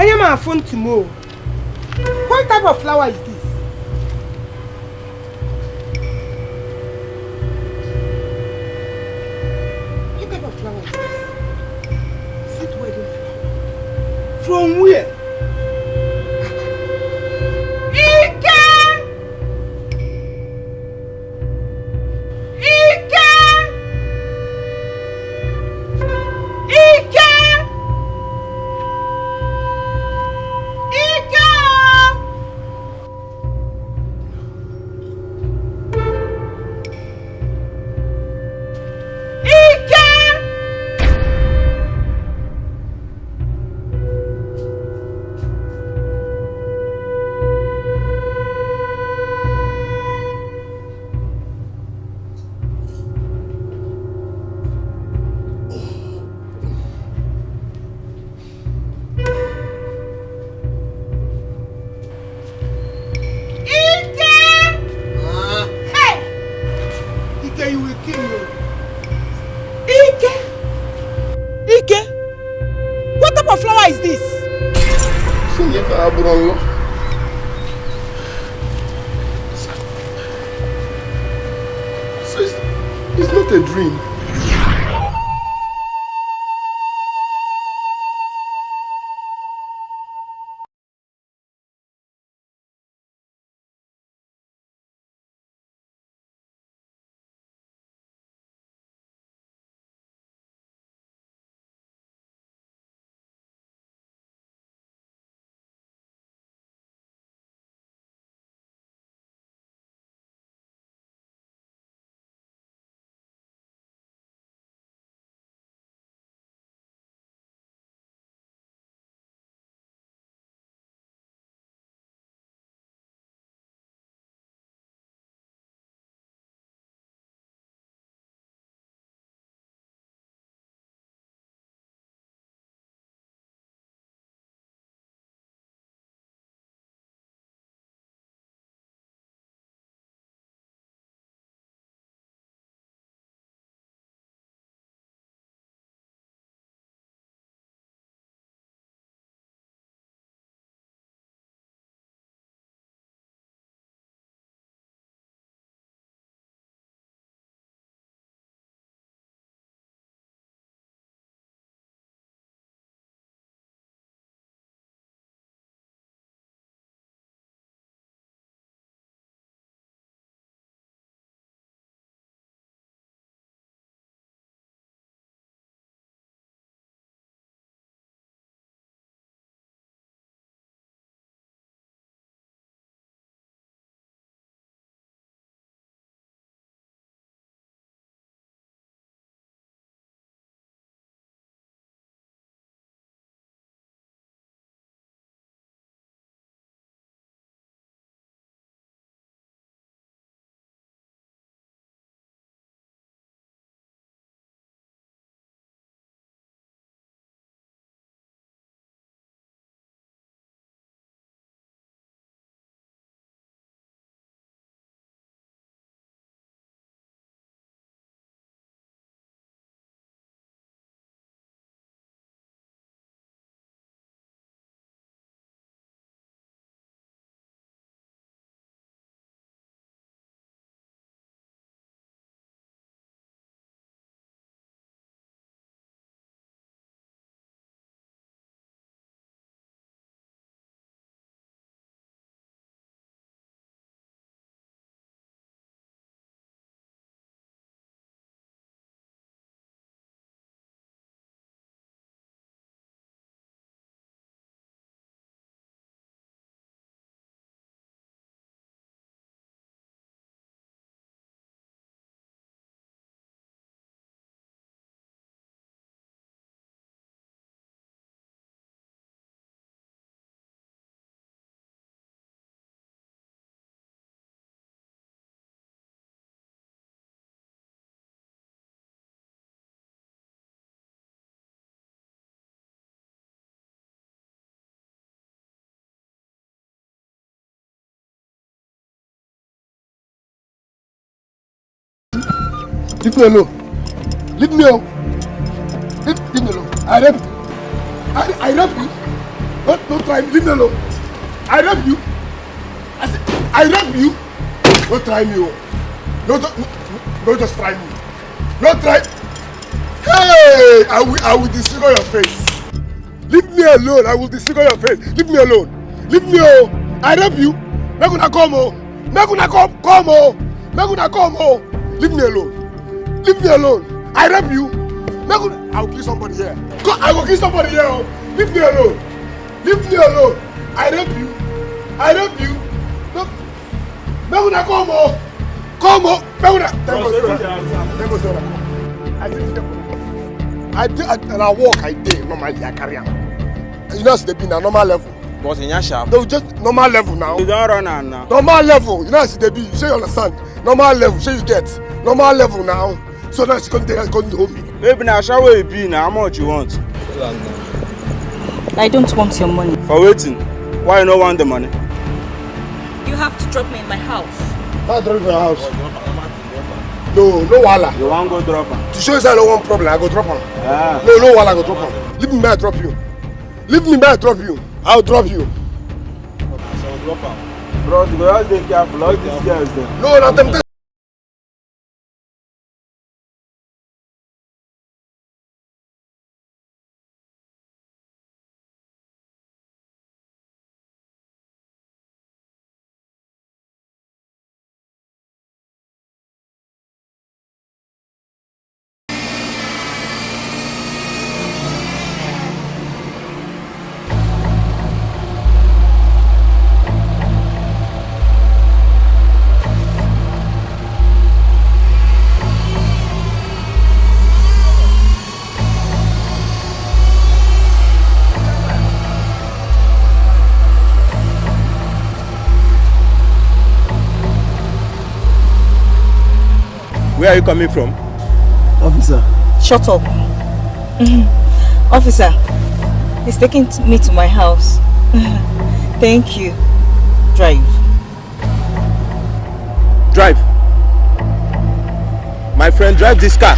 I am a phone tomorrow. What type of flower is this? What type of flower is this? Is it wedding flower? From where? It's not a dream. Leave me alone. Leave me alone. Leave me alone. I rape you. I rape you. Don't try me. Leave me alone. I rape you. I said, I rape you. Don't try me. Don't just try me. Don't try. Hey! I will disfigure your face. Leave me alone. I will disfigure your face. Leave me alone. Leave me alone. I rape you. Make una come oh. Make una come oh. Make una come oh. Leave me alone. Leave me alone. I rape you. I will kill somebody here. I will kill somebody here. Oh. Leave me alone. Leave me alone. I rape you. I rape you. Make una come oh. Come on. Make una. I walk. I did normally. I carry on. You know, they be na normal level. But in your shop, they just normal level now. You don't run on now. Normal level. You know, they be. You understand? Normal level. So you get normal level now. So now she's going to hold me. Maybe now shall we be now? How much you want? I don't want your money. For waiting. Why you don't want the money? You have to drop me in my house. I'll drop your house. No wala. You want to go drop her? To show you that I don't want problem, I go drop her. Ah. No wala, I go drop her. Leave me, I drop you. Leave me, I drop you. I'll drop you. So drop her. Bro, you guys be careful. All these girls there. No, not them. Where are you coming from? Officer. Shut up. Officer, he's taking me to my house. Thank you. Drive. Drive. My friend, drive this car.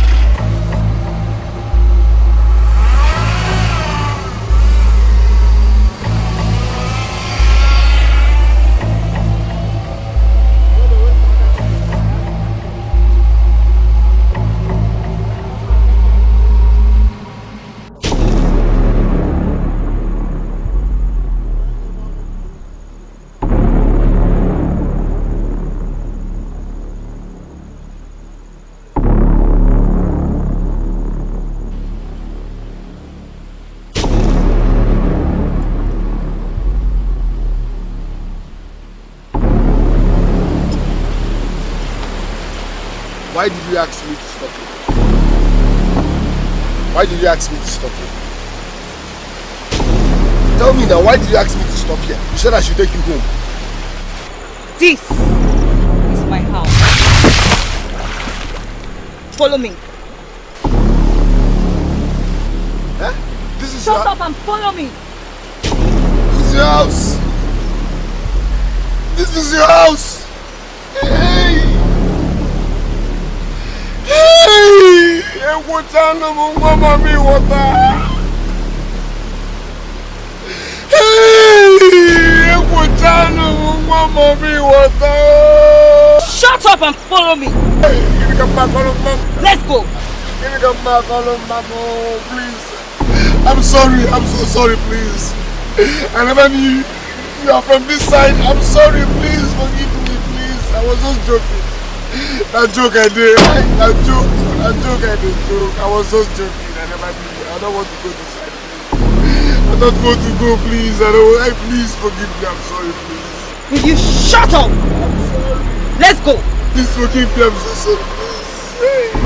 Why did you ask me to stop you? Why did you ask me to stop you? Tell me now, why did you ask me to stop here? You said I should take you home. This is my house. Follow me. Huh? This is Shut up and follow me. This is your house. This is your house. Hey! Hey! Ekutana mungoma mi wata. Hey! Ekutana mungoma mi wata. Shut up and follow me. Hey, give me come back on mama. Let's go. Give me come back on mama, please. I'm sorry. I'm so sorry, please. I never knew you are from this side. I'm sorry, please forgive me, please. I was just joking. That joke I did. That joke I did. I was just joking. I never knew. I don't want to go this side, please. I don't want to go, please. Please forgive me. I'm sorry, please. Will you shut up? I'm sorry. Let's go. Please forgive me. I'm so sorry, please.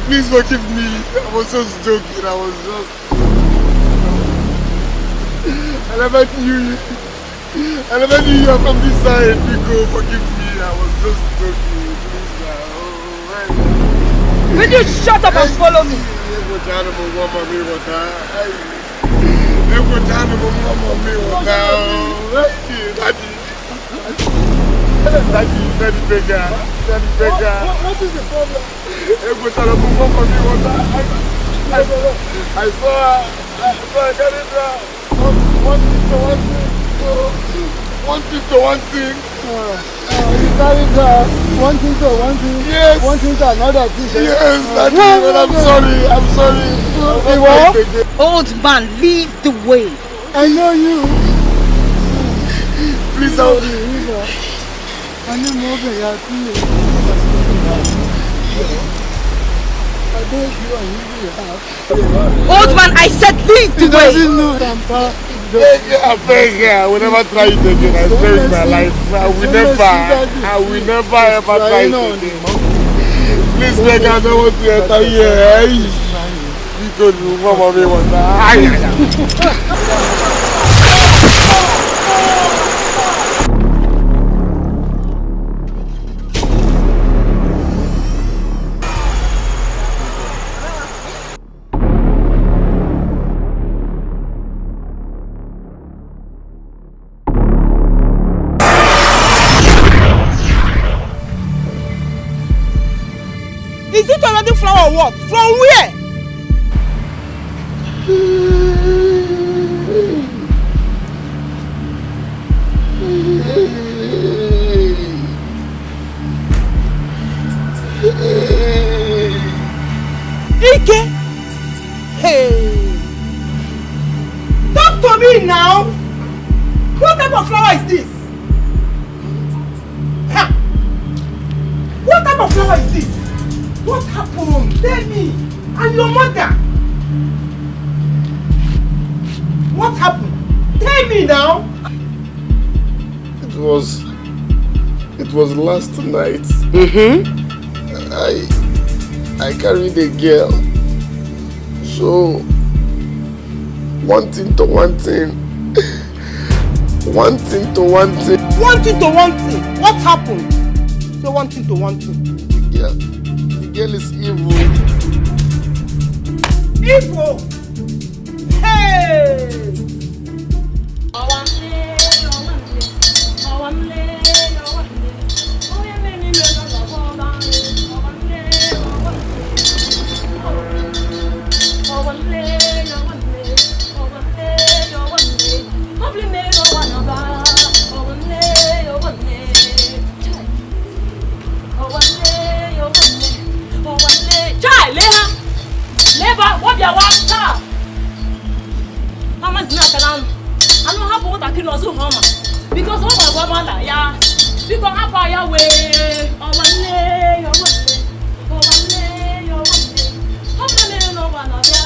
Please forgive me. I was just joking. I never knew you. I never knew you were from this side. Nico, forgive me. I was just joking. Please now. Will you shut up and follow me? Daddy beggar. What is the problem? I saw her. One thing to one thing. You carry that one thing to one thing. Yes. One thing to another thing. Yes, Daddy, but I'm sorry. I'm sorry. Old man, lead the way. I know you. Please help me. I need more than you. Old man, I said lead the way. I beg you. I will never try it again. I swear in my life. I will never ever try it again. Please beg, I don't want to enter here. Because Mama me was Is it already flower or what? From where? Ike! Hey! Talk to me now! What type of flower is this? Ha! What type of flower is this? What happened? Tell me! And your mother! What happened? Tell me now! It was last night. I carried a girl. So one thing to one thing. One thing to one thing. One thing to one thing. What happened? Say one thing to one thing. The girl is evil. Evil! Hey! What you want? How much do you have? I don't have what I can also home. Because what I want, yeah. Because how far away? Oh, one day, oh, one day, oh, one day, oh, one day. How many no one of ya?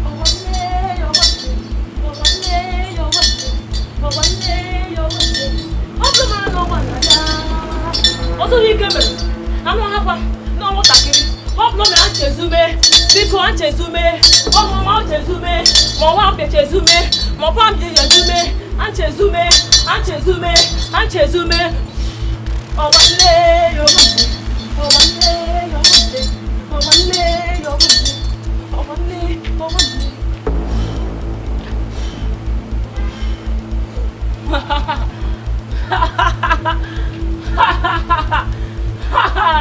Oh, one day, oh, one day, oh, one day, oh, one day, oh, one day, oh, one day. How many no one of ya? Also, he came in. I don't have no what I can. Hope no man Chezume, Biko and Chezume, oh Mama Chezume, Mama Chezume, Mama Chezume, and Chezume, and Chezume, and Chezume. Oh one day, oh one day, oh one day, oh one day, oh one day, oh one day, oh one day. Ha ha ha ha ha ha ha.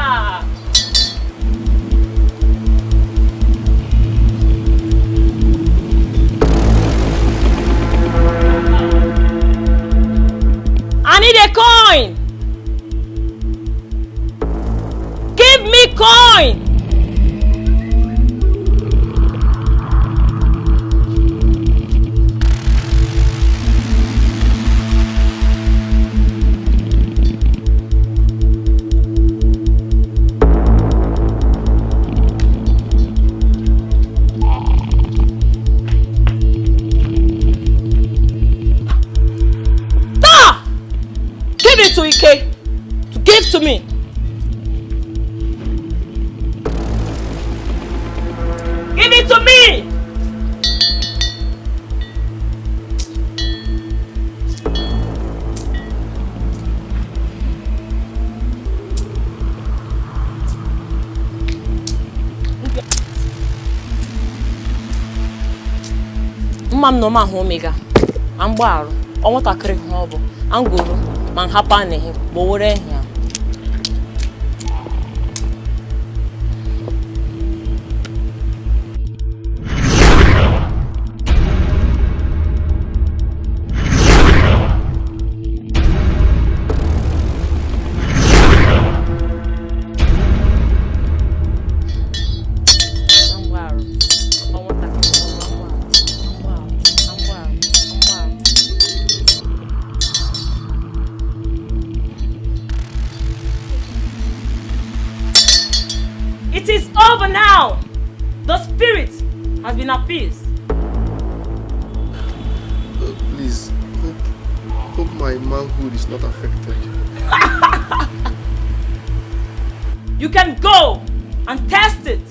I need a coin. Give me coin. To Ike to give to me. Give it to me. Mom no ma homega. I'm bar. I want to create hobo. I'm good. Man happen him, bore here. for now, the spirit has been appeased. Please, hope my manhood is not affected. You can go and test it.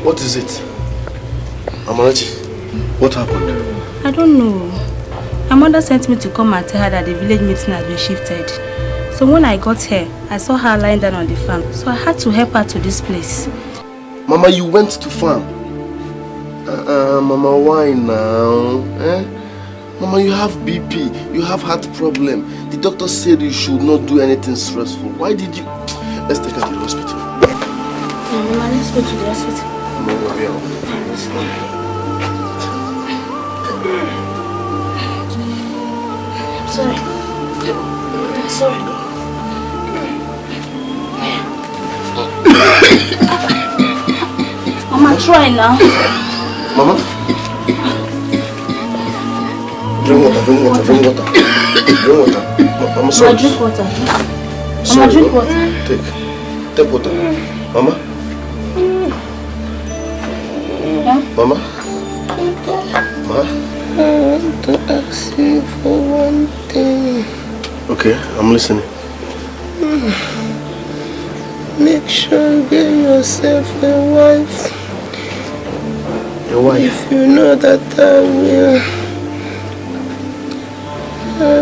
What is it? Amarachi, what happened? I don't know. My mother sent me to come and tell her that the village meeting has been shifted. So when I got here, I saw her lying down on the farm. So I had to help her to this place. Mama, you went to farm? Mama, why now? Mama, you have BP, you have heart problem. The doctor said you should not do anything stressful. Why did you... Let's take her to the hospital. Mama, let's go to the hospital. Mama, we are... I'm sorry. I'm sorry. Mama, try now. Mama? Drink water, drink water, drink water. Drink water. Mama, sorry. Mama, drink water. Sorry. Mama, drink water. Take water. Mama? Yeah? Mama? Ma? I want to ask you for one thing. Okay, I'm listening. Make sure you get yourself a wife. Your wife? If you know that I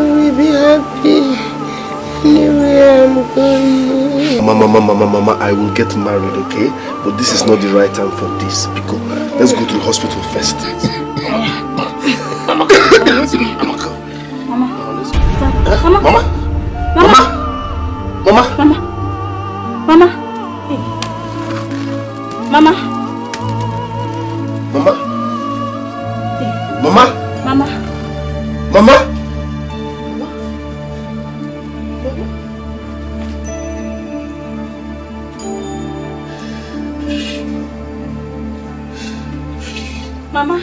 will be happy anywhere I'm going. Mama, I will get married, okay? But this is not the right time for this. Because let's go to the hospital first. Mama, let's go. Mama. Mama? Mama. Mama? Mama. Mama. Hey. Mama. Mama? Hey. Mama? Mama. Mama? Mama.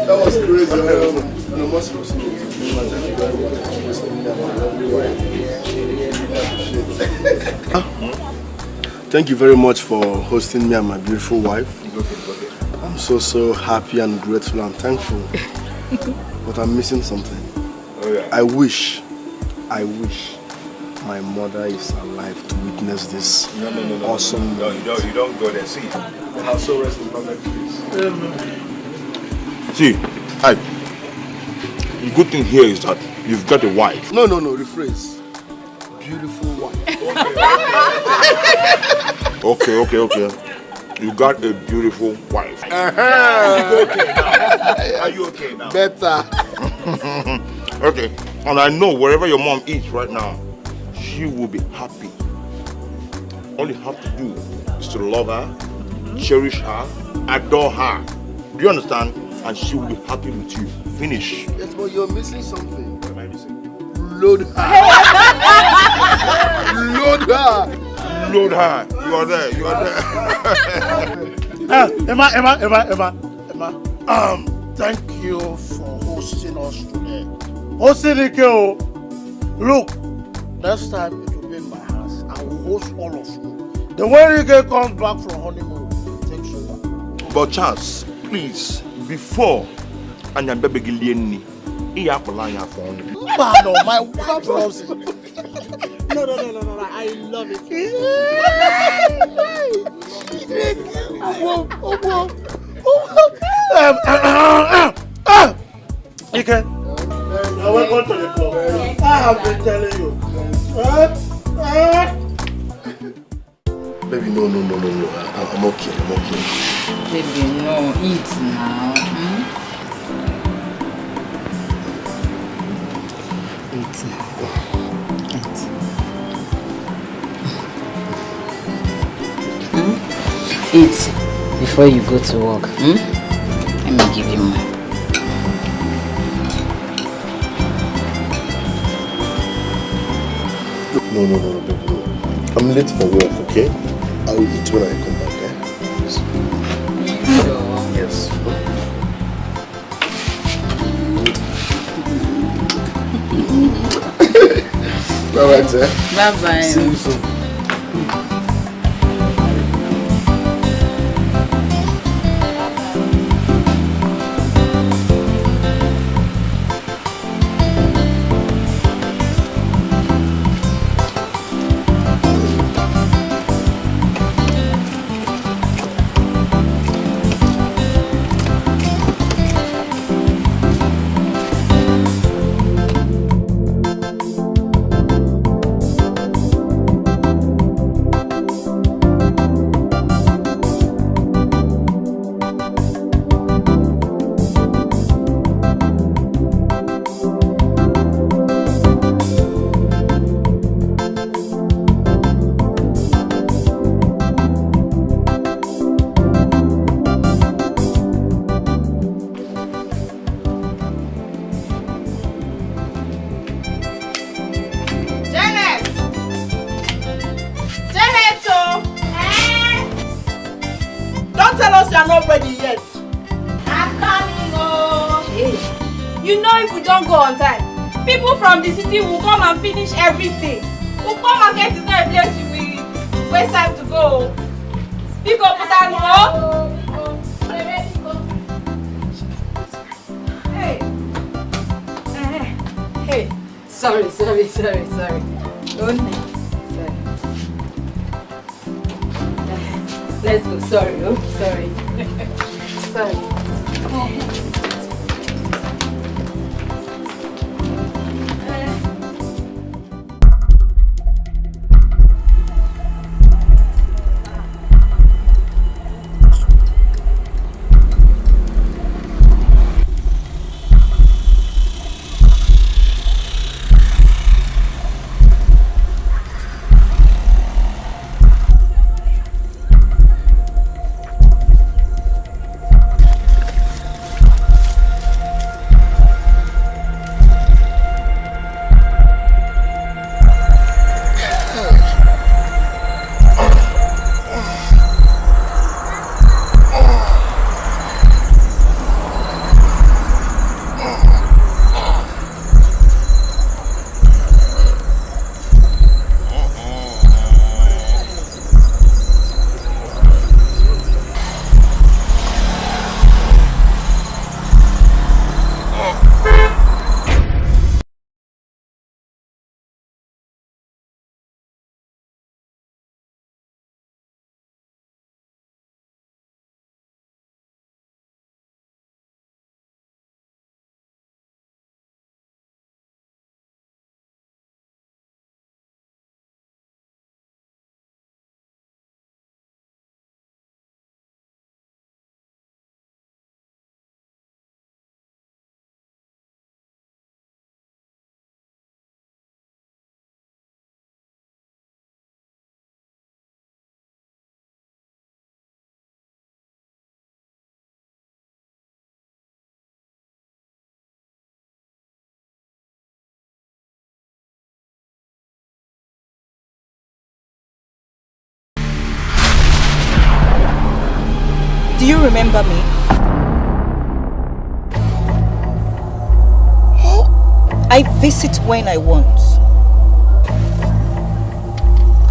That was crazy. Thank you very much for hosting me and my beautiful wife. I'm so happy and grateful and thankful. But I'm missing something. Oh, yeah. I wish my mother is alive to witness this awesome. No, you don't go there. See, I'll so rest in perfect peace. See, the good thing here is that you've got a wife. No, rephrase. Beautiful wife. Okay. You got a beautiful wife. Are you okay now? Better. Okay, and I know wherever your mom is right now, she will be happy. All you have to do is to love her, cherish her, adore her. Do you understand? And she will be happy with you. Finish. Yes, but you're missing something. What am I missing? Load her. Load her. Load her. You are there. Emma. Thank you for hosting us today. Look, next time it will be in my house. I will host all of you. Then when Rike comes back from honeymoon, he takes over. But Charles, please, before and your baby Gillian, he apple line for only. Pardon, my wife loves it. No, I love it. Okay. Welcome to the club. I have been telling you. Baby, no. I'm okay. Baby, no, eat now. Eat now. Eat before you go to work. Let me give you more. No, baby, no. I'm late for work, okay? I will eat when I come back, eh? Sure. Yes. Bye-bye, sir. Bye-bye. See you soon. From the city will come and finish everything. We'll come and get to know a place we waste time to go. Pick up with that Hey. Sorry. Don't. Sorry. Let's go. Sorry. Sorry. Do you remember me? I visit when I want.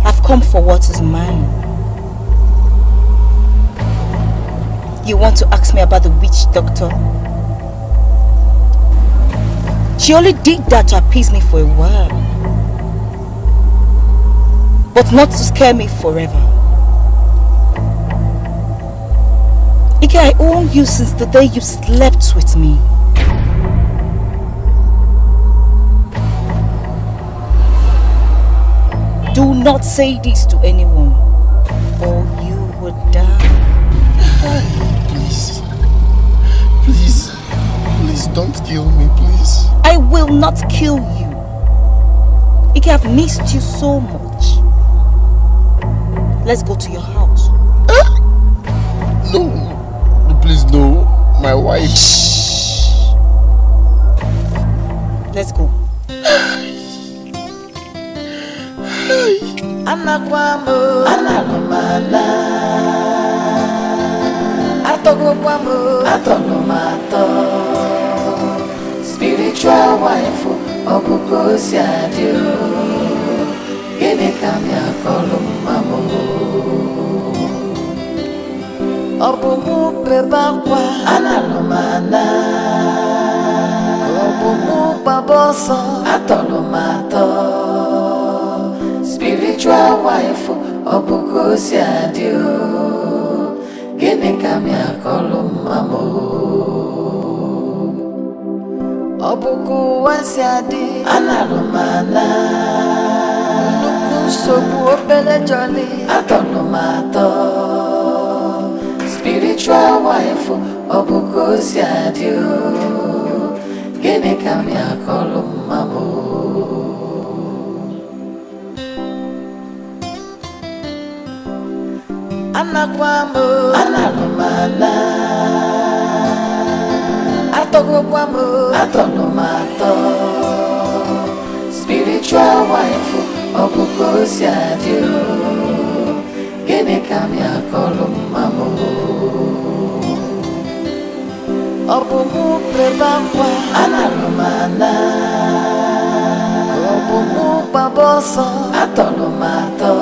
I've come for what is mine. You want to ask me about the witch doctor? She only did that to appease me for a while, but not to scare me forever. Ike, I own you since the day you slept with me. Do not say this to anyone, or you would die. Please. Please. Please don't kill me, please. I will not kill you. Ike, I've missed you so much. Let's go to your house. No. Please, no. My wife. Shh. Let's go. Anakwamo, analumana. Atogokwamo, atonumato. Spiritual wife, obukosi adio. Gene kamya kolumamo. Obumu bebakwa, analumana. Obumu baboso, atonumato. Spiritual wife, obukosi adio. Gene kamya kolumamo. Obuku wasiadi, analumana. Nuku sobu opele jolly, atonumato. Spiritual wife, obukosi adio. Gene kamya kolumamo. Anakwamo, analumana. Atogokwamo, atonumato. Spiritual wife, obukosi adio. Gene kamya kolumamo. Obumu bebakwa, analumana. Obumu baboso, atonumato.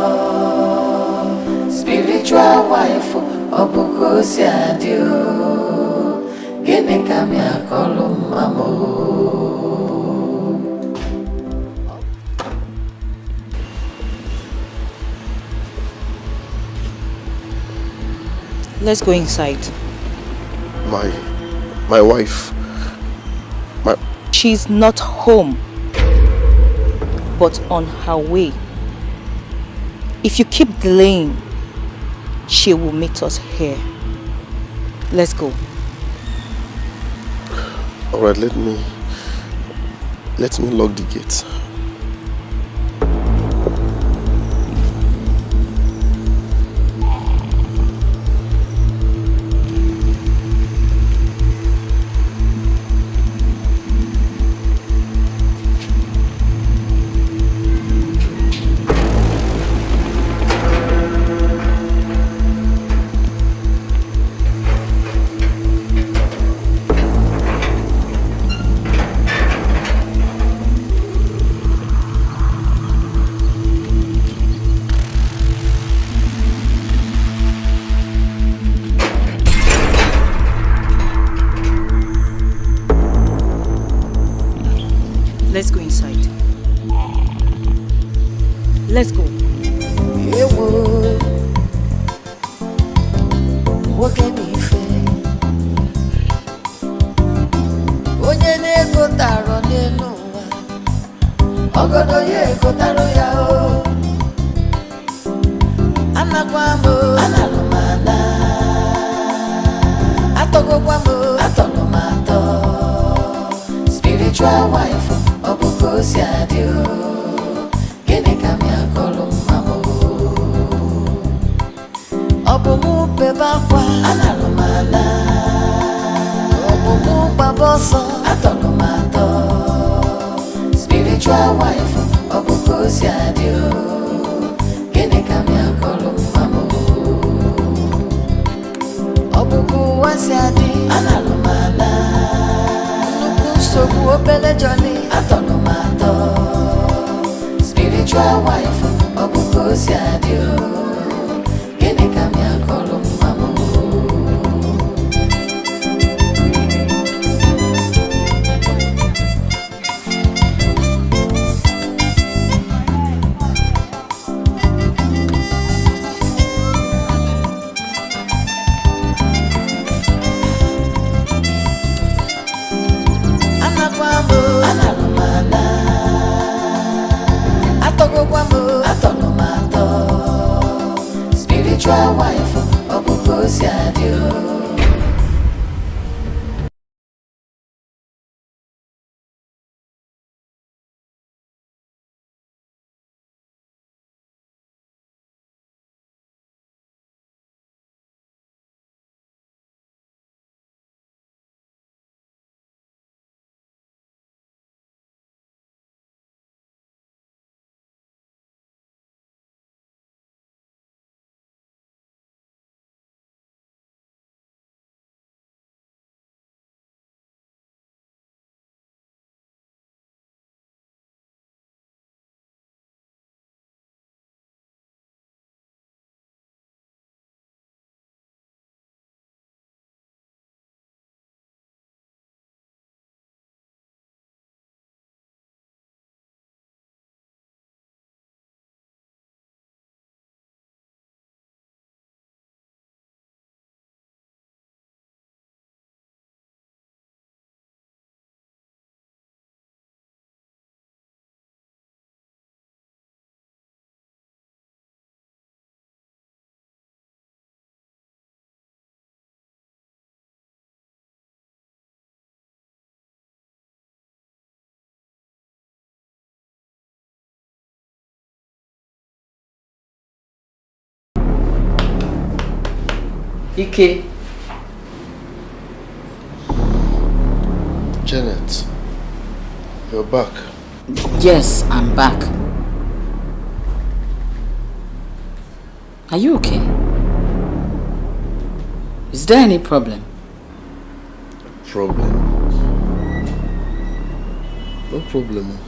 Spiritual wife, obukosi adio. Gene kamya kolumamo. Let's go inside. My wife. She's not home, but on her way. If you keep delaying, she will meet us here. Let's go. Alright, let me lock the gate. Let's go inside. Let's go. What can you say? Onye na-ego taro n'elu ụwa, ogodo ya egotaro ya o. Anakwamo, analumana. Atogokwamo, atonumato. Spiritual wife, obukosi adio. Gene kamya kolumamo. Obumu bebakwa, analumana. Obumu baboso, atonumato. Spiritual wife, obukosi adio. Gene kamya kolumamo. Obuku wasiadi, analumana. Nuku sobu opele jolly, atonumato. Spiritual wife, obukosi adio. Gene kamya kolumamo. spiritual wife of Obusiadio. Ike. Janet, you're back. Yes, I'm back. Are you okay? Is there any problem? Problem? No problem.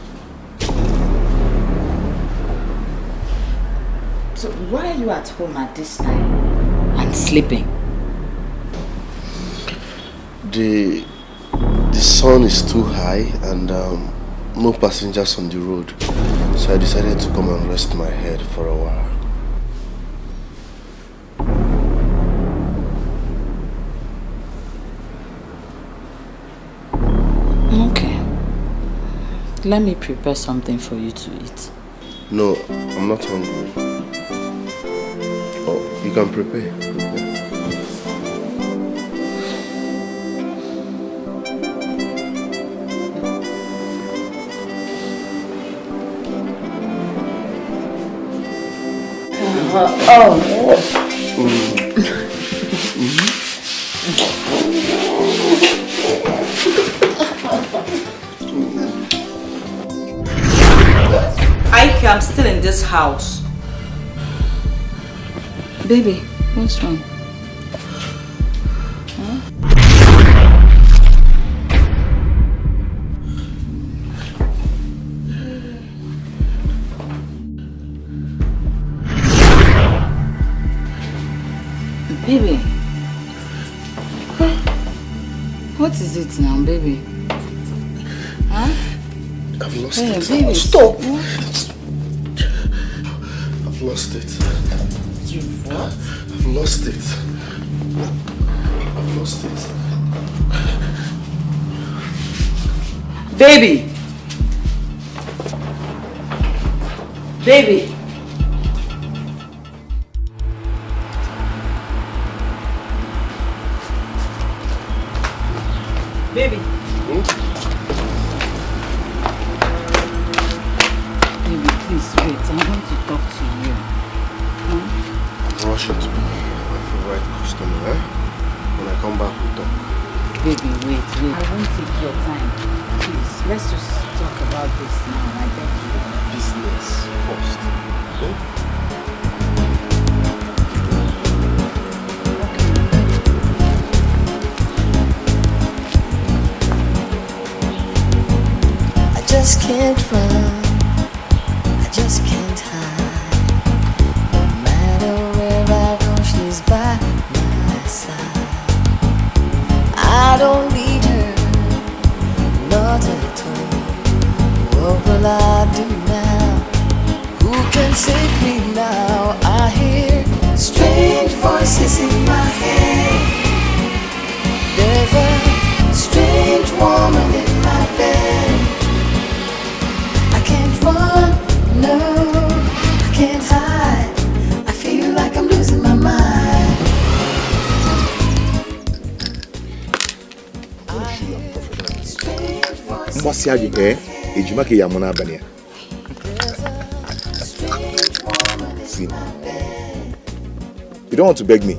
So why are you at home at this time and sleeping? The sun is too high and no passengers on the road, so I decided to come and rest my head for a while. Okay. Let me prepare something for you to eat. No, I'm not hungry. Oh, you can prepare. I'm still in this house. Baby, what's wrong? Huh? Baby. What is it now, baby? Huh? I've lost Hey, it. baby, Stop! What? I've lost it. You've what? I've lost it. I've lost it. Baby! Baby! Baby! Baby, please wait. I'm going to talk to you. Rush into me. My favorite customer, eh? When I come back, we'll talk. Baby, wait. I won't take your time. Please, let's just talk about this now. I beg you. Business first. Okay? I just can't run, I just can't hide. No matter where I go, she's by my side. I don't need her, not at all. What will I do now? Who can save me now? I hear strange voices in my head. There's a strange woman in my bed. I What's your eh? Ejimake Yamona Bania. See, you don't want to beg me.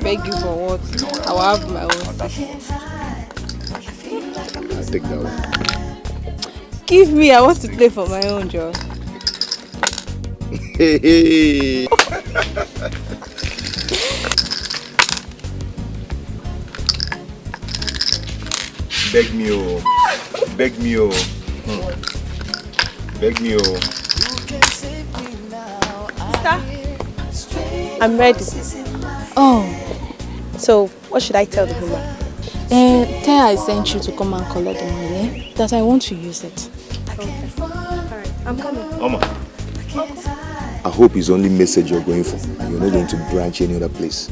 Beg you for what? I will have my own. I'll take that one. Give me, I want to play for my own, Joe. Hey. Beg me, oh. Beg me, oh. Beg me, oh. Sister, I'm ready. Oh. So, what should I tell the woman? Tell her I sent you to come and collect the money, that I want to use it. Okay. Alright, I'm coming. Mama, I hope it's only message you're going for and you're not going to branch any other place.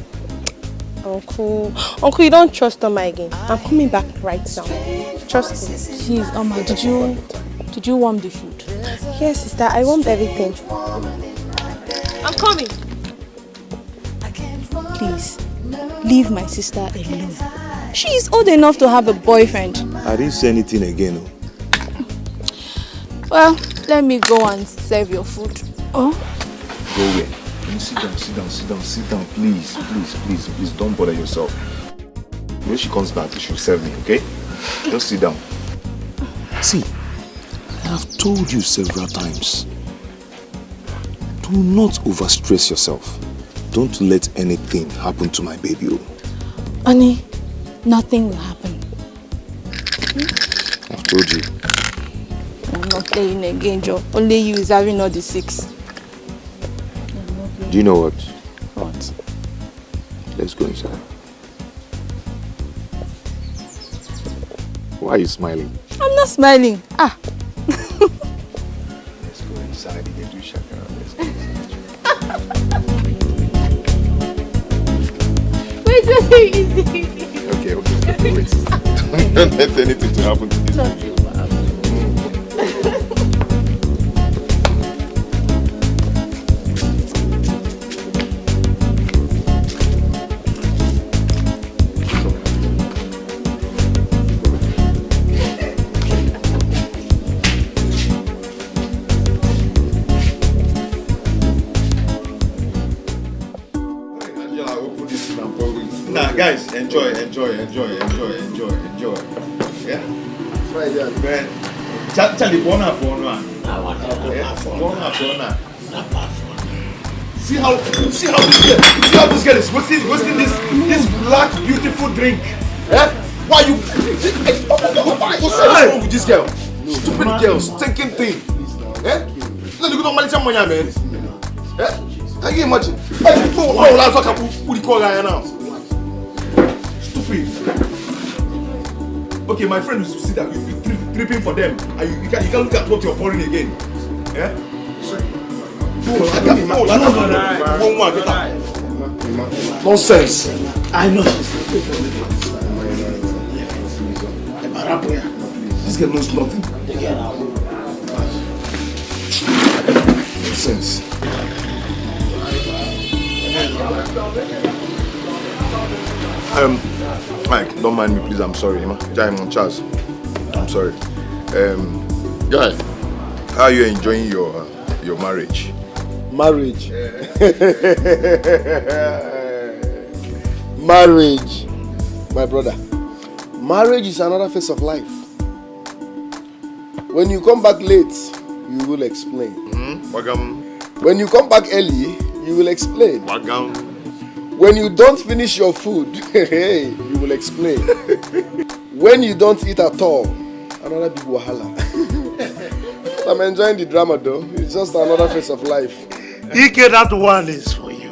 Uncle, you don't trust Oma again. I'm coming back right now. Trust me. Please, Oma, did you warm the food? Yes, sister, I warmed everything. I'm coming. Please, leave my sister alone. She is old enough to have a boyfriend. I didn't say anything again. Well, let me go and serve your food. Oh? Go away. Sit down, please, don't bother yourself. When she comes back, she'll serve me, okay? Just sit down. See, I have told you several times, do not overstress yourself. Don't let anything happen to my baby. Honey, nothing will happen. I've told you. I'm not playing again, Joe. Only you is having all the 6. Do you know what? What? Let's go inside. Why are you smiling? I'm not smiling. Ah. Let's go inside. They do shakara. Let's go inside. Wait. Okay. Wait. Don't let anything to happen to this baby. Guys, enjoy. Yeah? Man. Charlie, one. See how this girl is wasting this black beautiful drink. Eh? Why you? What's wrong with this girl? Stupid girl, stinking thing. Eh? No, you don't manage some money, man. Eh? Can you imagine? Stupid. Okay, my friend used to see that you tripping for them, and you can look at what you're pouring again. Yeah? Nonsense. I know she's This girl knows nothing. Nonsense. Mike, don't mind me, please. I'm sorry, I'm Charles. I'm sorry. Guy, how are you enjoying your marriage? Marriage. Marriage. My brother. Marriage is another phase of life. When you come back late, you will explain. When you come back early, you will explain. When you don't finish your food, you will explain. When you don't eat at all, another big wahala. I'm enjoying the drama though. It's just another phase of life. Ike, that one is for you.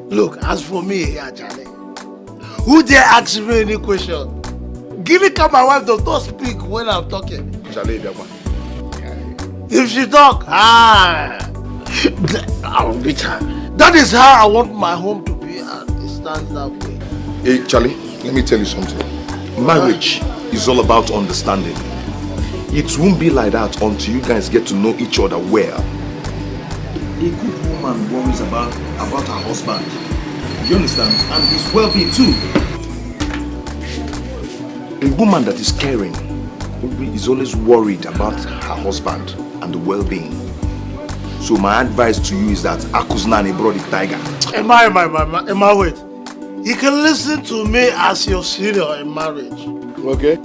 Look, as for me here, Charlie, who dare ask me any question? Give it to my wife, does not speak when I'm talking. Charlie, if she talk, I'll beat her. That is how I want my home to be, and it stands that way. Hey, Charlie, let me tell you something. Marriage is all about understanding. It won't be like that until you guys get to know each other well. A good woman worries about her husband. You understand? And his well-being too. A woman that is caring is always worried about her husband and the well-being. So my advice to you is that Akuzna brought the tiger. Emma, wait. You can listen to me as your senior in marriage. Okay.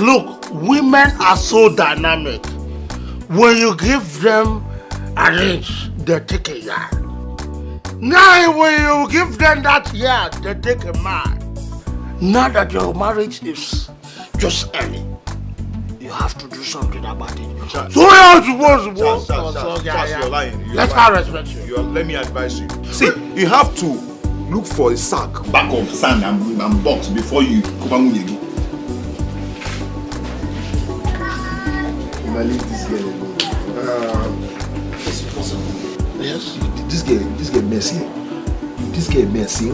Look, women are so dynamic. When you give them an inch, they take a yard. Now when you give them that yard, they take a mile. Now that your marriage is just early, you have to do something about it. Charles, so you're supposed to work. Charles, you're lying. Let's not respect you. Let me advise you. See, you have to look for a sack back of sand and box before you come on with you. I leave this girl alone. It's possible. Yes. This girl messy. This girl messy.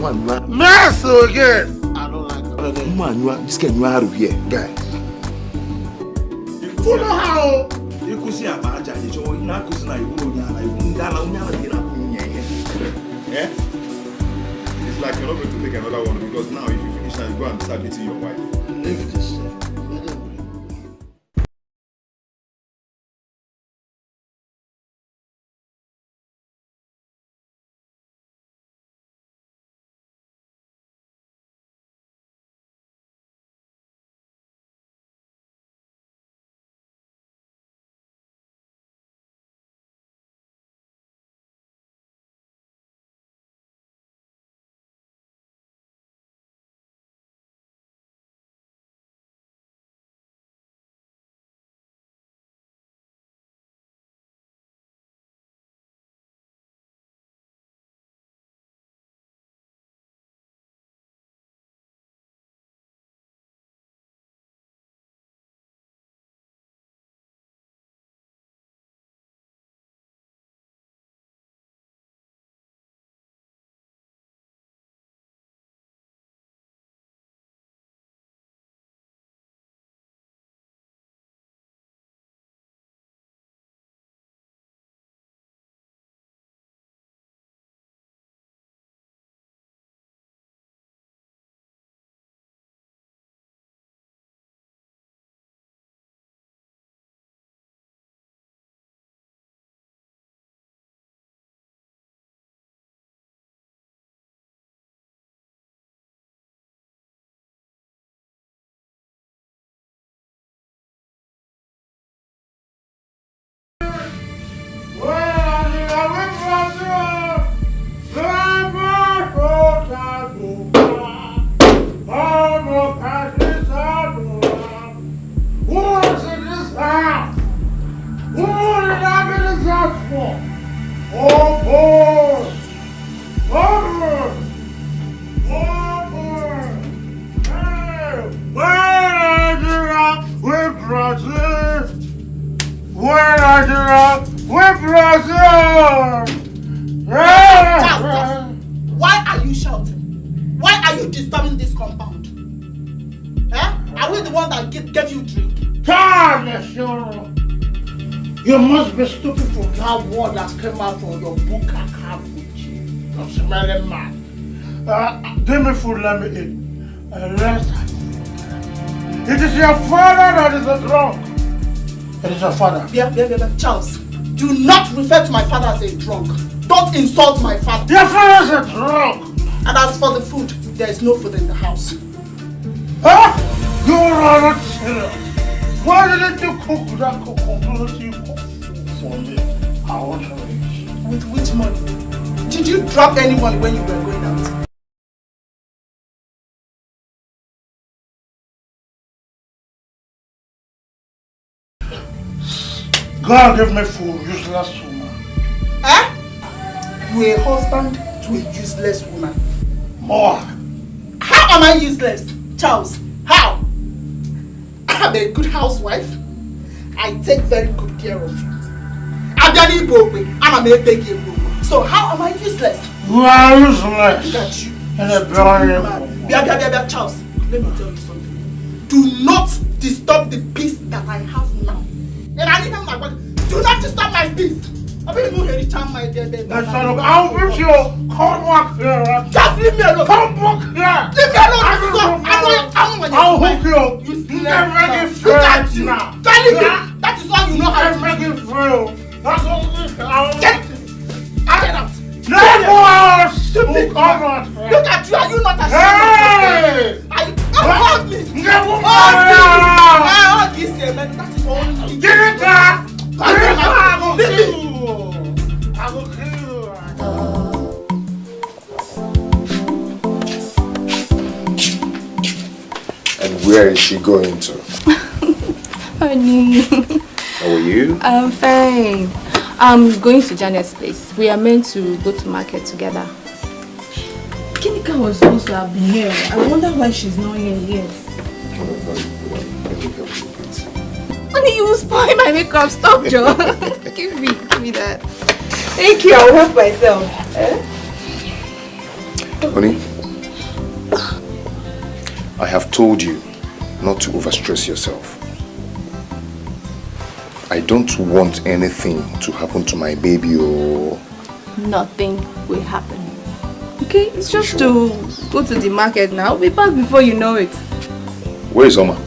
Mess again. I don't like her. This girl you are here, guy. You know how? You could see a badge and you not could see yeah? It's like you're not going to take another one because now if you finish now you go and start meeting your wife. Leave this. Why are you shouting? Why are you disturbing this compound? Are we the one that gave you drink? You must be stupid for that word that came out from your book I have with you. You're smelling mad. Give me food, let me eat. Rest. It is your father that is a drunk. It is your father. Yeah. Charles, do not refer to my father as a drunk. Don't insult my father. Your father is a drunk. And as for the food, there is no food in the house. Huh? You are not serious. Why didn't you cook that coconut you cook for me? I want to eat. With which money? Did you drop any money when you were going out? God give me food, useless woman. You a husband to a useless woman. More. How am I useless, Charles? How? I'm a good housewife. I take very good care of you. I'm a big. So how am I useless? You are useless. Look at you. And a very Charles, let me tell you something. Do not disturb the peace that I have now. And I need him like what? Do not disturb my peace. I mean, you hear the charm, my dear. I'll wish you come back here. Just leave me alone. Come back here. Leave me alone. I'm I'll hook you up. You never get friends now. That is all you know how to do. Never get friends. That's all Get out. Never stupid. Look at you. Are you not ashamed? Hey! Hug me. Never Hug this man. That is all. Give it back. I will kill you. I will kill you. And where is she going to? Honey. How are you? I'm fine. I'm going to Janet's place. We are meant to go to market together. Kinika was supposed to have been here. I wonder why she's not here yet. Honey, you will spoil my makeup. Stop, Joe. give me that. Thank you. I'll help myself. Honey, I have told you not to overstress yourself. I don't want anything to happen to my baby or... Nothing will happen. Okay, it's just to go to the market now. We'll be back before you know it. Where is Oma?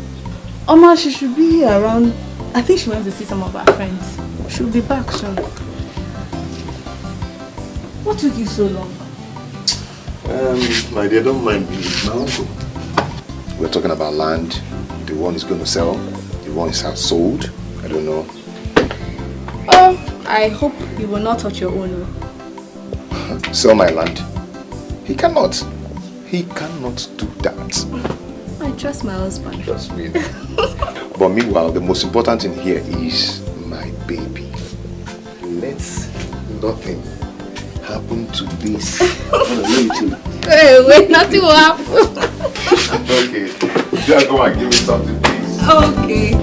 Oma, she should be here around. I think she went to see some of her friends. She'll be back soon. What took you so long? My dear, don't mind me. My uncle. We're talking about land. The one is going to sell. The one is sold. I don't know. Oh, I hope you will not touch your own. Sell my land. He cannot. He cannot do that. I trust my husband. Trust me. But meanwhile, the most important thing here is my baby. Let nothing happen to this. Hey, wait, nothing will happen. Okay. Just go and give me something, please. Okay.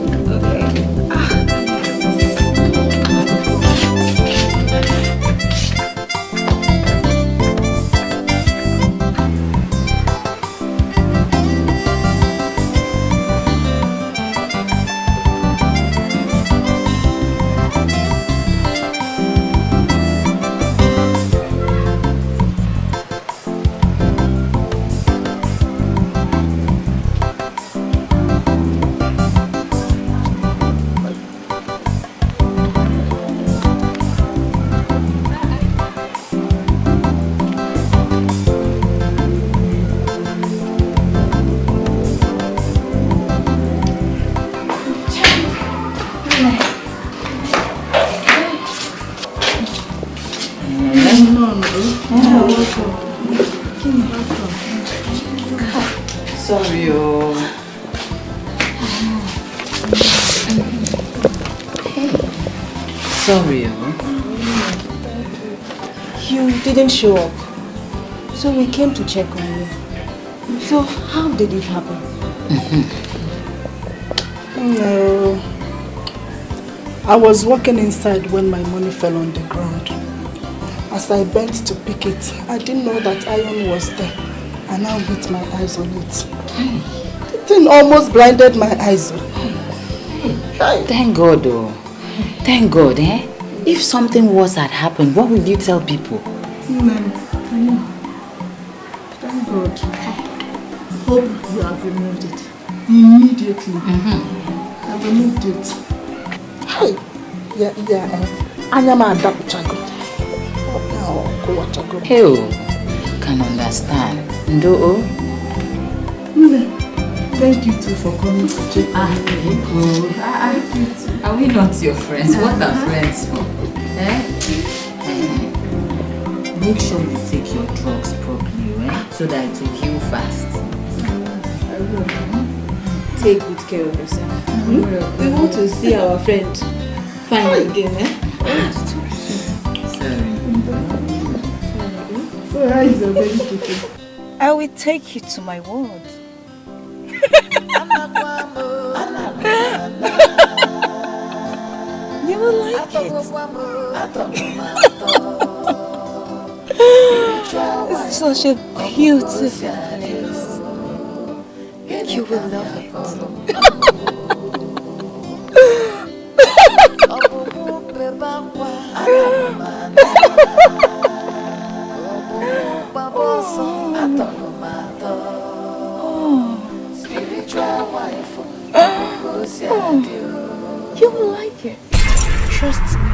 Sorry, oh. Sorry, oh. You didn't show up. So we came to check on you. So how did it happen? No. I was walking inside when my money fell on the ground. As I bent to pick it, I didn't know that iron was there. I now hit my eyes on it. The thing almost blinded my eyes. Thank God, oh. Thank God, eh? If something worse had happened, what will you tell people? Thank God. Hope you have removed it. Immediately. I removed it. Hey! Hey, oh. Can understand. Ndo, thank you too for coming to check on me. Are we not your friends? What are friends for? Make sure you take your drugs properly, so that it will heal fast. I will. Take good care of yourself. We want to see our friend fine again, I will take you to my world. You will like it. It's such a beautiful place. You will love it. Oh, you will like it. Trust me.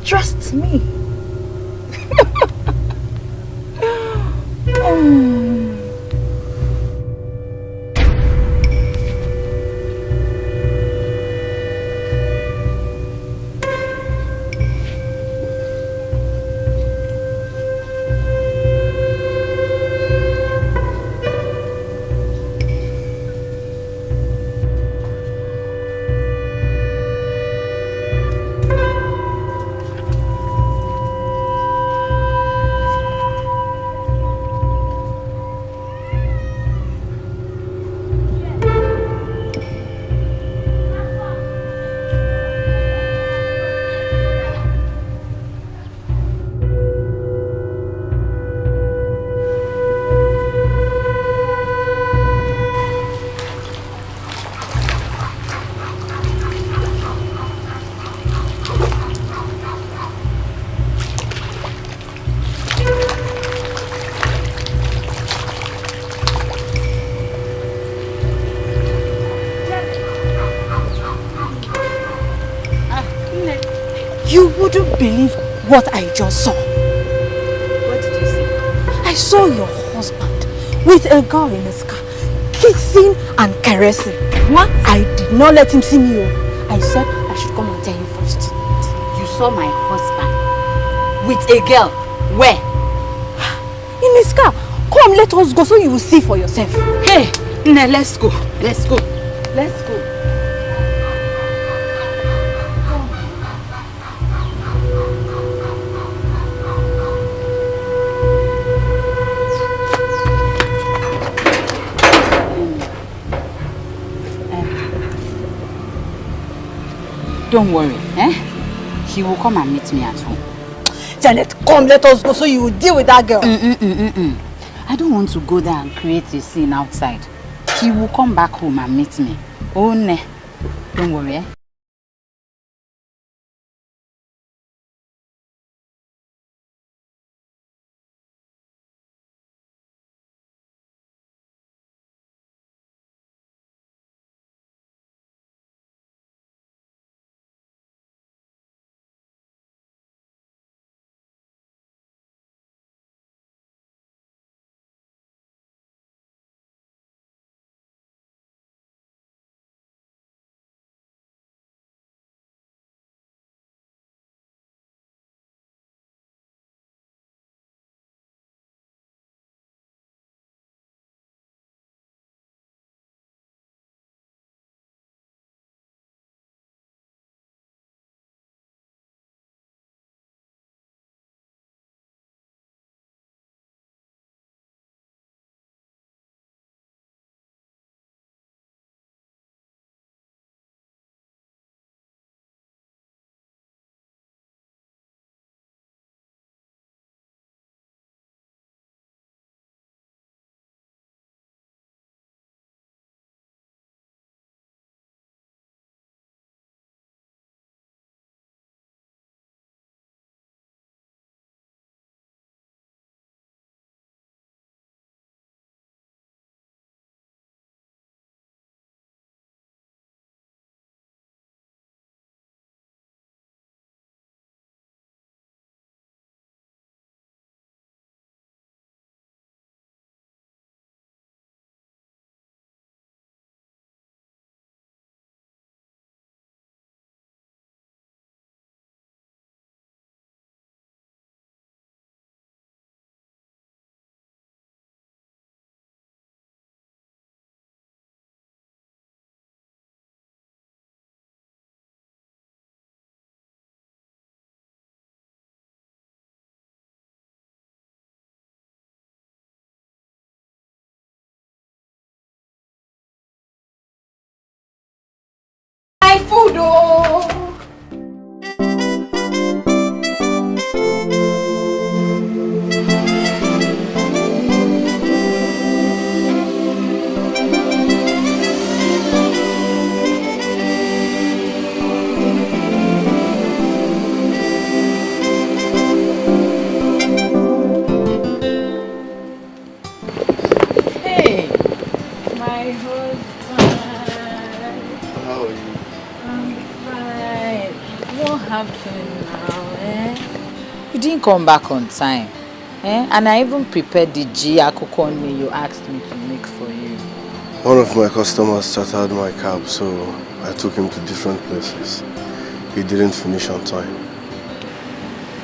Trust me. You wouldn't believe what I just saw. What did you see? I saw your husband with a girl in his car, kissing and caressing. What? I did not let him see me. I said I should come and tell you first. You saw my husband with a girl? Where? In his car. Come, let us go so you will see for yourself. Hey, Nne, let's go. Let's go. Let's go. Don't worry, eh? He will come and meet me at home. Janet, come, let us go so you will deal with that girl. I don't want to go there and create a scene outside. He will come back home and meet me. Oh, ne. Don't worry, eh? My food, oh! Hey, my husband. happened now, eh? You didn't come back on time. Eh? And I even prepared the akukone you asked me to make for you. One of my customers chartered my cab, so I took him to different places. He didn't finish on time.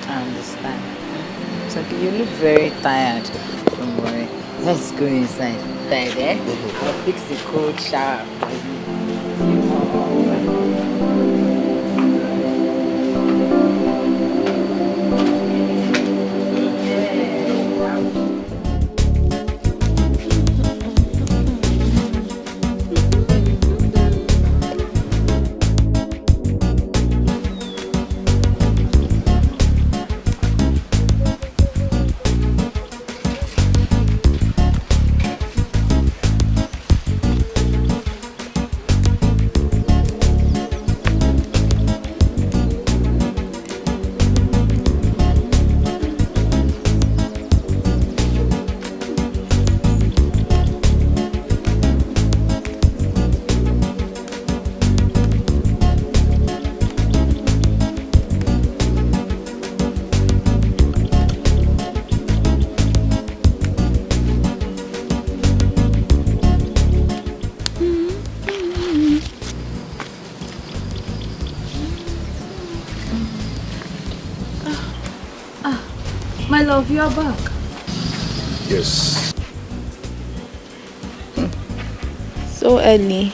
I understand. So you look very tired. Don't worry. Let's go inside. Tired, eh? I'll fix the cold shower for you. My love, you're back. Yes. So early.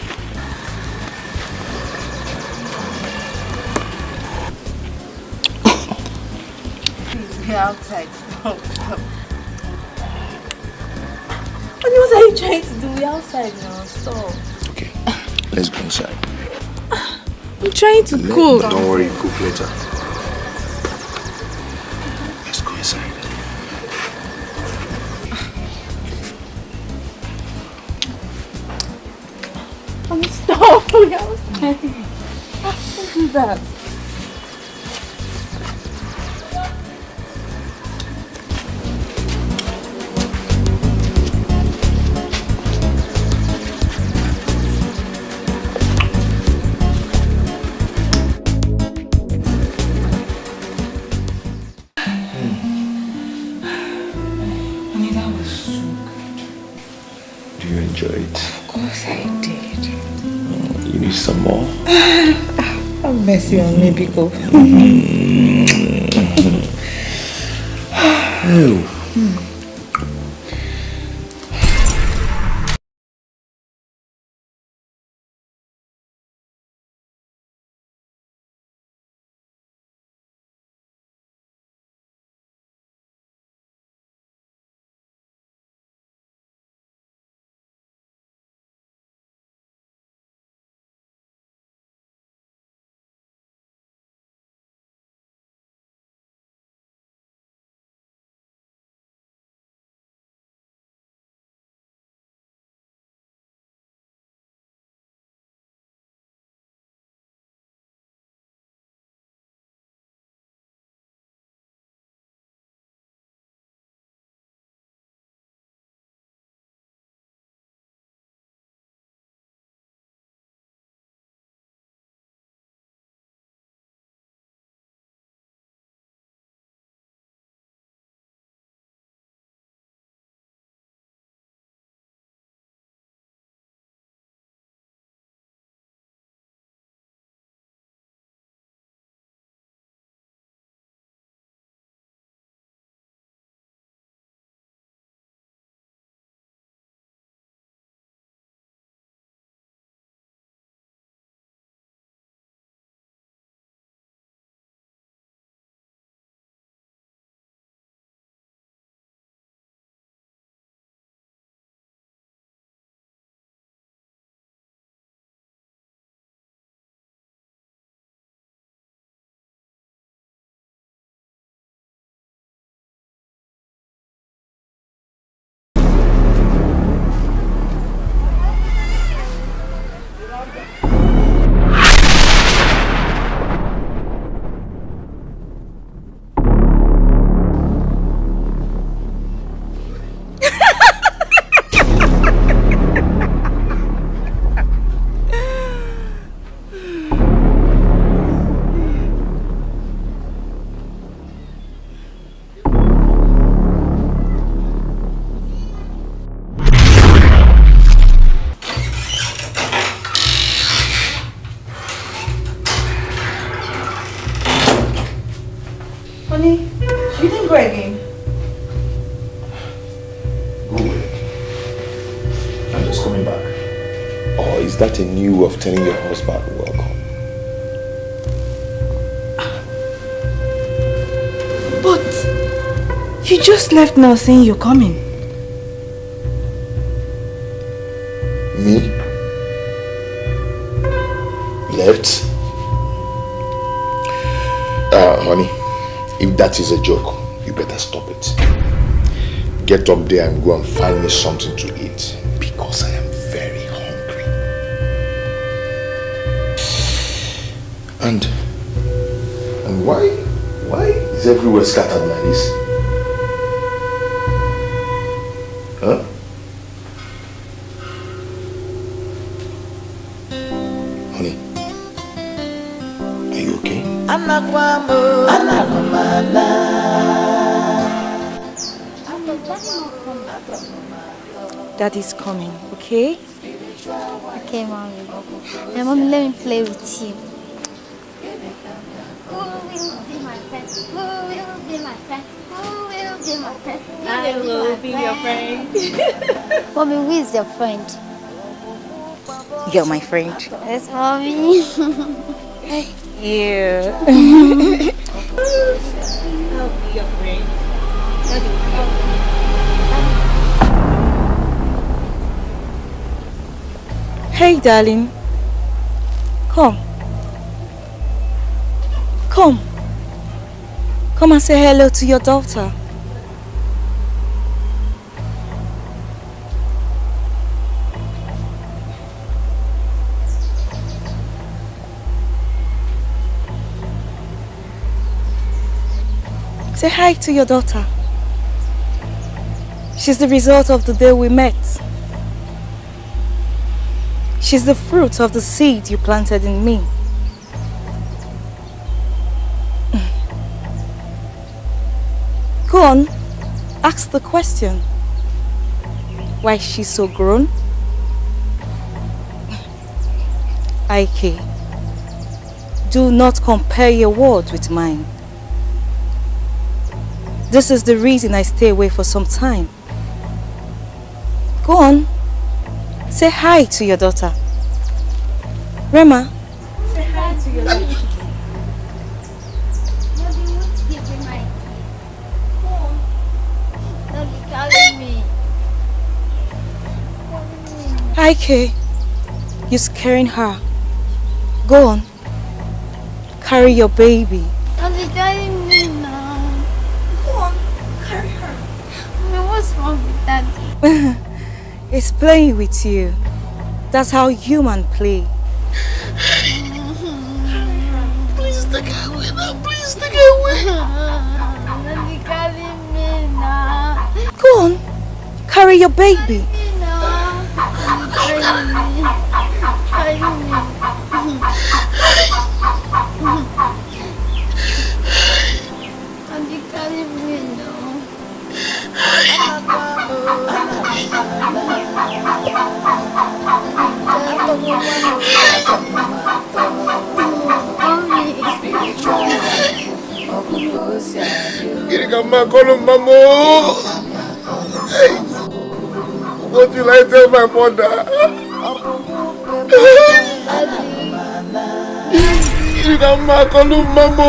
We're outside. Stop. What are you trying to do? We're outside now. Stop. Okay, let's go inside. I'm trying to cook. Don't worry, cook later. Let's go inside. Stop. We're outside. Don't do that. Do you enjoy it? Of course I did. You need some more? Have mercy on me, Biko. Oh. that a new way of telling your husband welcome? But you just left now saying you're coming. Me? Left? Honey, if that is a joke, you better stop it. Get up there and go and find me something to eat, because I am very hungry. And why is everywhere scattered like this? Huh? Honey, are you okay? Daddy's coming, okay? Okay, mommy. Hey, mommy, let me play with you. Who will be my friend? Who will be my friend? Who will be my friend? I will be your friend. Mommy, who is your friend? You're my friend. Yes, mommy. Yeah. I'll be your friend. Hey, darling. Come. Come. Come and say hello to your daughter. Say hi to your daughter. She's the result of the day we met. She's the fruit of the seed you planted in me. Go on, ask the question. Why is she so grown? Ike, do not compare your words with mine. This is the reason I stay away for some time. Go on. Say hi to your daughter. Rema, say hi to your daughter. Mommy, won't give me my phone? Daddy, carry me. Ike, you're scaring her. Go on. Carry your baby. Daddy, carry me now. Go on, carry her. Mommy, what's wrong with Daddy? It's playing with you. That's how humans play. Please take her away now. Please take her away. Daddy, carry me now. Go on. Carry your baby. Hey, what will I tell my mother? You can call him Mamo.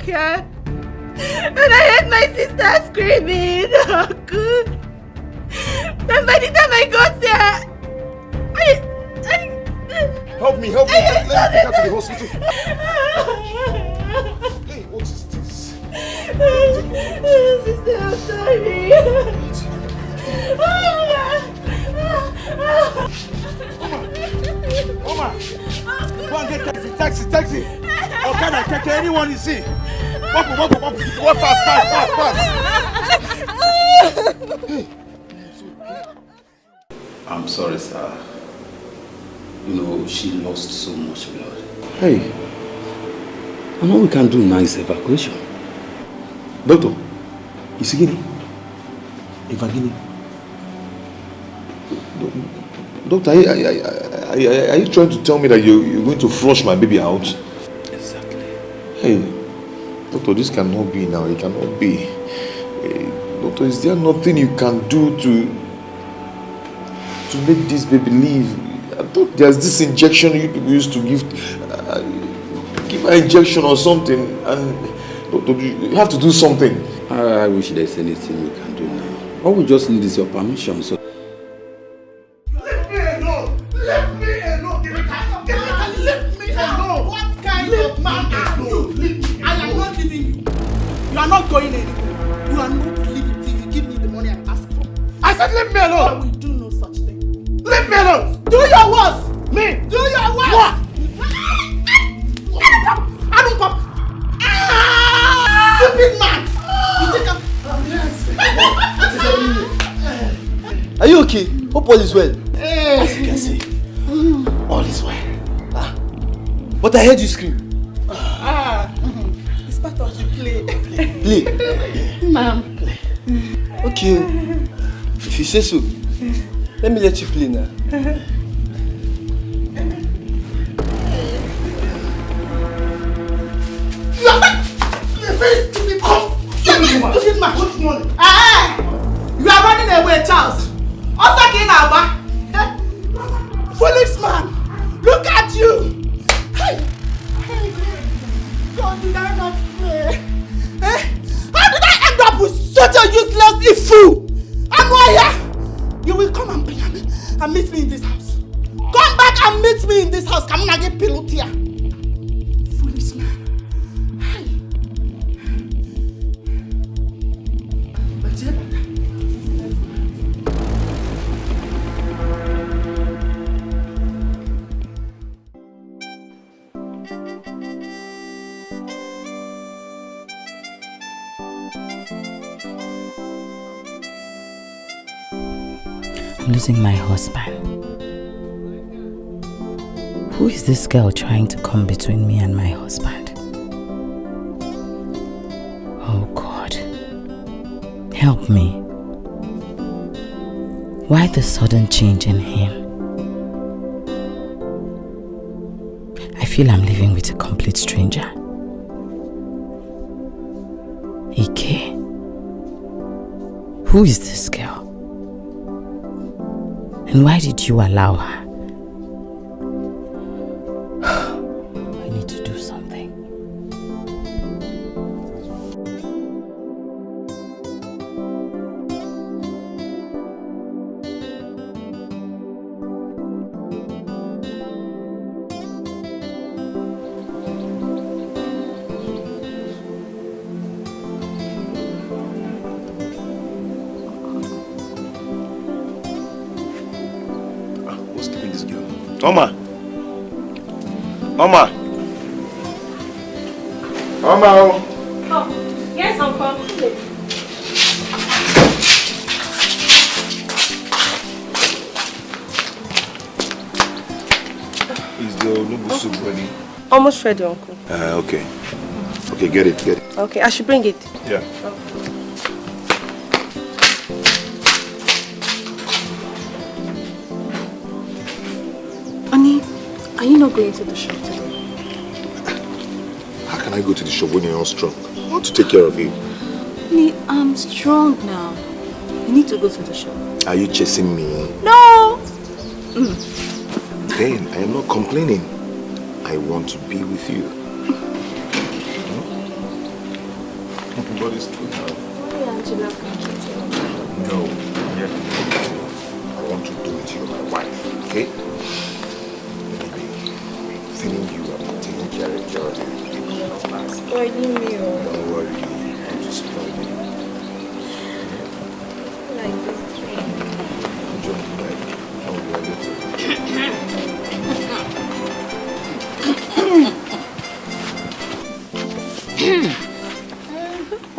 here. And I heard my sister screaming. Oh, good. And by the time I got there, Help me. Let me take her to the hospital. Hey, what is this? Sister, I'm sorry. Oma! Go and get taxi. Okay, take anyone you see. Walk fast. I'm sorry, sir. You know, she lost so much blood. Hey, and all we can do now is evacuation. Doctor, is he getting? Evagini? Doctor, are you trying to tell me that you're going to flush my baby out? Exactly. Hey, doctor, this cannot be now. It cannot be. Doctor, is there nothing you can do to make this baby live? I thought there's this injection you people used to give her injection or something, and doctor, you have to do something. I wish there's anything we can do now. All we just need is your permission. So. Leave me alone. Leave me alone. What kind of man are you? I am not leaving you. You are not going anywhere. You are not leaving till you give me the money I asked for. I said leave me alone. I will do no such thing. Leave me alone. Do your worst. Me? Do your worst. What? I don't come. Stupid man. You think I'm... Are you okay? Hope all is well. As you can see, all is well. But I heard you scream. It's part of the play. Play. Ma'am. Okay. If you say so, let me let you play now. You are very stupid man. You are very stupid man. You are running away, Charles. Foolish man. Look at you. Hey. God, did I not play? How did I end up with such a useless fool? Anwaya, you will come and meet me in this house. Come back and meet me in this house. Come on, get pillow here. Foolish man. I'm losing my husband. Who is this girl trying to come between me and my husband? Oh God, help me. Why the sudden change in him? I feel I'm living with a complete stranger. Ike, who is this girl? And why did you allow her? I need to do something. Oma! Oh, yes, Uncle. Is the noodle soup ready? Almost ready, Uncle. Okay. Okay, get it. Okay, I should bring it. Yeah. Honey, are you not going to the shop today? How can I go to the shop when you're not strong? I want to take care of you. Honey, I'm strong now. You need to go to the shop. Are you chasing me? No! Then I am not complaining. I want to be with you. Somebody's to help. Only Angela can treat you. No, yeah. I want to do it. You're my wife, okay? Maybe feeling you, I'm taking care of your Spoiling me, oh. Don't worry, I'm just spoiling. Like this. Enjoy the night. I'll be able to.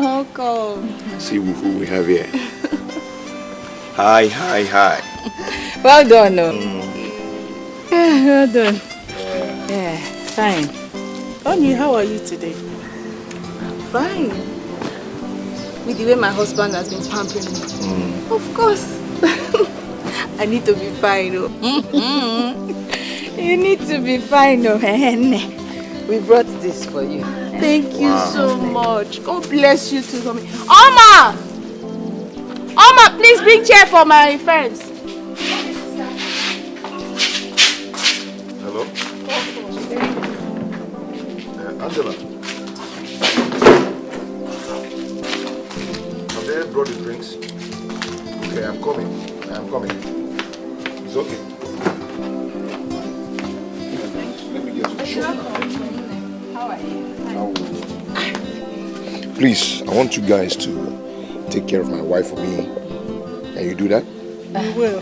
Oh, God. See who we have here. Hi. Well done, no. Yeah, well done. Yeah, fine. Honey, how are you today? Fine. With the way my husband has been pampering me. Of course. I need to be fine, oh. You need to be fine, oh. We brought this for you. Thank you so much. God bless you too for me. Oma! Oma, please bring chair for my friends. Hello? Angela. Have they brought the drinks? Okay, I'm coming. It's okay. Let me get to the shop. How are you? Please, I want you guys to take care of my wife for me. Can you do that? We will.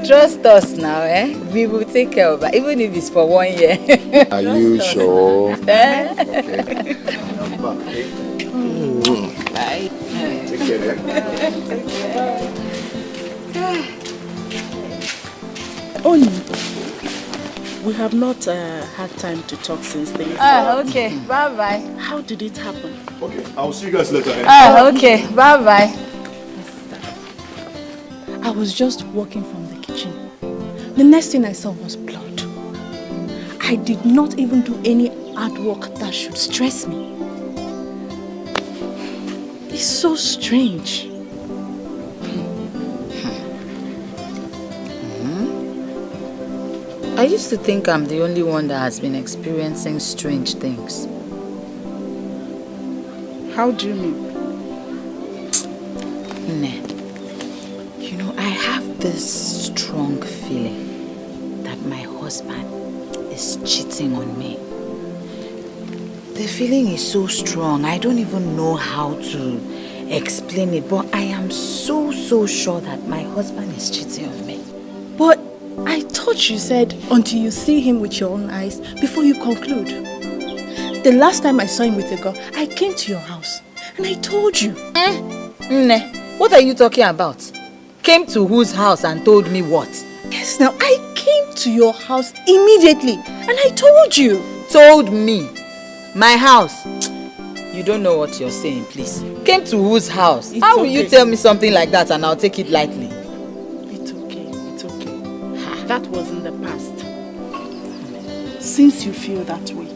Trust us now, eh? We will take care of her, even if it's for 1 year. Are you sure? Okay. I'm back, okay? Bye. Take care, Only, we have not had time to talk since things. Okay. Bye-bye. How did it happen? Okay, I'll see you guys later. Okay. Bye-bye. I was just walking from the kitchen. The next thing I saw was blood. I did not even do any hard work that should stress me. It's so strange. I used to think I'm the only one that has been experiencing strange things. How do you mean? You know, I have this strong feeling that my husband is cheating on me. The feeling is so strong, I don't even know how to explain it, but I am so sure that my husband is cheating on me. But I thought you said until you see him with your own eyes before you conclude. The last time I saw him with a girl, I came to your house and I told you. What are you talking about? Came to whose house and told me what? Yes, now I came to your house immediately and I told you. Told me? My house? You don't know what you're saying, please. Came to whose house? How will you tell me something like that and I'll take it lightly? It's okay. That was in the past. Since you feel that way,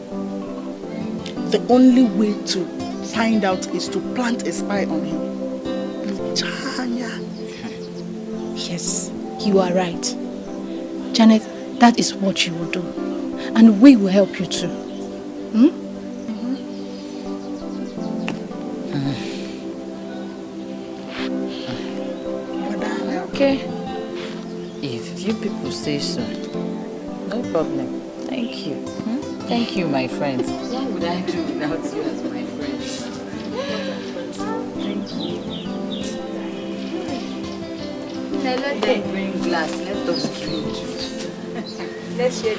the only way to find out is to plant a spy on him. Yes, you are right. Janet, that is what you will do. And we will help you too. Okay. If you people say so, no problem. Thank you. Thank you, my friends. What would I do without you as my friends? Thank you. Now let them bring glass. Let us drink. Let's share it.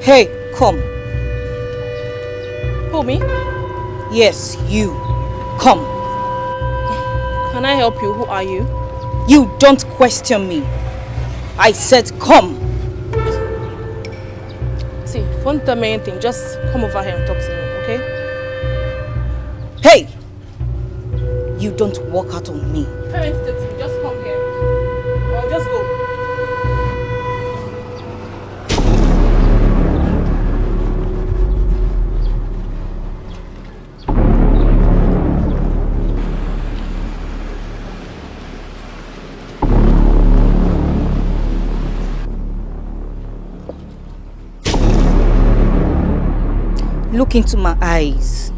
Hey, come. Who, me? Yes, you. Come. Can I help you? Who are you? You don't question me. I said come. See, don't tell me anything. Just come over here and talk to me, okay? Hey! You don't walk out on me. Parents, just come here. Or just go. Look into my eyes.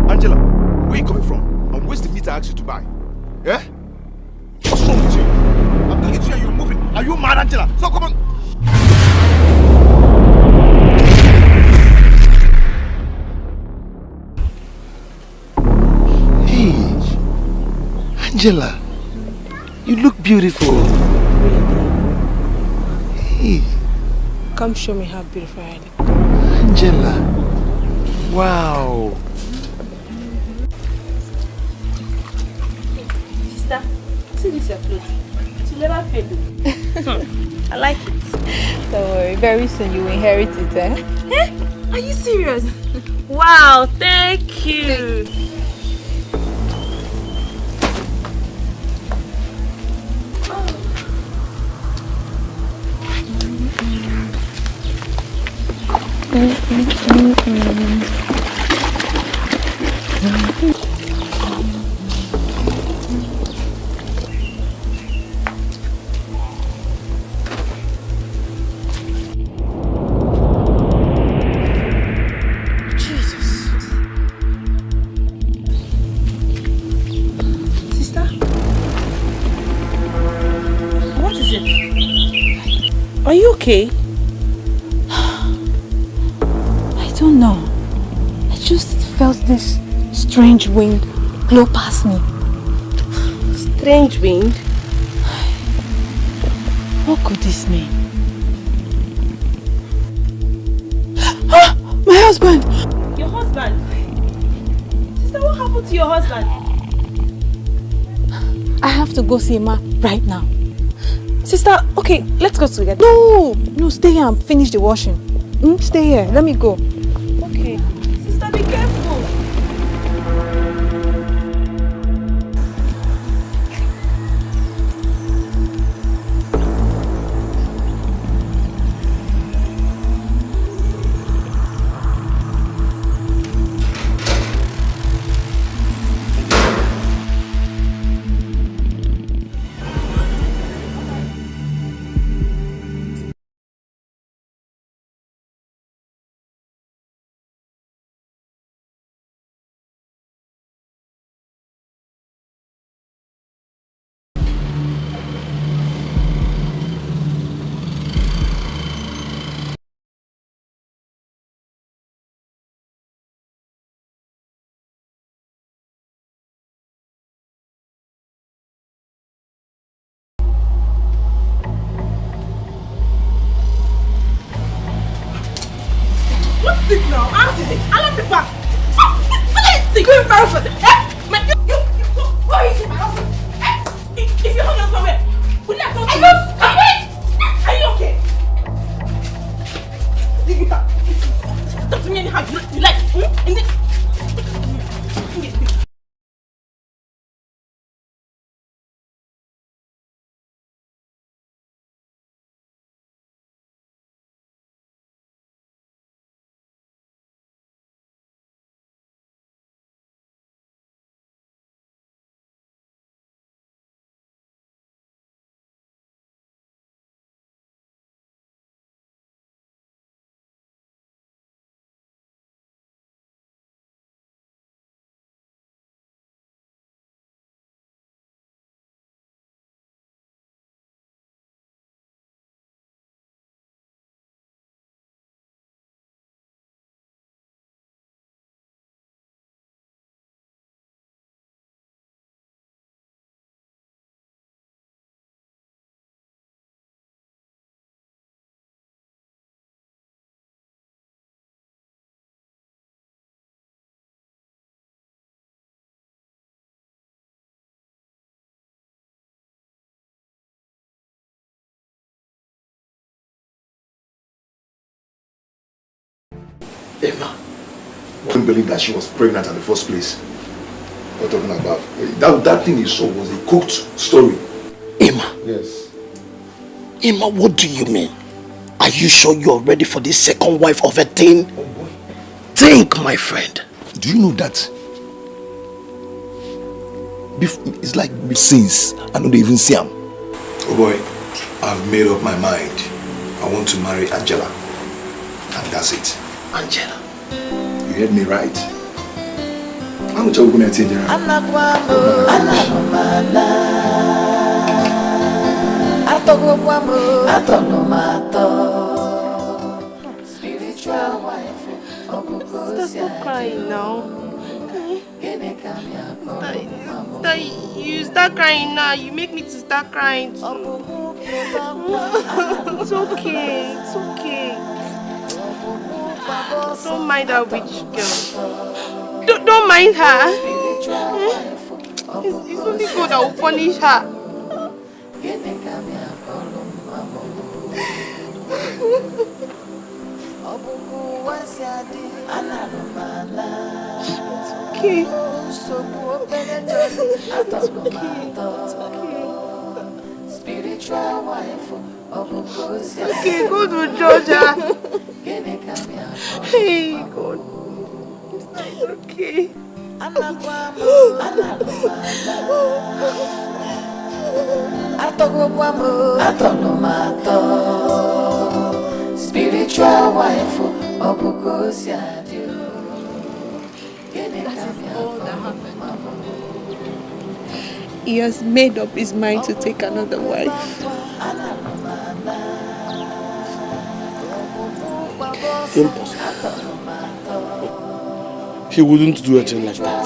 Angela, where are you coming from? And where's the meat I asked you to buy? Yeah? What's wrong with you? I'm talking to you and you're moving. Are you mad, Angela? So come on. Hey, Angela, you look beautiful. Hey, Come show me how beautiful I look. Angela, wow. Sister, see this your clothes. It will never fail you. I like it. Don't worry, very soon you will inherit it, eh? Are you serious? Wow, thank you. Sister? What is it? Are you okay? I don't know. I just felt this strange wind blow past me. Strange wind? What could this mean? My husband! Your husband? Sister, what happened to your husband? I have to go see him right now. Sister, okay, let's go together. No, stay here and finish the washing. Stay here, let me go. Okay. Sister, be careful. What's it now? How is it? I love the back. See, you embarrass yourself. Why is it my husband? If you hold your somewhere, will you not talk to me? Wait! Are you okay? Talk to me anyhow you like. Emma. I couldn't believe that she was pregnant in the first place. What are you talking about? That thing you saw was a cooked story. Emma. Yes. Emma, what do you mean? Are you sure you're ready for this second wife of a thing? Oh boy. Think, my friend. Do you know that? It's like since I don't even see him. Oh boy, I've made up my mind. I want to marry Angela. And that's it. Angela. You heard me right. How much are we going to take there? Stop crying now. You start crying now. You make me to start crying too. It's okay. It's okay. Don't mind that witch girl. Don't mind her. It's only God that will punish her. Okay. It's okay, God will judge her. Hey, God. It's okay. Spiritual wife, He has made up his mind to take another wife. Impossible. He wouldn't do a thing like that.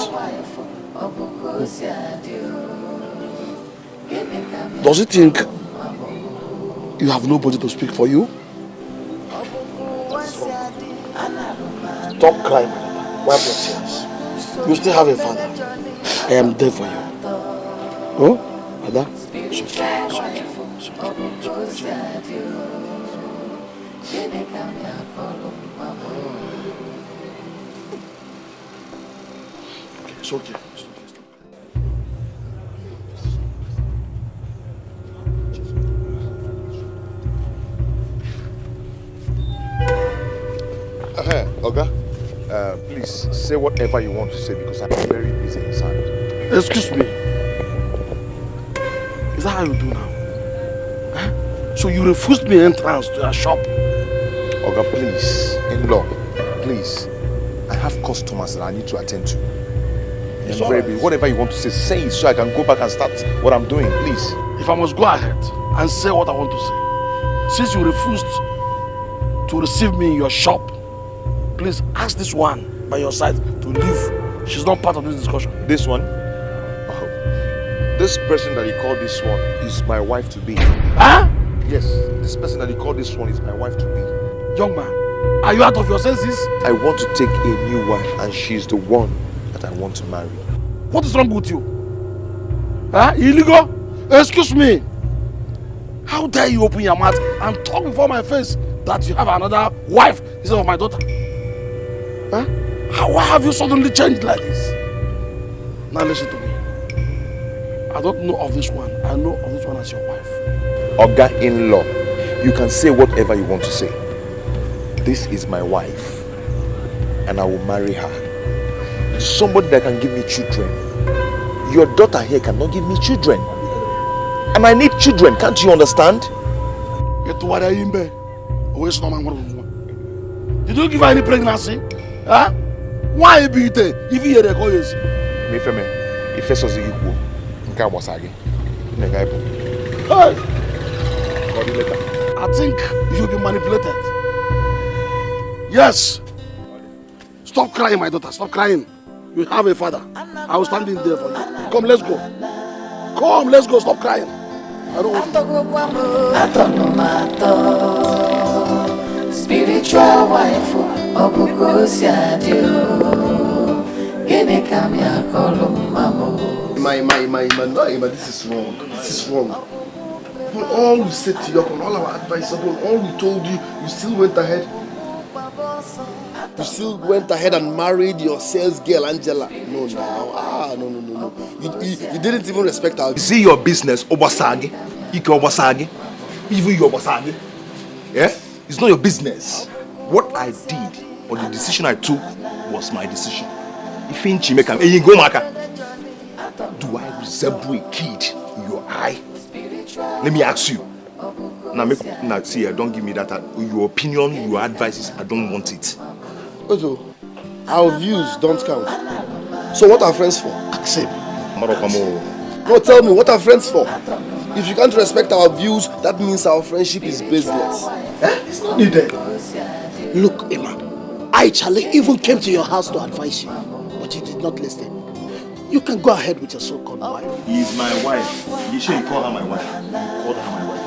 Does he think you have nobody to speak for you? Stop crying. Wipe your tears. You still have a father. I am there for you. Oh, Ada? It's okay. Oga, please say whatever you want to say because I'm very busy inside. Excuse me. Is that how you do now? Huh? So you refused me entrance to your shop? Oga, please, in-law, please. I have customers that I need to attend to. I'm very busy. Whatever you want to say it so I can go back and start what I'm doing, please. If I must go ahead and say what I want to say, since you refused to receive me in your shop, please ask this one by your side to leave. She's not part of this discussion. This one? Oh. This person that you call this one is my wife to be. Huh? Yes, this person that you call this one is my wife to be. Young man, are you out of your senses? I want to take a new wife and she's the one that I want to marry. What is wrong with you? Huh? Illegal? Excuse me. How dare you open your mouth and talk before my face that you have another wife instead of my daughter? Huh? Why have you suddenly changed like this? Now listen to me. I don't know of this one. I know of this one as your wife. Oga-in-law, you can say whatever you want to say. This is my wife and I will marry her. Somebody that can give me children. Your daughter here cannot give me children. And I need children, can't you understand? Did you give her any pregnancy? Huh? Why be it if you hear call you? Me feme, if it's also equal, nka wasage. Hey! I think you'll be manipulated. Yes. Stop crying, my daughter. Stop crying. You have a father. I was standing there for you. Come, let's go. Come, let's go. Stop crying. I don't want you. Spiritual wife, this is wrong. This is wrong. Upon all we said to you, upon all our advice, upon all we told you, you still went ahead. You still went ahead and married your sales girl, Angela. No, no. You didn't even respect our... Is it your business, Obasagi? Ike Obasagi? Even your Obasagi? Yeah? It's not your business. What I did, or the decision I took, was my decision. If in Chimeka, do I resemble a kid in your eye? Let me ask you. Now, see, don't give me that. Your opinion, your advices, I don't want it. Ozo, our views don't count. So what are friends for? Accept. No, tell me, what are friends for? If you can't respect our views, that means our friendship is baseless. It's not needed. Look, Emma, I, Charlie, even came to your house to advise you, but you did not listen. You can go ahead with your so-called wife. He's my wife. You shouldn't call her my wife. You called her my wife.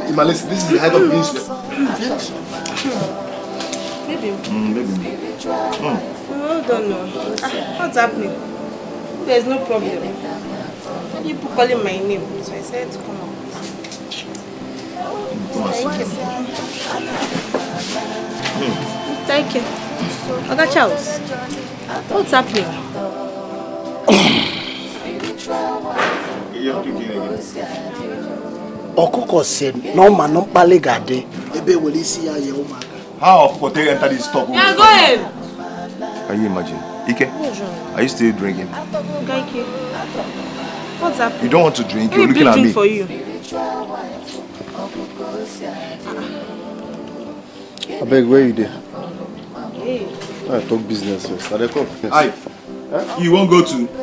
Ima, listen, this is the height of this. Maybe. Hold on, no. What's happening? There's no problem. You people calling my name, so I said to come up. Thank you. Other Charles, what's happening? Okoko said, no man, no palegade. Ebe will see ya umaka. How Okoko enter this talk? Yeah, go ahead. Can you imagine? Ike, are you still drinking? Gaiki, what's happening? You don't want to drink, you're looking at me. For you. I beg, where you there? Hey. I talk business first. I come. Hi. You won't go to? With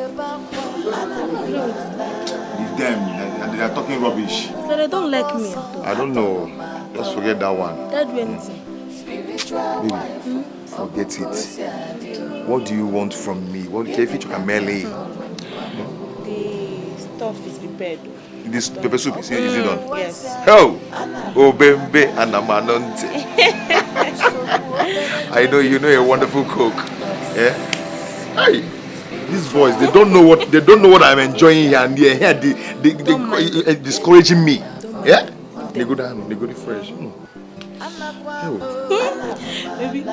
them, and they are talking rubbish. So they don't like me. I don't know. Just forget that one. They do anything. Baby, forget it. What do you want from me? What do you can melee? The stuff is prepared. This pepper soup is it done? Yes. Oh, Bembe and Amanonte. I know you know a wonderful cook. Yeah. Hey, these boys, they don't know what I'm enjoying here, and they're here they discouraging me. Yeah. They go down, they go to fresh. Baby,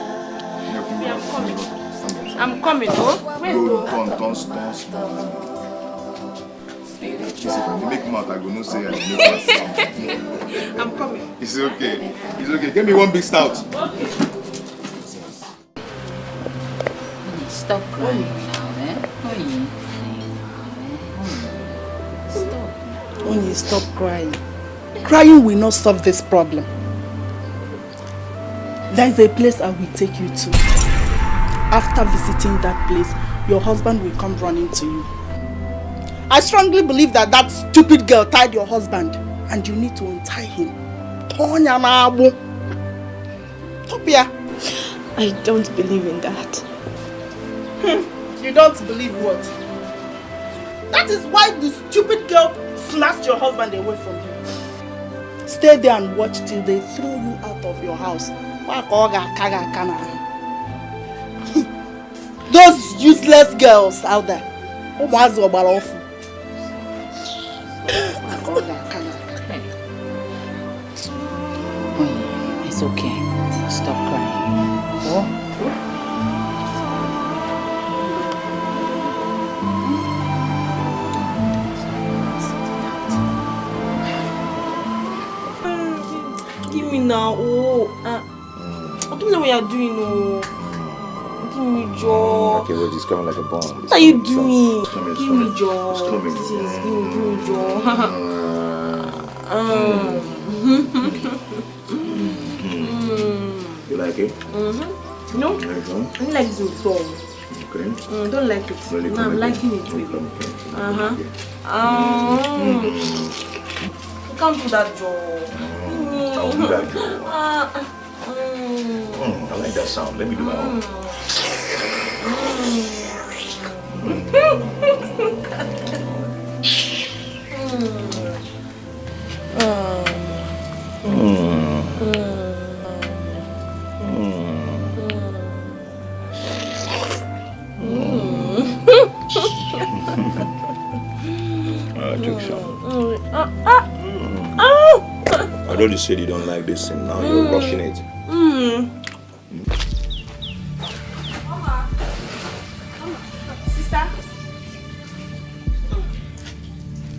I'm coming. Oh, wait. Don't. If I make mouth, I go no say I I'm coming. It's okay. Give me one big stout. Okay. Stop crying now, Stop. Only stop crying. Crying will not solve this problem. There is a place I will take you to. After visiting that place, your husband will come running to you. I strongly believe that stupid girl tied your husband, and you need to untie him. Topia. I don't believe in that. You don't believe what? That is why the stupid girl snatched your husband away from you. Stay there and watch till they throw you out of your house. Those useless girls out there. It's okay. Stop crying. Oh. Give me now. Oh, I don't know what you're doing. Oh, give me jaw. Okay, wait, it's coming like a bomb. What are you doing? Give me jaw. It's coming. Please, give me jaw. You like it? No, Like I don't like this song. Okay. Don't like it. Really No, I'm liking it. Okay. You can't do that, Joe. I'll do that, Joe. I like that sound. Let me do my own. I know you said you don't like this and now you're rushing it. Sister?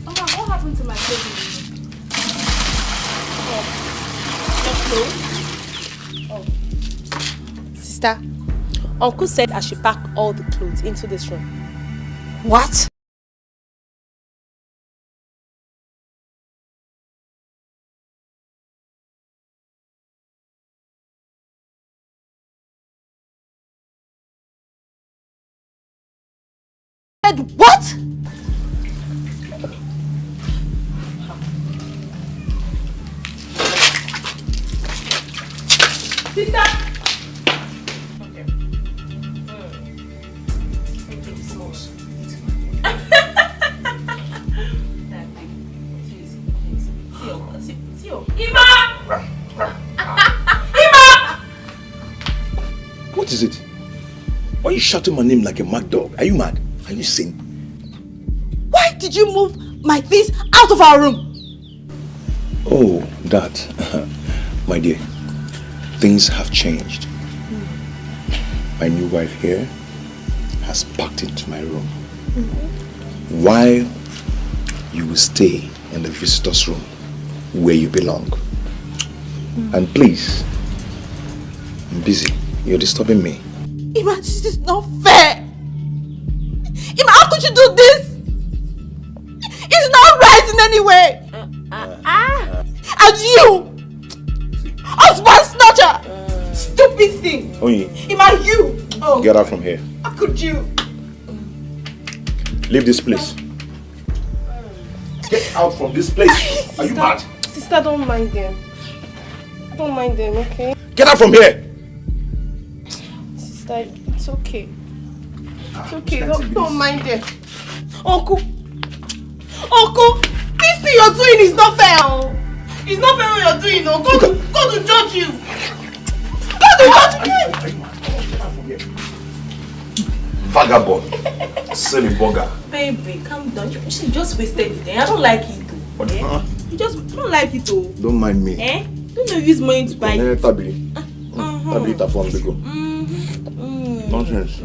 Oh, what happened to my clothing? Oh. Sister, Uncle said I should pack all the clothes into this room. What? What? Sister! Okay. Ima! Ima! What is it? Why are you shouting my name like a mad dog? Are you mad? Are you insane? Why did you move my things out of our room? Oh, that. My dear, things have changed. My new wife here has packed into my room. While you will stay in the visitor's room where you belong. And please, I'm busy. You're disturbing me. Ima, this is not fair. Ima, how could you do this? It's not right in any way. And you, husband snatcher, stupid thing. Onyi, Ima, you. Oh, get out from here. how could you? Leave this place. Get out from this place. Are you mad? Sister, don't mind them. Don't mind them, okay? Get out from here. Sister, it's okay. It's okay. Don't mind them. Uncle, this thing you're doing is not fair. Oh. It's not fair what you're doing. Oh. Go to judge you. Go to judge you. Vagabond. Silly bugger. Baby, calm down. You just wasted it. I don't like it. What? You just don't like it. Oh. Don't mind me. Don't you use money to buy it. Tabi. Tabi from the go. Nonsense.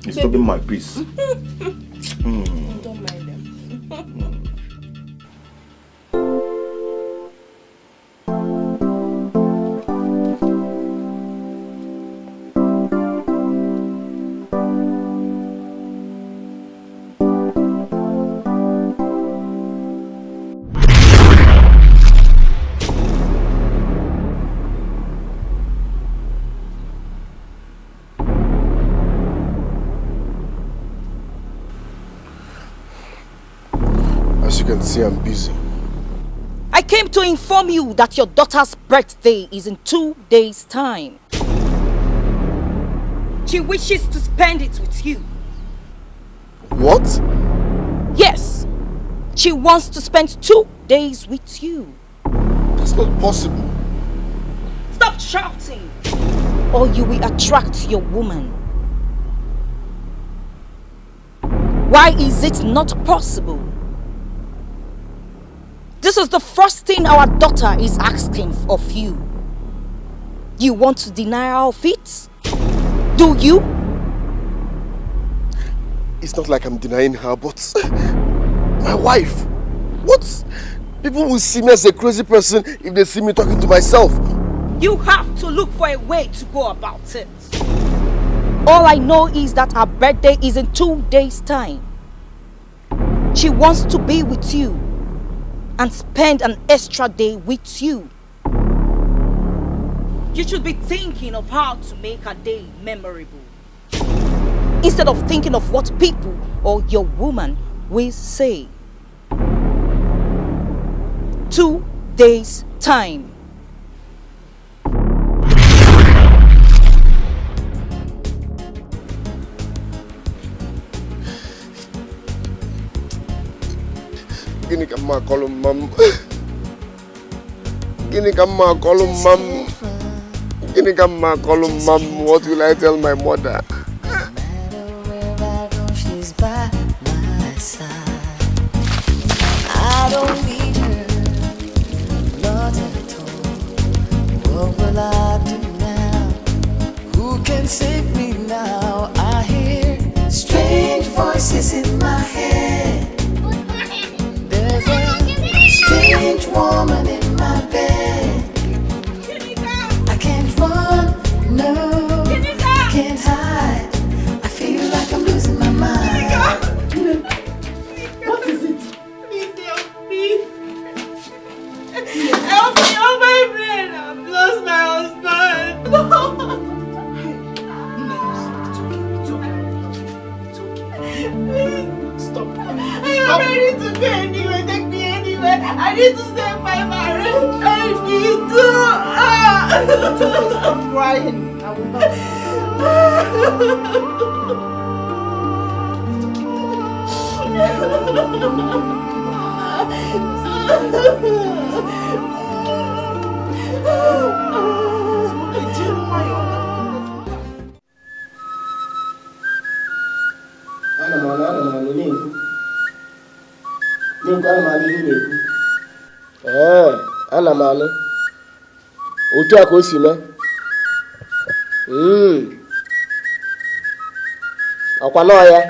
It's stopping my peace. Don't mind them. See, I'm busy. I came to inform you that your daughter's birthday is in 2 days' time. She wishes to spend it with you. What? Yes. She wants to spend 2 days with you. That's not possible. Stop shouting, or you will attract your woman. Why is it not possible? This is the first thing our daughter is asking of you. You want to deny her of it? Do you? It's not like I'm denying her, but my wife. What? People will see me as a crazy person if they see me talking to myself. You have to look for a way to go about it. All I know is that her birthday is in 2 days' time. She wants to be with you and spend an extra day with you. You should be thinking of how to make her day memorable, instead of thinking of what people or your woman will say. 2 days' time. Gini ka ma call him mom. Gini ka ma call him mom. Gini ka ma call him mom. What will I tell my mother? She's by my side. I don't need her, not at all. What will I do now? Who can save me now? I hear strange Stop. I am ready to go anywhere. Take me anywhere. I need to save my marriage. I need to. Stop crying. I will not. Ana m anụ otu a ka o si mee ọkwa nọọ ya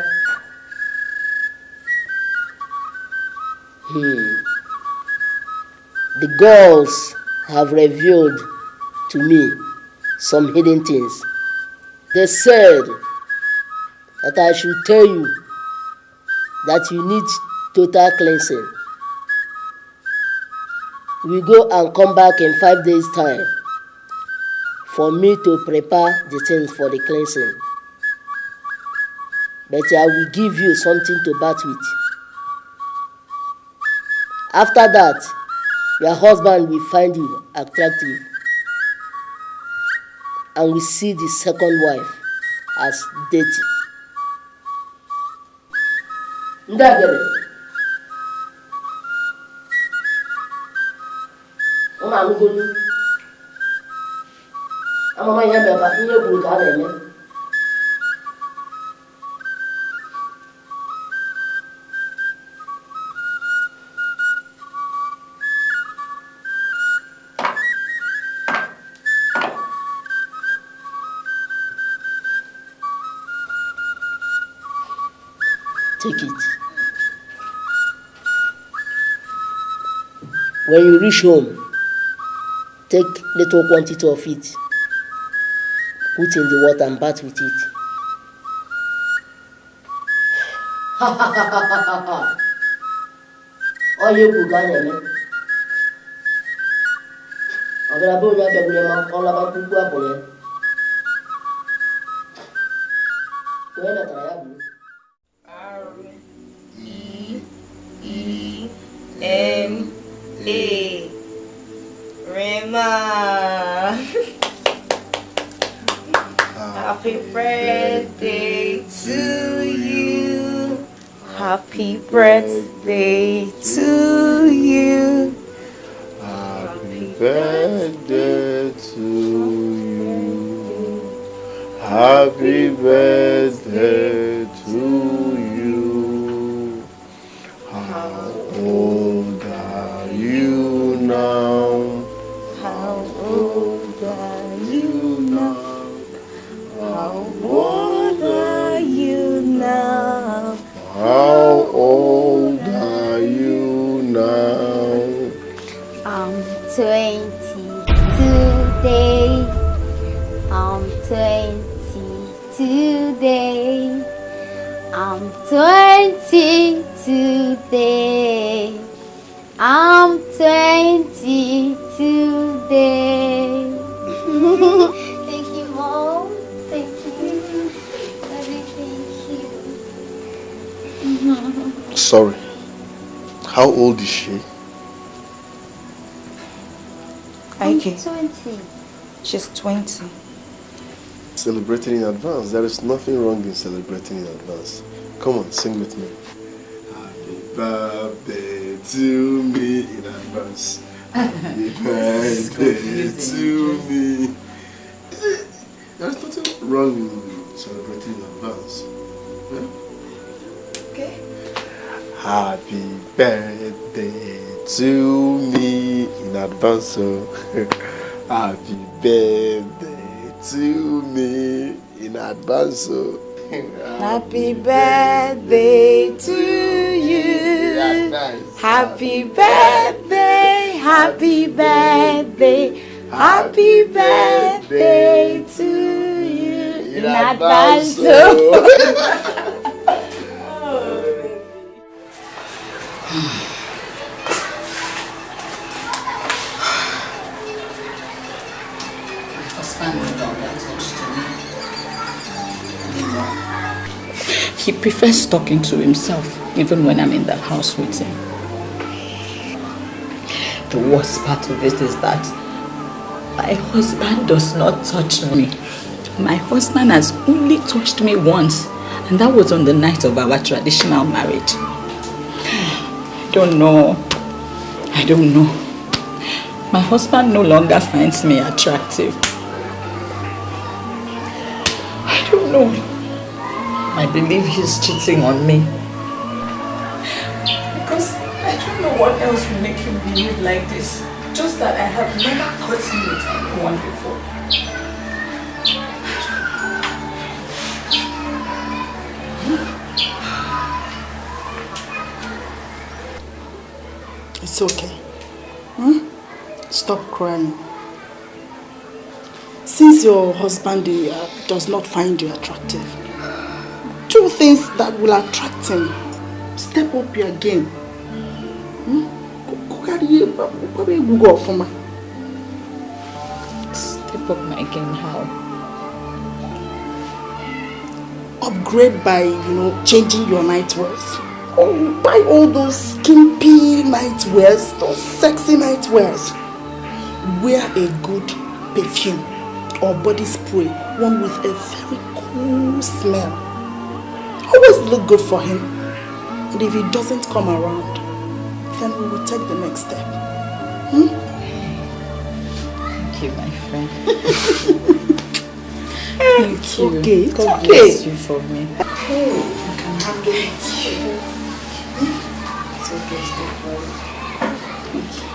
The girls have revealed to me some hidden things. They said that I should tell you that you need total cleansing. We go and come back in 5 days' time for me to prepare the things for the cleansing. But I will give you something to bath with. After that, your husband will find you attractive and will see the second wife as dirty. Ndagere. Mama amugolu. Mama ya baba ihe kwuru ka a na-eme. Take it. When you reach home, take little quantity of it, put in the water and bath with it. All you could get, I'm going to go to the R-E-E-M-A Rema. Happy birthday to you. Happy birthday to you. Happy birthday to you. Happy birthday to you. How old are you now? How old are you now? How old are you now? How old are you now? I'm 20 today. I'm 20 today. I'm 20 today. I'm 20 today. Thank you, Mom. Thank you. Daddy, thank you. Sorry. How old is she? I'm Okay. 20. She's 20. Celebrating in advance. There is nothing wrong in celebrating in advance. Come on, sing with me. Happy birthday to me in advance. Happy birthday to me. There's nothing wrong in celebrating in advance. Yeah? Okay. Happy birthday to me in advance. Happy birthday to me in advance. Happy birthday to you. Happy birthday, happy birthday, happy birthday to you in advance. He prefers talking to himself, even when I'm in the house with him. The worst part of it is that my husband does not touch me. My husband has only touched me once, and that was on the night of our traditional marriage. I don't know. My husband no longer finds me attractive. I don't know. I believe he's cheating on me. Because I don't know what else will make him behave like this. Just that I have never caught him with anyone before. It's okay. Stop crying. Since your husband does not find you attractive, two things that will attract him. Step up your game. Step up my game how? Upgrade by, changing your night wears. Oh, buy all those skimpy night wears, those sexy night wears. Wear a good perfume or body spray, one with a very cool smell. Always look good for him. And if he doesn't come around, then we will take the next step. Thank you, my friend. Thank you. Okay, it's God okay. bless you for me. Hey, you can handle it. It's okay, stop worrying. Thank you.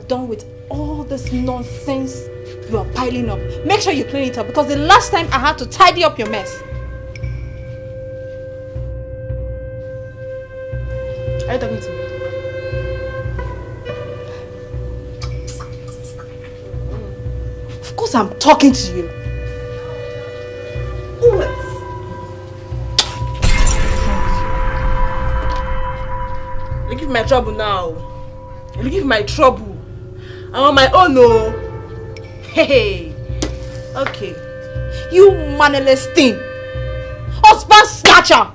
Done with all this nonsense you are piling up. Make sure you clean it up, because the last time I had to tidy up your mess. Are you talking to me? Of course I'm talking to you. Who else? You give me my trouble now. You give me my trouble. I'm on my own, no. Hey, okay. You mannerless thing. Husband snatcher.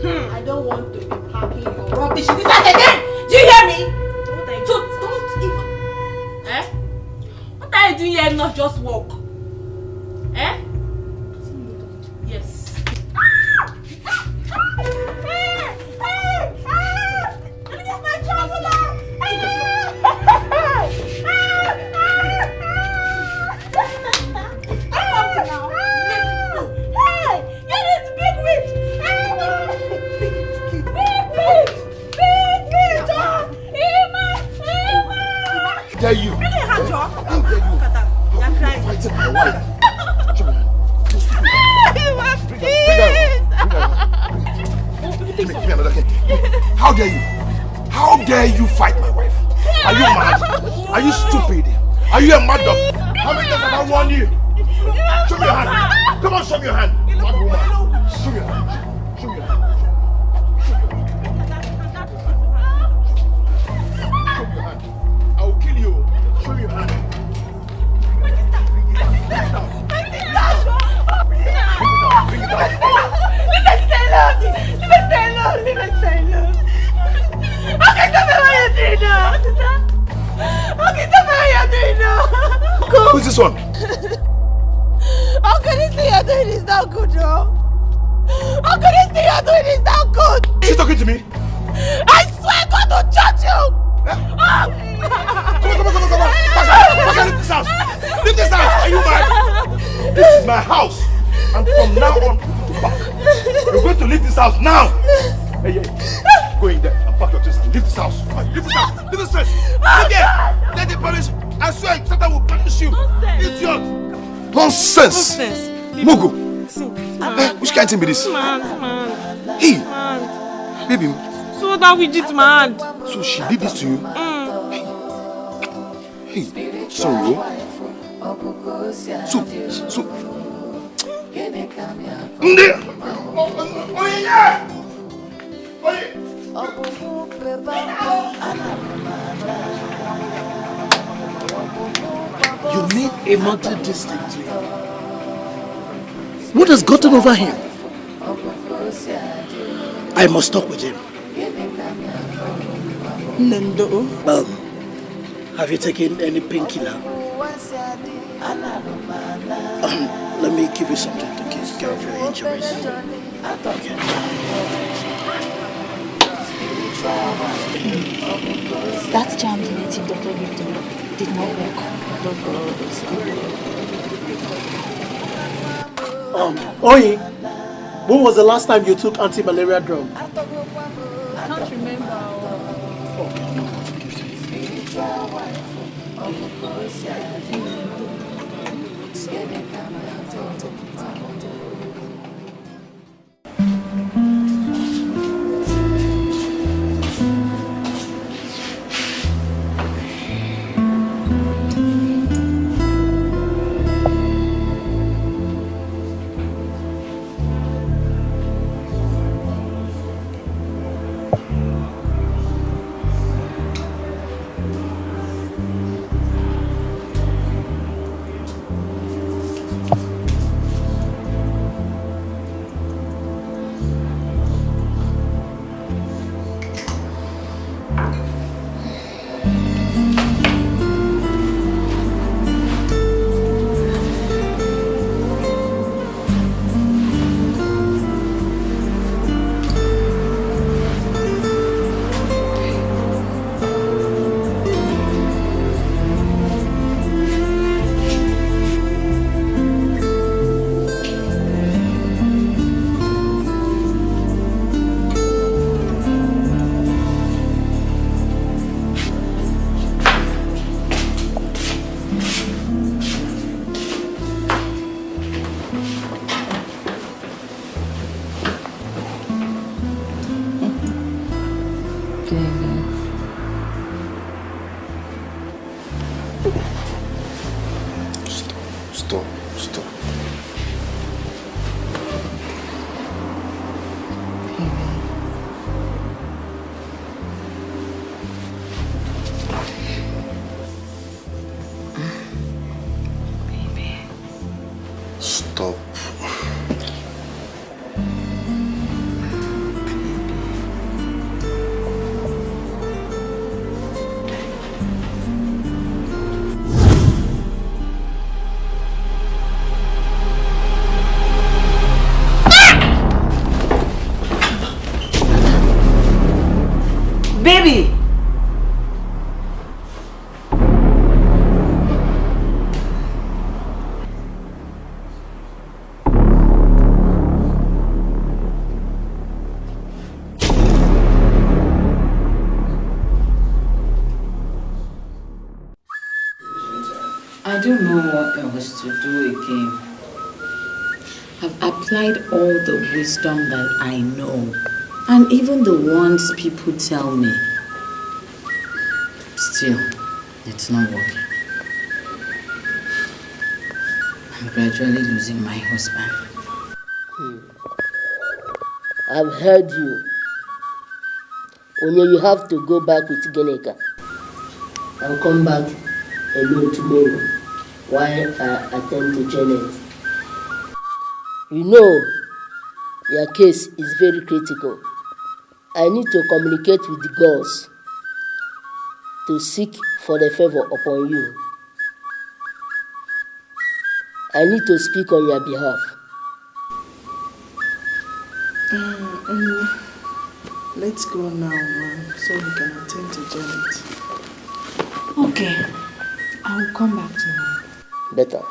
I don't want to be packing your rubbish in this house again. Do you hear me? Don't even. Eh? What are you doing here? Not just walk. Eh? Yes. Look at my trouble now. dare you? Bring your hand, Joe. How dare you? Look at that. You're crying. Fighting my wife. Show me your hand. Give me another hand. How dare you? How dare you fight my wife? Are you mad? Are you stupid? Are you a mad dog? How many times have I warned you? Show me your hand. Come on, show me your hand. Mad woman. Show me your hand. Show me your hand. Show me your hand. I will kill you. Show me your hand. Bring it down. Leave us alone. Leave us alone. Leave us alone. Okay, stop what you're doing now. Okay, stop what you're doing now. Who's this one? How can you say you're doing this not good, Joe? How can you say you're doing this not good? Is she talking to me? I swear God will judge you! Come on. Pasha, leave this house. Leave this house. Are you mad? This is my house. And from now on, you're going to leave this house now. Hey, go in there and pack your things and leave this house. Leave this house. Leave this place. Leave there. Let it punish. I swear, Satan will punish you. Idiot. Nonsense. Mugu. Which kind of thing be this? Hey. Baby. So that we did mad. So she did this to you? Hey. Sorry, oh. So. You made a mountain distinct to him. What has gotten over him? I must talk with him. Nendo. Well, have you taken any painkiller? Let me give you something to take care of your injuries. Okay. That charm the native doctor gave to me did not work. Oye, when was the last time you took anti-malaria drug? I can't remember. Stop. Baby. Stop. I don't know what else to do again. I've applied all the wisdom that I know, and even the ones people tell me. Still, it's not working. I'm gradually losing my husband. I've heard you. Only you have to go back with Geneka and come back alone tomorrow while I attend to Janet. You know, your case is very critical. I need to communicate with the gods to seek for the favor upon you. I need to speak on your behalf. Let's go now, man, so we can attend to Janet. Okay, I will come back tomorrow. Better.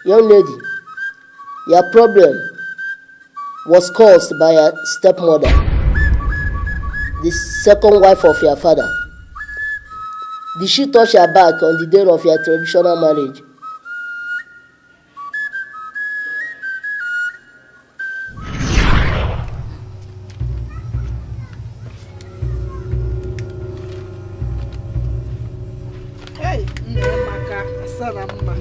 Young lady, your problem was caused by a stepmother, the second wife of your father. Did she touch your back on the day of your traditional marriage? Hey, Maka, Asarama.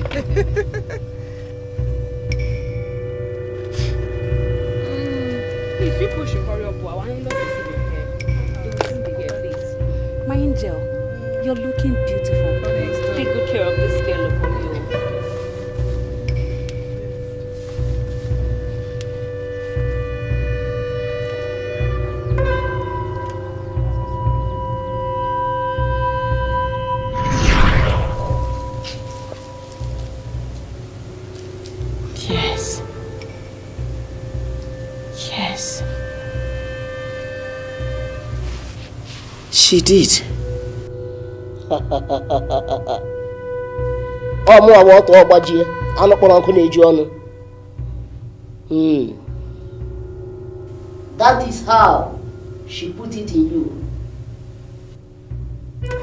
Please, you push your hurry up. I want to see the hair. You will see the hair, please. My angel, you're looking beautiful. Take good care of this girl for you. Yes. Yes. She did. That is how she put it in you,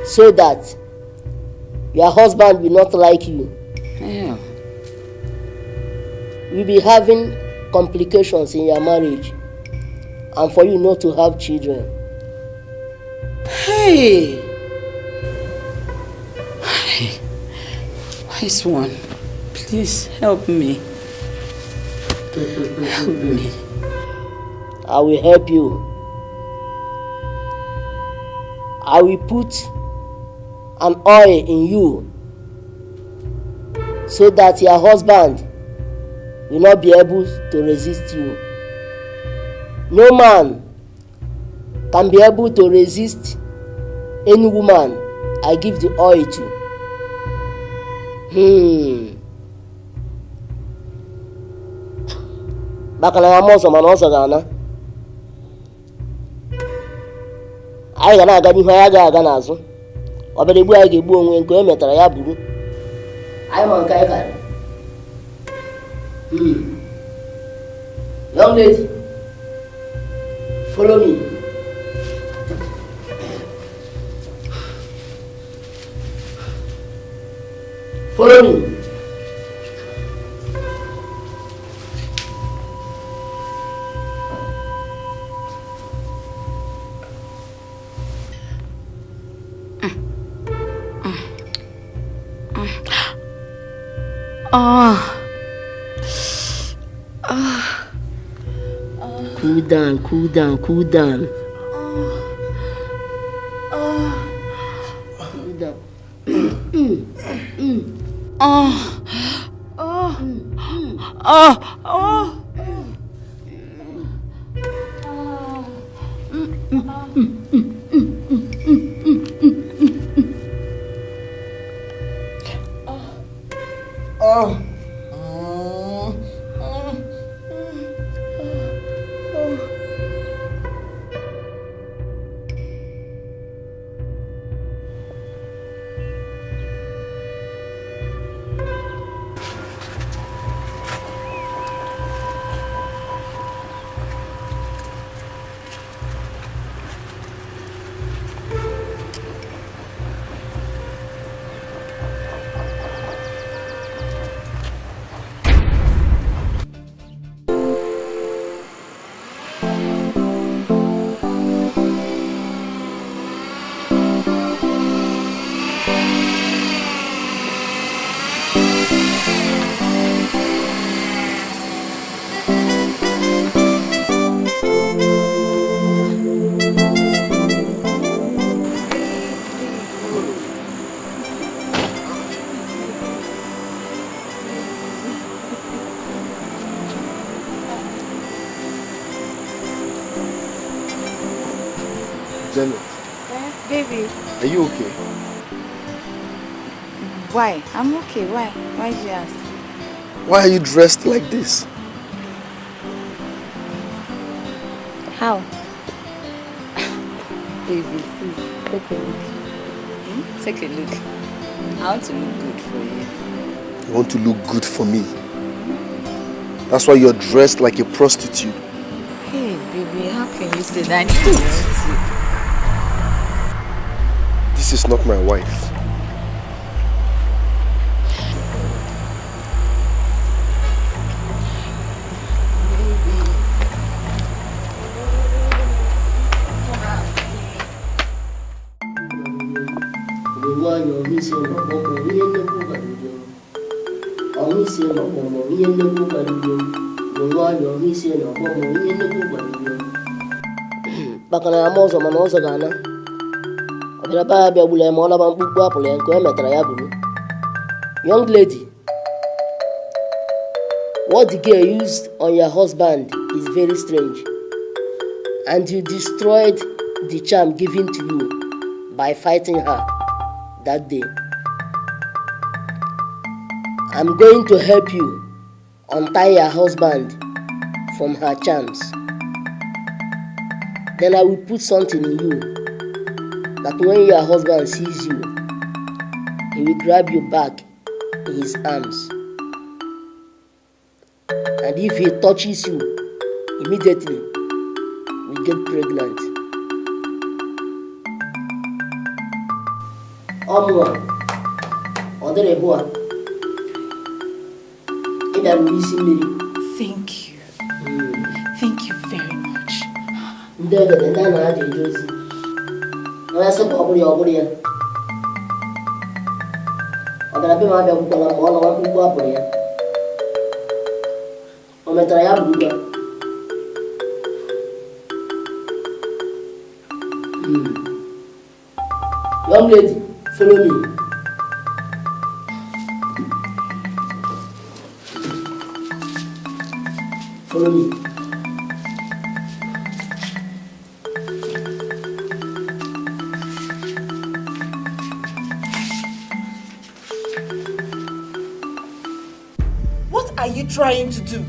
so that your husband will not like you. Yeah. You'll be having complications in your marriage, and for you not to have children. Hey! Wise one, please help me. Help me. I will help you. I will put an oil in you so that your husband will not be able to resist you. No man can be able to resist any woman I give the oil to. Baka na ya ọsọ mana ọsọ ga-ana. Anyị ga na-aga n'ihu, anyị agaghị aga n'azụ. Obere egbu anyị ga-egbu onwe nke o metara ya buru. Anyị ma nke anyị karị. Young lady, follow me. Follow me. Cool down, cool down, cool down. Cool down. Janet. Baby. Are you okay? Why? I'm okay. Why? Why did you ask? Why are you dressed like this? How? Baby, please, take a look. Take a look. I want to look good for you. You want to look good for me? That's why you're dressed like a prostitute. Hey, baby, how can you say that? This is not my wife. Maka na ya ma ọzọ mana ọzọ ga-ana ọ bịara be ya bịa gburu ya ma ọ laba mkpukpu apụrụ ya nke o metara ya buru. Young lady, what the girl used on your husband is very strange, and you destroyed the charm given to you by fighting her that day. I'm going to help you untie your husband from her charms. Then I will put something in you that when your husband sees you, he will grab you back in his arms. And if he touches you, immediately you get pregnant. Thank you. Thank you very much. Young lady, follow me. Follow me. What are you trying to do?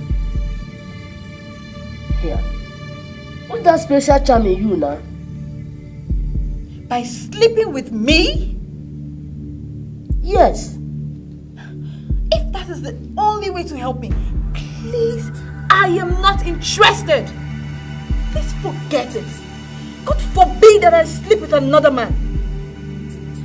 Here. What's that special charm in you now? By sleeping with me? Yes. If that is the only way to help me, please, I am not interested. Please forget it. God forbid that I sleep with another man.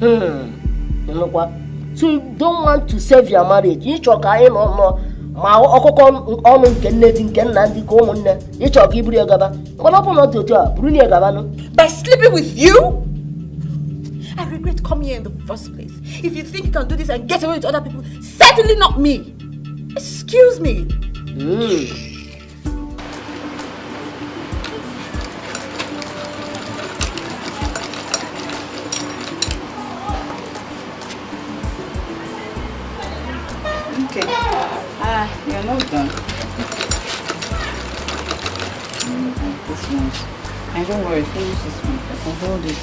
You know what? So you don't want to save your marriage. You choke I no. Ma okoko onu nke nne di nke nna ndi ko umunne. You choke iburu egaba. Ngono po no toto a buru ni egaba no. By sleeping with you? I regret coming here in the first place. If you think you can do this and get away with other people, certainly not me. Excuse me. Okay. You're not done. This one. Don't worry, finish this one. I can hold it.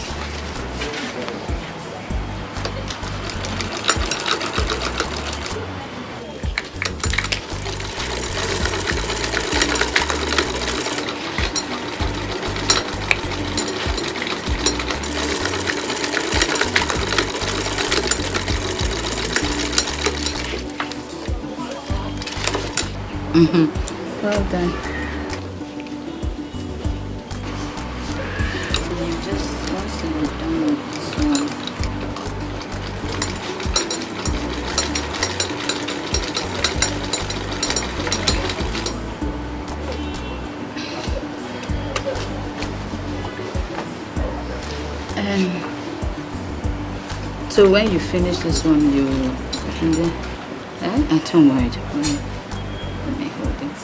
Well done. Just once you're done with this one. So when you finish this one, you and then don't worry. Let me hold it.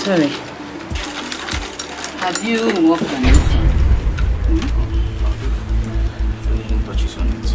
Sorry. Have you worked on it? Touches on it.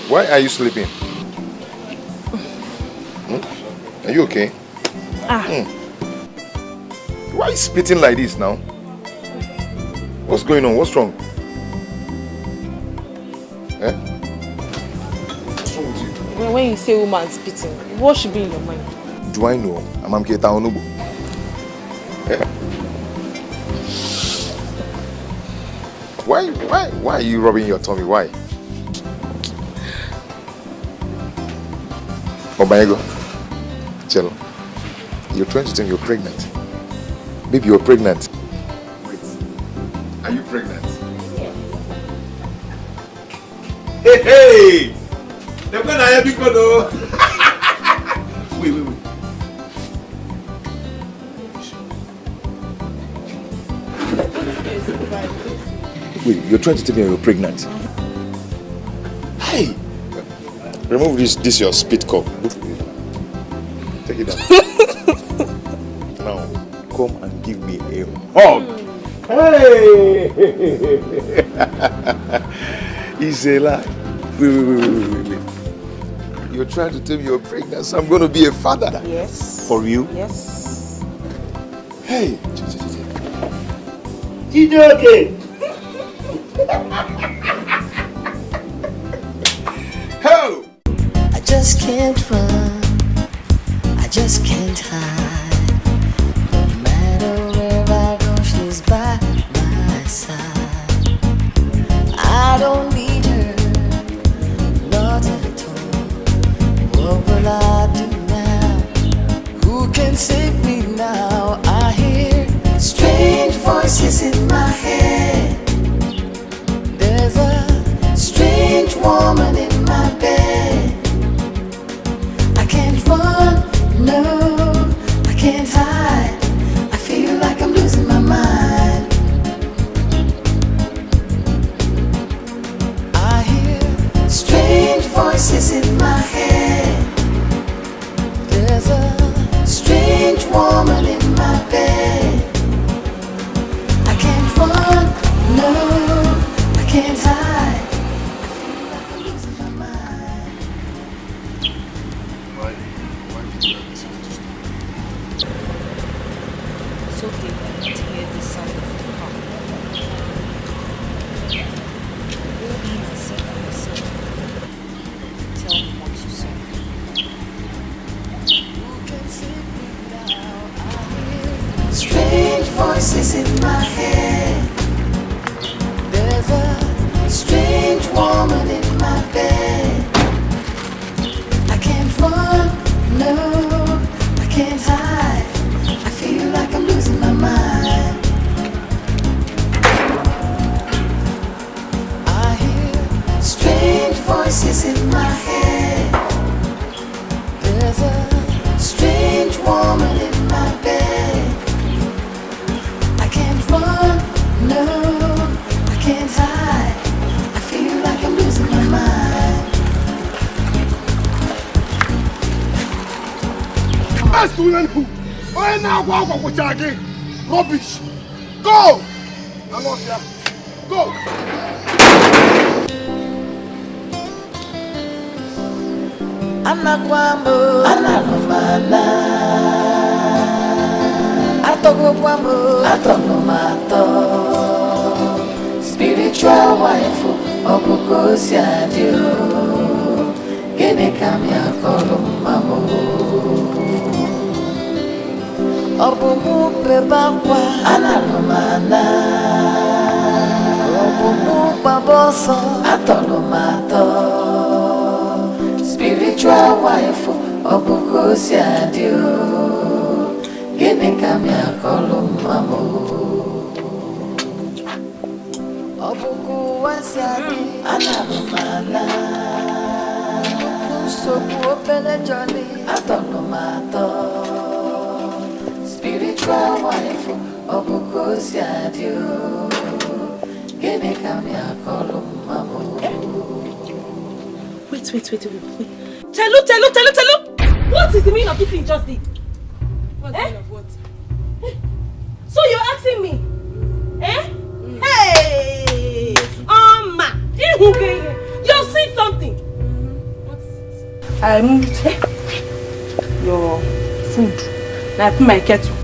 Why are you sleeping? Are you okay? Why are you spitting like this now? What's going on? What's wrong? Eh? What's wrong with you? When you say woman spitting, what should be in your mind? Do I know? I'm Keta Onubu. Eh? Why are you rubbing your tummy? Why? Obayego, Cello, you're trying to tell me you're pregnant. Baby, you're pregnant. Wait, are you pregnant? Hey, hey! They're going to have you go. Wait. Wait, you're trying to tell me you're pregnant? Hey! Remove this your spit cup. Take it down. Now, come and give me a hug. Hey! It's a lie. Wait. You're trying to tell me you're pregnant, so I'm going to be a father. Yes. For you? Yes. Hey! okay. Ho! I just can't run, I just can't hide. No matter where I go, she's by my side. I don't need her, not at all. What will I do now? Who can save me now? I hear strange voices in my head. There's a strange woman in my bed. I can't run, no, I can't hide. I feel like I'm losing my mind. I hear strange voices in my head. There's a strange woman in my bed. I can't run, no, I can't hide. It's okay when you hear the sound of the car. Go in and sit by yourself. Tell me what you saw. Strange voices in my head. There's a strange woman in my bed. I can't run, no, I can't hide. I feel like I'm losing my mind. I hear strange voices in my head. There's a strange woman in my bed. I can't run, no, I can't hide. I feel like I'm losing my mind. As women who are now walk with again. Rubbish. Go! I'm not here. Go! Anakwambo, analomana. Atogokwambo, atogomato. Spiritual wife, obukosi adio. Gene kamya kolumamo. Obumu bebakwa, analomana. Obumu baboso, atolomato. Spiritual wife, obukosi adio. Gene kamya kolumamo. Obuku wasiadi, analomana. Soku opele jolly, atolomato. Spiritual wife, obukosi adio. Gene kamya kolumamo. Wait. Chelu! What is the meaning of this thing you just did? What's the meaning of what? So you're asking me? Hey! You've seen something. I moved your food. Now I put my kettle.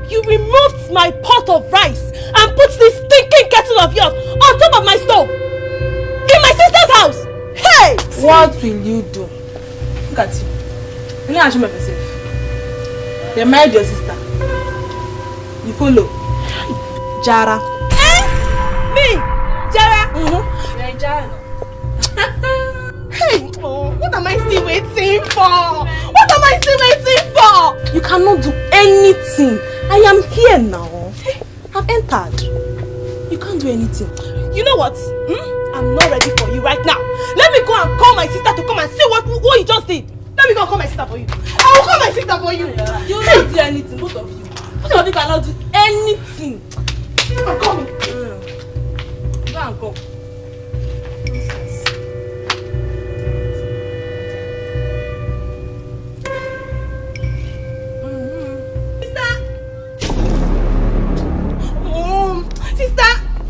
You removed my pot of rice and put this stinking kettle of yours on top of my stove. In my sister's house. Hey! What will you do? Look at you. You know I should make myself. They married your sister. You follow. Jara. Me? Jara? You're Jara. Hey! Oh, what am I still waiting for? What am I still waiting for? You cannot do anything. I am here now. I've entered. You can't do anything. You know what? I'm not ready for you right now. Let me go and call my sister to come and see what you just did. Let me go and call my sister for you. I will call my sister for you. You will not do anything, both of you. Both of you cannot do anything. I'm coming. Go and come.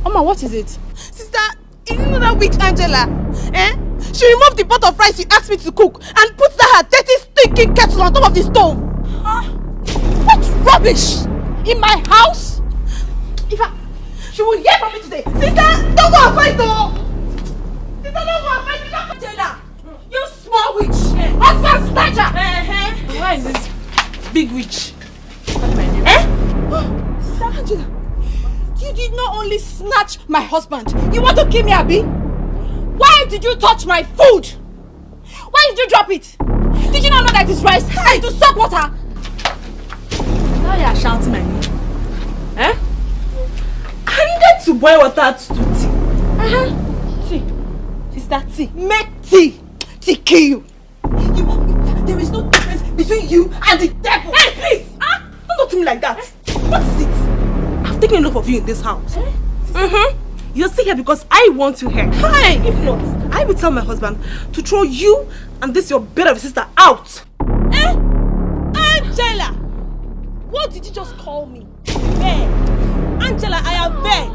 Mama, what is it? Sister, isn't that witch Angela? She removed the pot of rice you asked me to cook and put that her dirty stinking kettle on top of the stove. What rubbish! In my house? She will hear from me today. Sister, don't go and fight though! Sister, don't go and fight! Angela, you small witch! Husband snatcher! Where is this big witch? Sister Angela, you did not only snatch my husband, you want to kill me, Abi? Why did you touch my food? Why did you drop it? Did you not know that it's rice? Hey, to suck water! Now you are shouting my name. I needed to boil water to do tea. Tea. Sister, tea. Make tea. Tea kill you. There is no difference between you and the devil. Hey, please! Don't go to me like that. What is it? I've taken enough of you in this house. You're still here because I want you here. Hey! If not, I will tell my husband to throw you and this your bed of a sister out. Angela! What did you just call me? Bed. Angela, I am bed.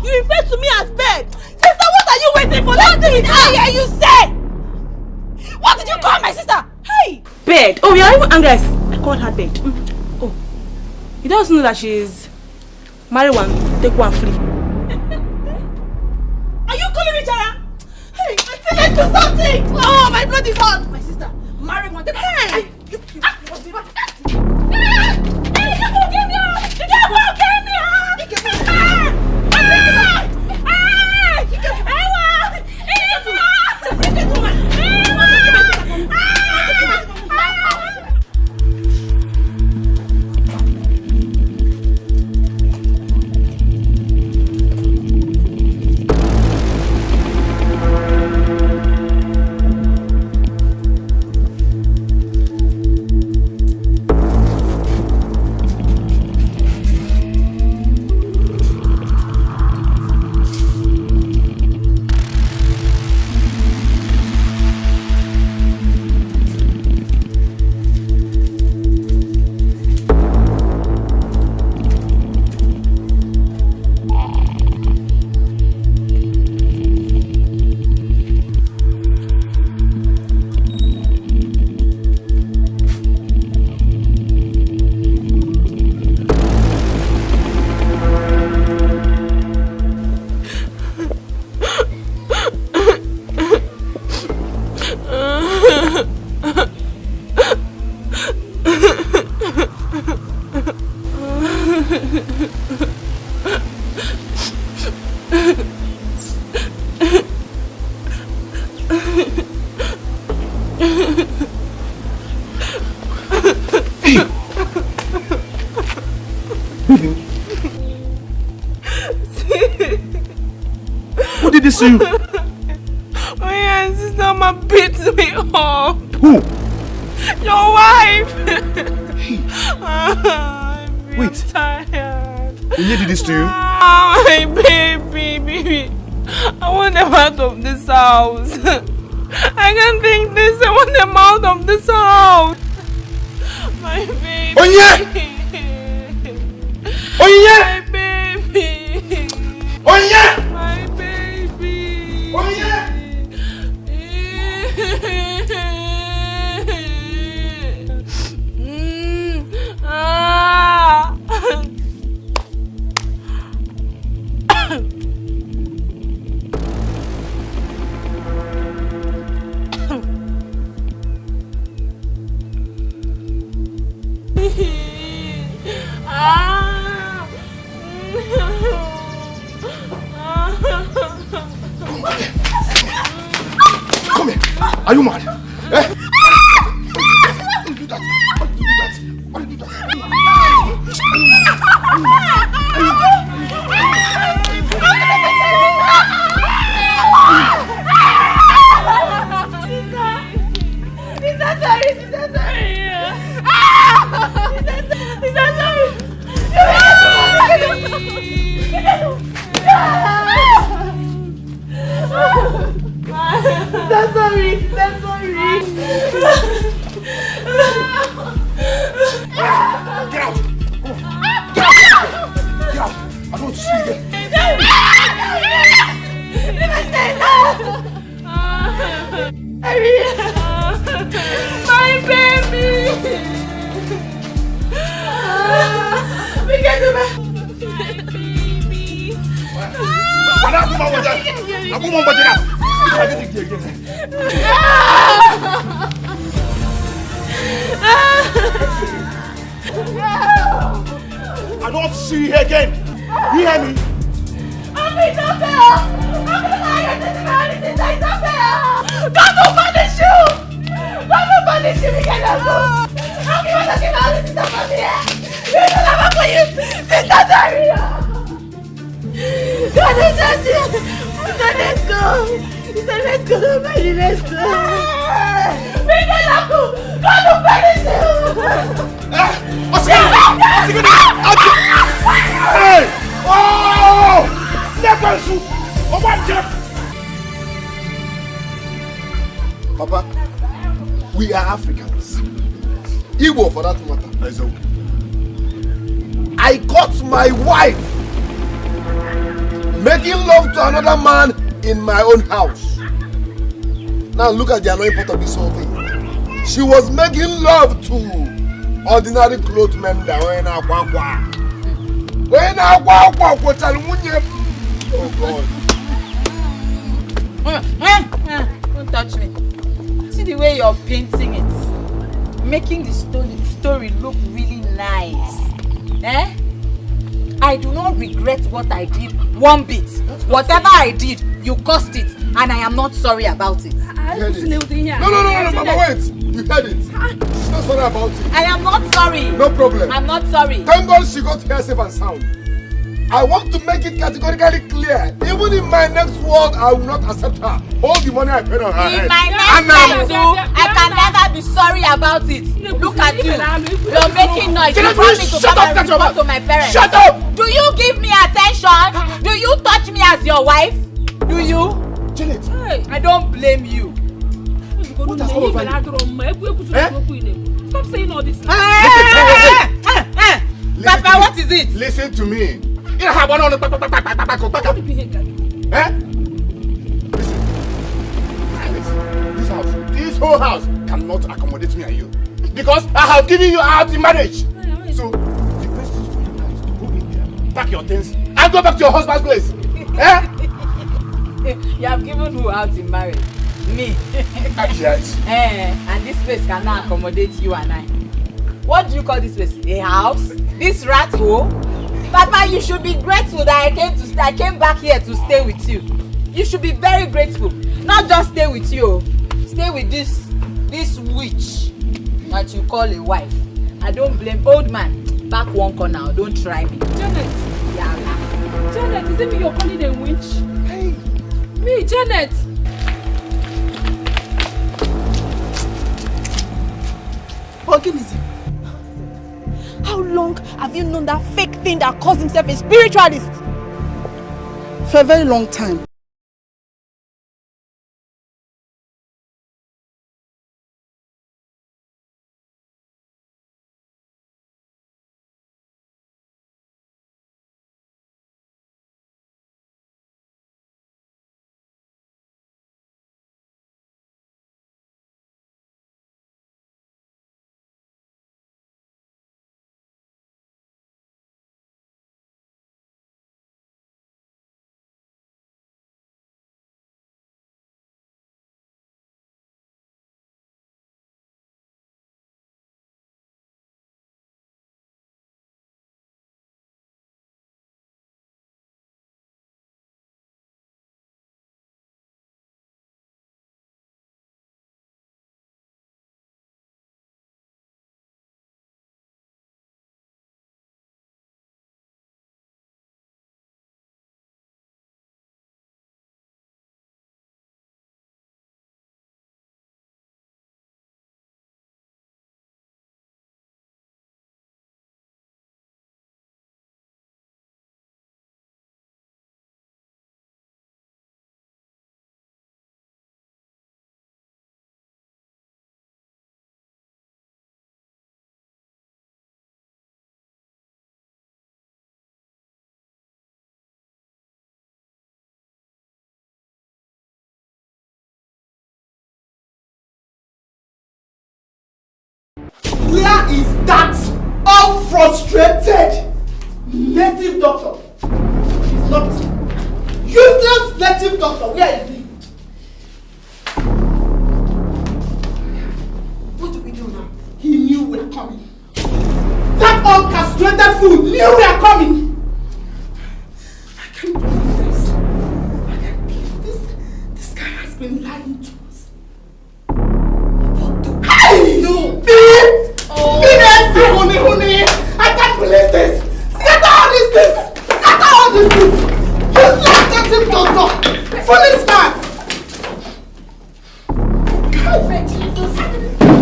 You refer to me as bed. Sister, what are you waiting for? What did I hear you say? What did you call my sister? Hey! Bed. Oh, you're even angry. I called her bed. Oh. You don't know that she's marry one, take one free. Are you calling me Jara? Hey, auntie, let's do something! Oh, my blood is hot! My sister, marry one, take one. Hey! You won't give me up! The devil gave me up! What did this to you? Oh yeah, sister, ma beat me up. Who? Your wife. Wait. Tired. Who did this to you? Oh, my baby. I want them out of this house. I can't think this. I want them out of this house. My baby. Oh yeah. Oh yeah. My baby. Oh yeah. My baby. Oh yeah. Come here. Are you mad? Eh? Why do you do that? Why do you do that? Why do you do that? Get out! Go on. Get out! Get out! I don't want to see you again. My baby! We get to my baby! I don't want to see you here again. You hear me? God will punish you! God will punish you! We cannot go! How can you want to get all this stuff from here? We will never put you! Sister Daria! God will touch you! Sister, let's go! Sister, let's go! Baby, let's go! We cannot go! God will punish you! Hey! Oh! Never shoot! Oh, what the? Papa, we are Africans. Igbo for that matter. I caught my wife making love to another man in my own house. Now look at the annoying part of this whole thing. She was making love to ordinary clothesmen that were in our kwakwa. Oh God. Don't touch me. See the way you're painting it. Making the story look really nice. Eh? I do not regret what I did one bit. Whatever I did, you caused it. And I am not sorry about it. No, Mama, wait. You heard it. She's not sorry about it. I am not sorry. No problem. I'm not sorry. Thank God she got here safe and sound. I want to make it categorically clear. Even in my next world, I will not accept her. All the money I paid on her head. In my next life too, I can never be sorry about it. Look at you. You're making noise. You want me to come and report to my parents. Shut up! Do you give me attention? Do you touch me as your wife? Do you? Janet. I don't blame you. What has all of you? Stop saying all this. Papa, what is it? Listen to me. Eh? Listen. This whole house cannot accommodate me and you. Because I have given you out in marriage. So, the best thing for you guys to go in there, pack your things, and go back to your husband's place. Eh? You have given who out in marriage? Me. Yes. And this place cannot accommodate you and I. What do you call this place? A house? This rat hole? Papa, you should be grateful that I came back here to stay with you. You should be very grateful. Not just stay with you. Stay with this witch that you call a wife. I don't blame old man. Back one corner. Don't try me. Janet. Yeah. Janet, is it me you're calling a witch? Hey. Me, Janet. Organism. How long have you known that fake thing that calls himself a spiritualist? For a very long time. Where is that unfrustrated native doctor? He's not useless native doctor. Where is he? What do we do now? He knew we were coming. That uncastrated fool knew we were coming. I can't believe this. I can't believe this. This guy has been lying to us. What do I do? Honey, I can't believe this. Scatter all these things. Scatter all these things. Useless native doctor. Foolish man. God, Jesus. I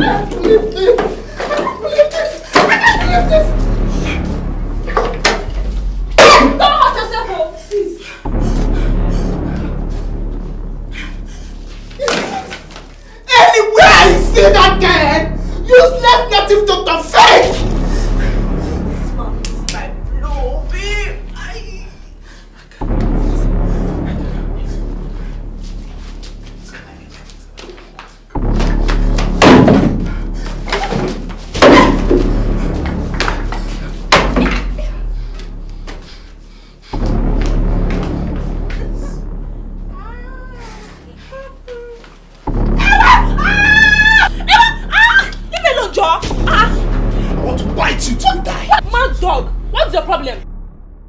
can't believe this. I can't believe this. I can't believe this. Don't hurt yourself, please. Anywhere I see that guy, useless native doctor fake. This man is my blow, babe. I want to bite you till you die. Mad dog, what's your problem?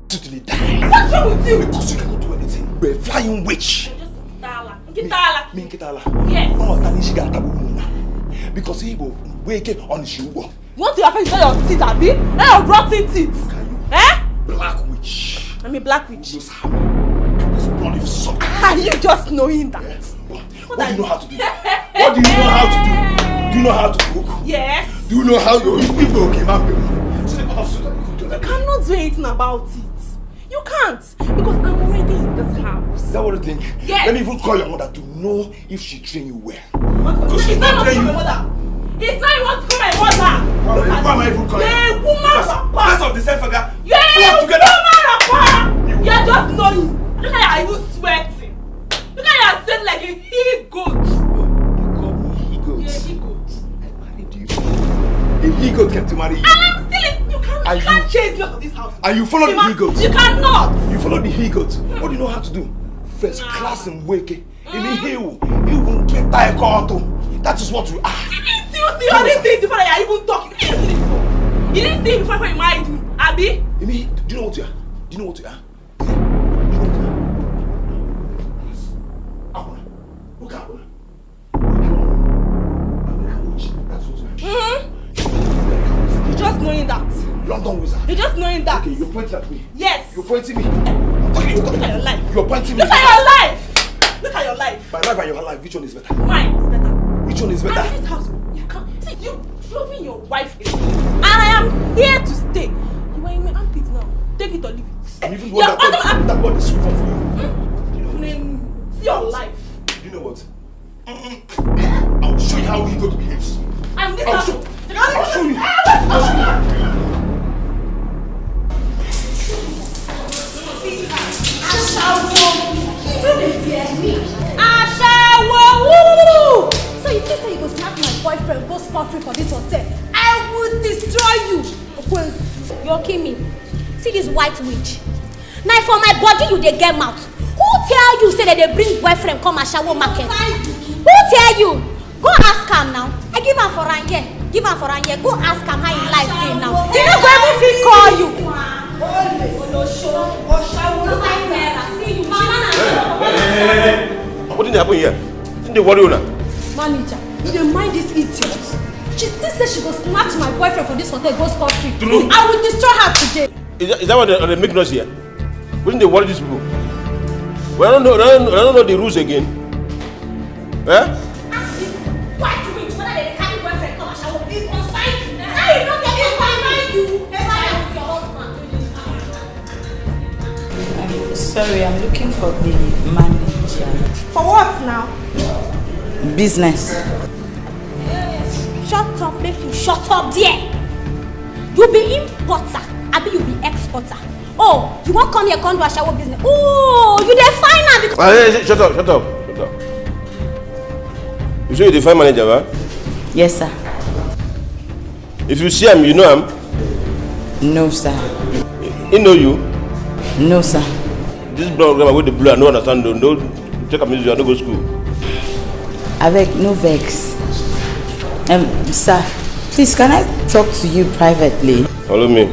Till you die. What's wrong with you? Because you cannot do anything. You're a flying witch. Nkitala. Me Nkitala. Yes. Oh, that is she because he will wake on his shoe. You want to affect your teeth, Abi? Your rotten teeth. Eh? Black witch. I'm a black witch. This bloody sucker. Are you just knowing that? What do you know how to do? What do you know how to do? Do you know how to cook? Yes. Do you know how your people came up with? You cannot do anything about it. You can't. Because I'm already in this house. Is that what you think? Yes. Let me even call your mother to know if she trained you well. Because she's not trained you. My mother. It's not even to call my mother. Why am I even calling you? You're a woman rapper. Rest of the same figure. You're a woman rapper. You're just knowing. Look at you, are you sweating? Look at you, saying like a he-goat. You called me he-goat? Yeah, he-goat. I married you. A he-goat came to marry you. And I'm still in. You can't chase me out of this house. And you follow the he-goat? You cannot. You follow the he-goat? What do you know how to do? First class in wake. I mean, he will get that call to. That is what you are. You see all these things before I even talk. You didn't see it before. You didn't see it before you married me, Abi? I mean, do you know what you are? Do you know what you are? Look at her. You're just knowing that. London wizard. You're just knowing that. Okay, you're pointing at me. Yes. You're pointing me. Look at your life. You're pointing me. Look at your life. Look at your life. My life and your life, which one is better? Mine is better. Which one is better? And in this house, you can't. See, you loving your wife alone. And I am here to stay. You are in my armpit now. Take it or leave it. And even that one is sweet for you. See your life. You know what? I'll show you how he got behaves. I'm this I'll house. show you. I'll show you. Ashawo! So you think you go snap my boyfriend, go spot free for this hotel? I will destroy you. You're kidding me. See this white witch. Now for my body you dey get mouth. Who tell you say that they bring boyfriend come Ashawo market? Who tell you? Go ask him now. I give am for Ranye. Give am for Ranye. Go ask him how he life dey now. They no go even fit call you. Hey. What didn't happen here? Didn't they worry you now? Manager, you dey mind this idiot. She still say she go snatch my boyfriend from this hotel, go scot free. True. I will destroy her today. Is that what they make noise here? Wouldn't they worry these people? Well, I don't know the rules again. Eh? Ask this white witch whether they carry boyfriend come Ashawo. It concern you. Now you don't get it concern you. Never with your husband. Sorry, I'm looking for the manager. For what now? Business. Shut up, make you shut up there. You be importer, abi you be exporter. Oh, you won't come here come do Ashawo business. Oh, you dey fine now because Hey, shut up. You say you're the fine manager, right? Yes, sir. If you see him, you know him? No, sir. He know you? No, sir. This blood grammar with the blue, I don't understand. Don't take a music, I don't go to school. Avec, no vex. Sir, please, can I talk to you privately? Follow me.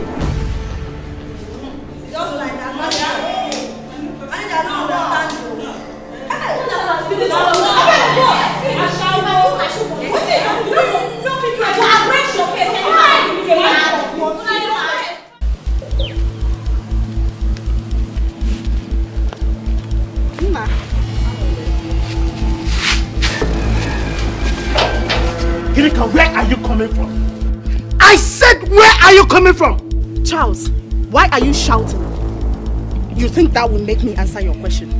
Where are you coming from? I said, where are you coming from? Charles, why are you shouting? You think that will make me answer your question?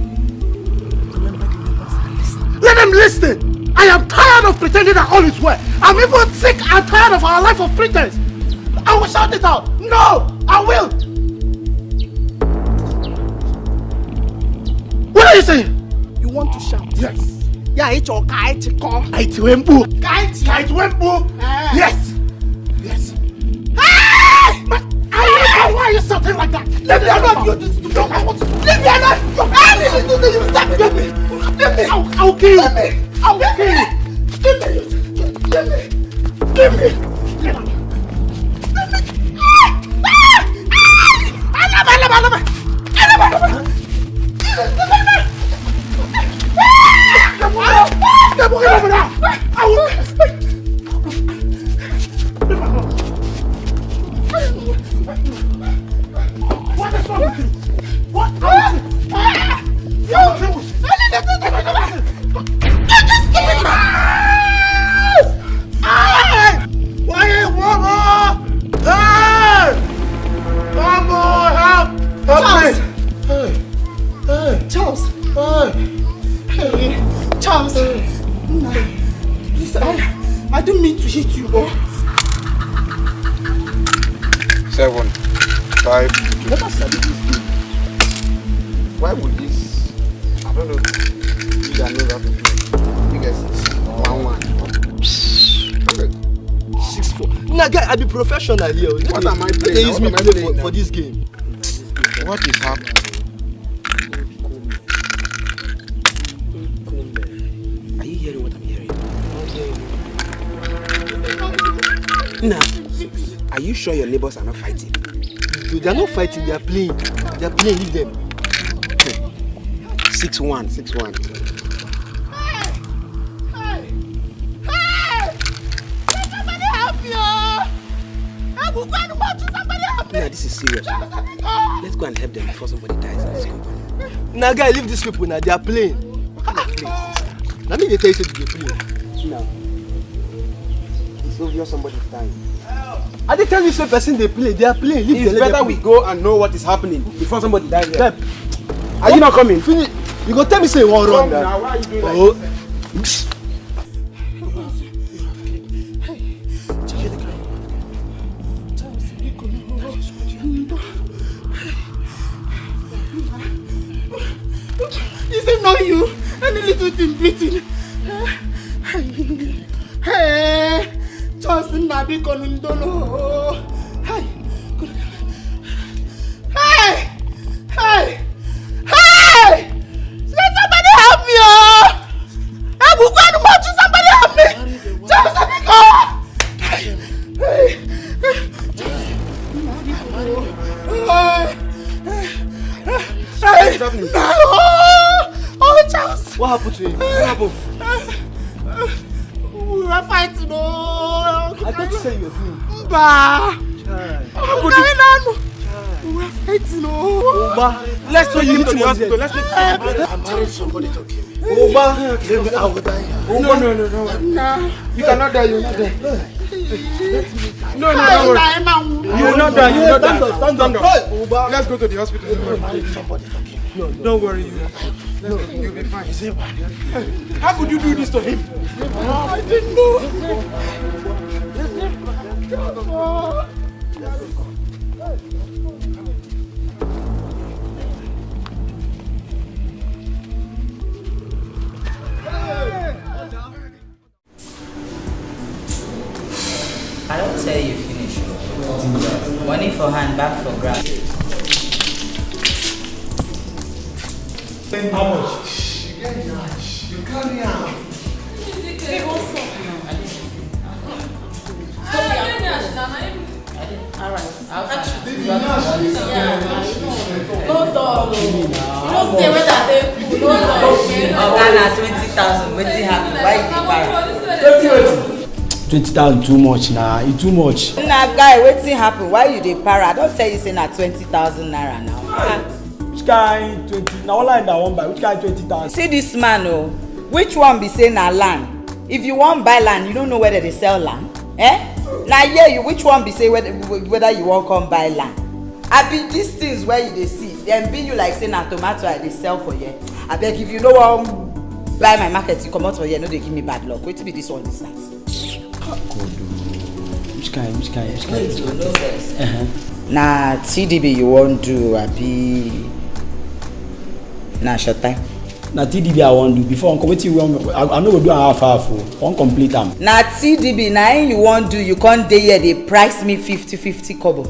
Remember the neighbors and listen. Let them listen! I am tired of pretending that all is well. I'm even sick and tired of our life of pretense. I will shout it out. No, I will. What are you saying? You want to shout? Yes. Yeah, it's your kite call. Kite wembu. Kite wembu. Yes. Yes. Hey! Why are you shouting like that? Leave me alone. You this stupid. I want to. Leave me alone. You stop. Leave me. Leave me. I'll kill you. I'll kill you. Leave me. Leave me. Leave me. What is wrong with you? What? Charles! Charles! Please, I don't mean to hit you. 7, 5. Never studied this game. Why would this? I don't know. You guys know that to play. You guys 1-1. 6-4. Nah, guy, I be professional here. What am I playing? They use me play for this game. What is happening? Are you hearing what I'm hearing? Nah, are you sure your neighbors are not fighting? They are not fighting, they are playing. They are playing, leave them. 6-1. 6-1. Somebody help me! Somebody help me! Nah, this is serious. Let's go and help them before somebody dies in this company. Nah, guy, leave these people now. They are playing. Let me tell you something. They play. Now, it's obvious somebody's dying. I didn't tell you some person they play. They are playing. Leave It's better we go and know what is happening before somebody dies here. Pep, are you not coming? Finish. You go tell me say you want run now. Why are you doing like this? Is it not you? Any little thing bleeding. Hey, just nabi konundolo. Hey, hey, hey, hey! Let somebody help me! Somebody help me! Just hey, hey, oh, Charles! What happened to him? What happened? We were fighting. I thought you said you were playing. We were fighting. Let's take him to the hospital. Let's take him. I'm telling somebody to kill me. Oba, I will die. No. You cannot die. You will not die. No, don't worry. You will not die. You will not die. Stand up. Let's go to the hospital. Somebody to kill me. Don't worry. You'll be fine. How could you do this to him? I didn't know. I don't tell you. for hand, back for grab. How much? You get yash. You carry out. Hey, what's up? Alright, I'll catch you. No dog. You don't stay where that they put. No dog. Ghana 20,000. Wetin happen? Why you dey para? 20,000 too much now. Nah. It's too much. Nah, guy, wetin happen? Why you dey para? I don't tell you say na 20,000 naira now. Which kind 20? Now all I that one buy. Which kind 20,000? See this man, oh. Which one be say na land? If you want buy land, you don't know whether they sell land. Eh? Now yeah, you which one be say whether you want come buy land? I be these things where you dey see. Them be you like say na tomato I dey sell for here. I beg if you no wan buy my market, you come out for here. No, they give me bad luck. Wait till be this one this night. Which kind? Wait, you know first. Na TDB you want do? Abi na short time. Na TDB I want do before uncle wetin you want. I no go do half. One complete am. Na TDB na you want do. You can't dey here dey price me 50 kobo.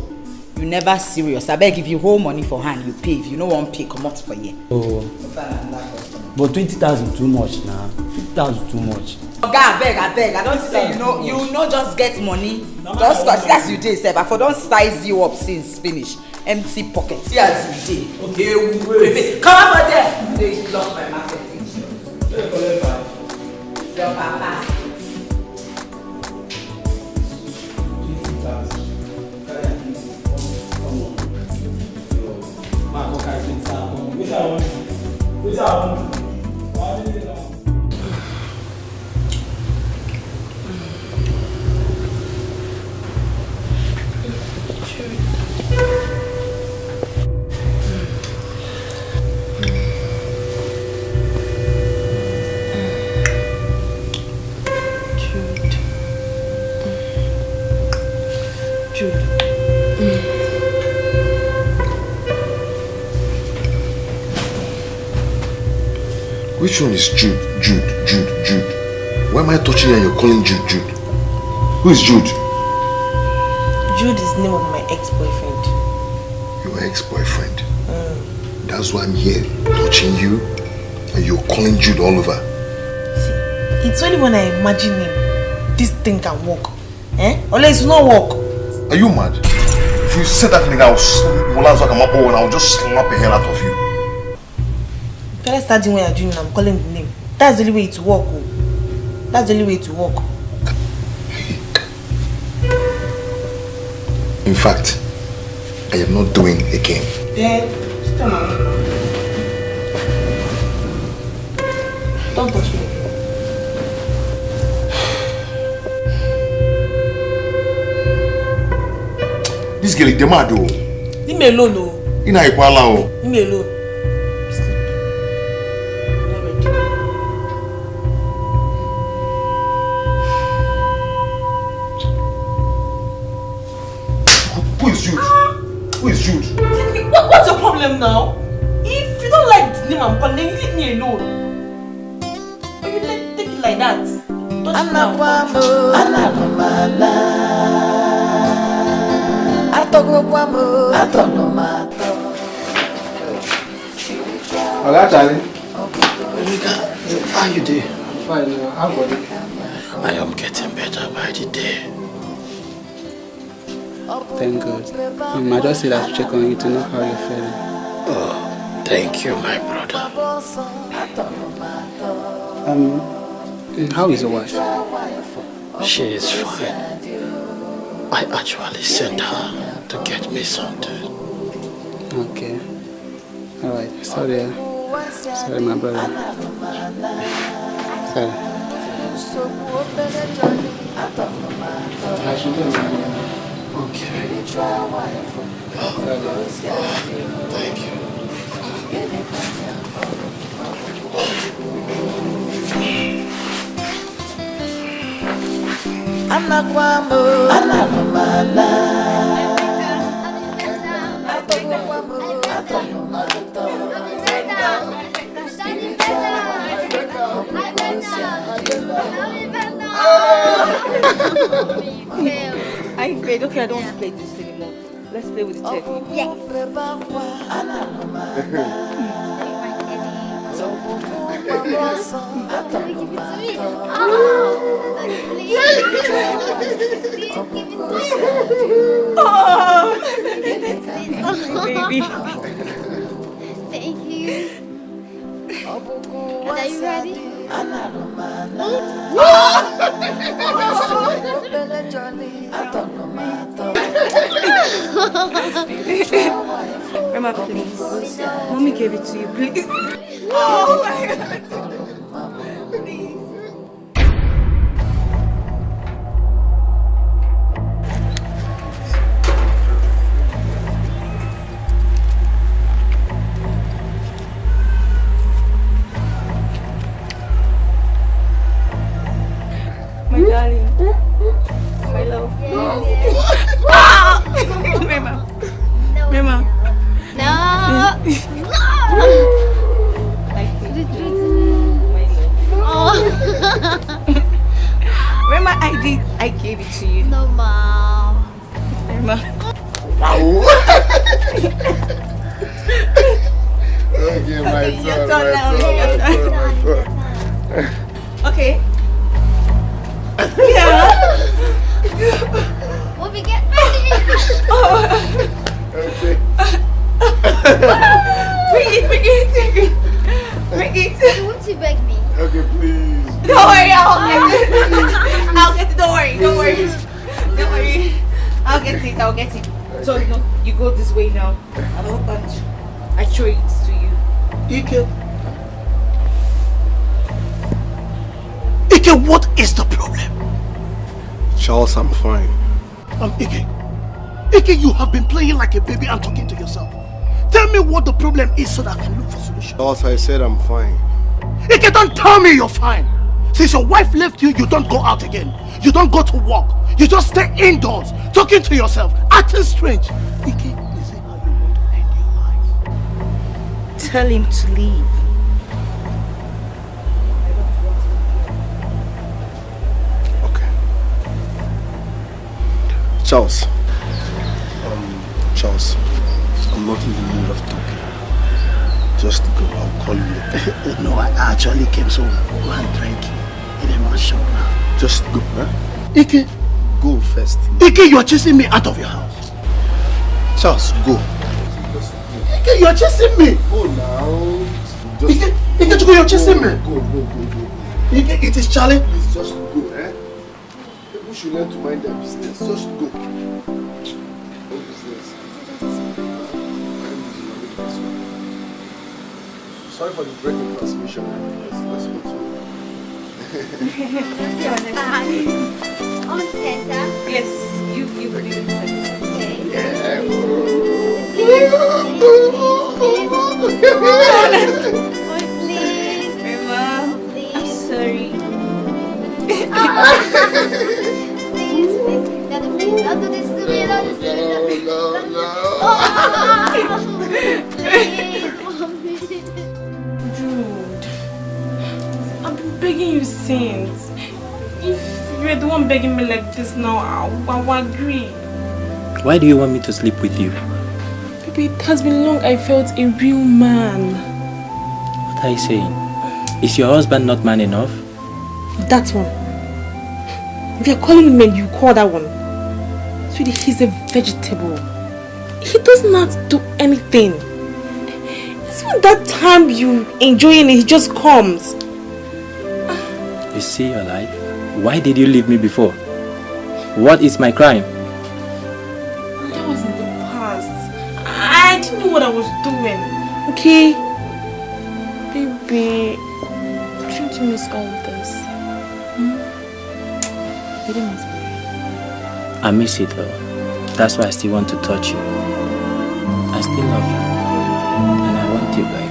You never serious. I beg if you hold money for hand, you pay. If you no want pay, come out for here. Oh. But 20,000 too much now. 50,000 too much. Oga, I beg. I don't say you know just get money. Just cause as you dey sef, I for don size you up since finish. Empty pocket. See as you dey. Okay, come out for there. They block my market. Your papa. Which one is Jude? Why am I touching you and you're calling Jude? Who is Jude? Jude is the name of my ex-boyfriend. Your ex-boyfriend? That's why I'm here, touching you and you're calling Jude all over. See, it's only when I imagine him, this thing can work. Unless it will not work. Are you mad? If you said that thing, I'll just slap the hell out of you. Can I start doing what you're doing and I'm calling the name? That's the only way to work. That's the only way to work. In fact, I am not doing a game. Then, stop now. Don't touch me. This girl is the mad though. Leave me alone, oh. Leave me alone. Who is Jude? What's your problem now? If you don't like the name I'm calling, then leave me alone. Why you take it like that? Touch me now. Oga Charlie. How you doing? I'm fine. How about you? I am getting better by the day. Thank God. I just said I should check on you to know how you're feeling. Oh, thank you, my brother. How is your wife? She is fine. I actually sent her to get me something. Okay. Alright. Sorry, my brother. Sorry. Okay. Thank you. I paid. Okay, I don't want to play this anymore. Let's play with the teddy. Yes. Baby. Thank you. Are you ready? Grandma, please. Mommy gave it to you, please. Oh my God. Please. My darling. My love. Grandma. Grandma. No. Grandma, I gave it to you. No, Mom. Grandma. Okay, my son, your turn now. Okay. Yeah. Will we get ready? Okay. Bring it. You want to beg me? Okay, please. Don't worry, I'll get it. Don't worry. I'll get it. So you go this way now. And I throw it to you. Ike, what is the problem? Charles, I'm fine. Ike, you have been playing like a baby and talking to yourself. Tell me what the problem is so that I can look for solution. Charles, I said I'm fine. Ike, don't tell me you're fine. Since your wife left you, you don't go out again. You don't go to work. You just stay indoors, talking to yourself, acting strange. Ike, is it how you want to end your life? Tell him to leave. Charles. Charles, I'm not in the mood of talking. Just go, I'll call you later. No, I actually came, so go and drink in a man's shop now. Just go, huh? Ike, go first. Ike, you're chasing me out of your house. Charles, go. Ike, you're chasing me. Go now. Ike, you're chasing me. Go. Ike, it is Charlie. Please just go, eh? People should learn to mind their business. Just go. No business. Sorry for the break in transmission. Let's go to On center. Yes, you bring it. Please. Grandma, I'm sorry. Please. Daddy, please. Don't do this to me. Don't do this to me. Dude, I've been begging you since. If you're the one begging me like this now, I will agree. Why do you want me to sleep with you? Baby, it has been long I felt a real man. What are you saying? Is your husband not man enough? That one. If you're calling him man, you call that one. Sweetie, he's a vegetable. He does not do anything. It's when that time you enjoying it, he just comes. You see your life? Why did you leave me before? What is my crime? That was in the past. I didn't know what I was doing. Okay? Baby, don't you miss all of this? You didn't miss me. I miss it though. That's why I still want to touch you. I still love you. And I want you back.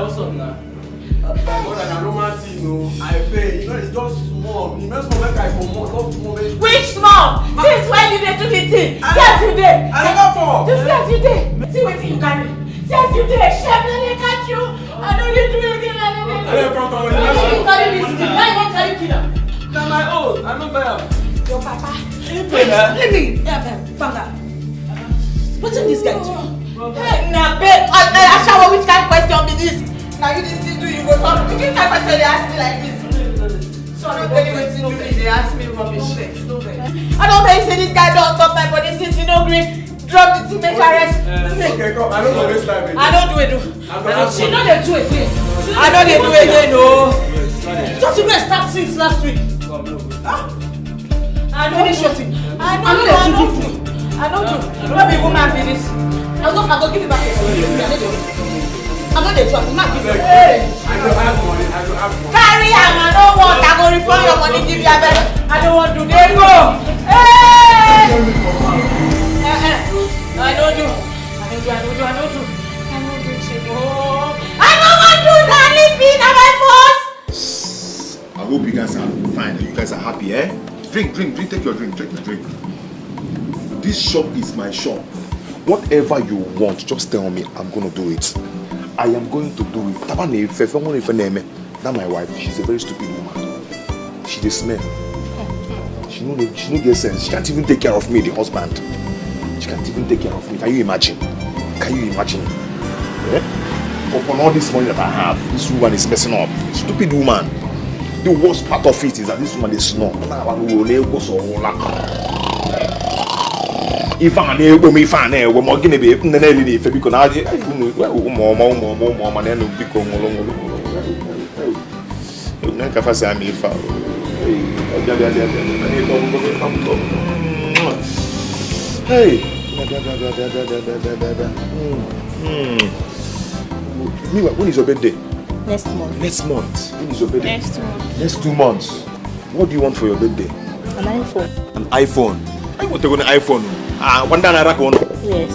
what's up now? More than a romantic, no. I pay. You know, it's just small. It makes me make I for more. Which small? Since when you dey do the thing? See as you dey. I never fall. Just see as you dey. See wetin you carry. See as you dey. Shame na dey catch you. I no dey do anything like that. I dey come to you. Why you carry this thing? Why you wan carry killer? Na my own. I no buy am. Your papa. Wait, let me. Banga. Wetin dis guy do? Hey, na babe. Ashawo, which kind question be this? Now you this thing do you go talk. Which kind of question they ask me like this? So I don't tell you wetin do me. They ask me rubbish. I don't tell you say this guy don't top my body since you no gree. Drop the thing, make arrest. Okay, come. I don't do this time again. I don't do it. She no dey do it again. I no dey do it again, no. Just you go start since last week. I don't shooting. I don't do. No be woman be this. I go give it back. I'm not the talk. I'm not giving it. I don't have money. Carry am. I don't want. I go refund your money. Give you a better. I don't want to. There you go. Hey. I don't do. I don't want to. That leave me. Now my force. I hope you guys are fine. You guys are happy, eh? Drink. Take your drink. This shop is my shop. Whatever you want, just tell me. I'm gonna do it. I am going to do it. That's my wife. She's a very stupid woman. She dey smell. She no get sense. She can't even take care of me, the husband. She can't even take care of me. Can you imagine? Yeah? Upon all this money that I have, this woman is messing up. Stupid woman. The worst part of it is that this woman is snore. If I know when we find out, we're going to be in the name of because I hey. When is your birthday? Next month. Next month. When is your birthday? Next month. Next 2 months. What do you want for your birthday? An iPhone. An iPhone? I want to go an iPhone. One day I one. Yes.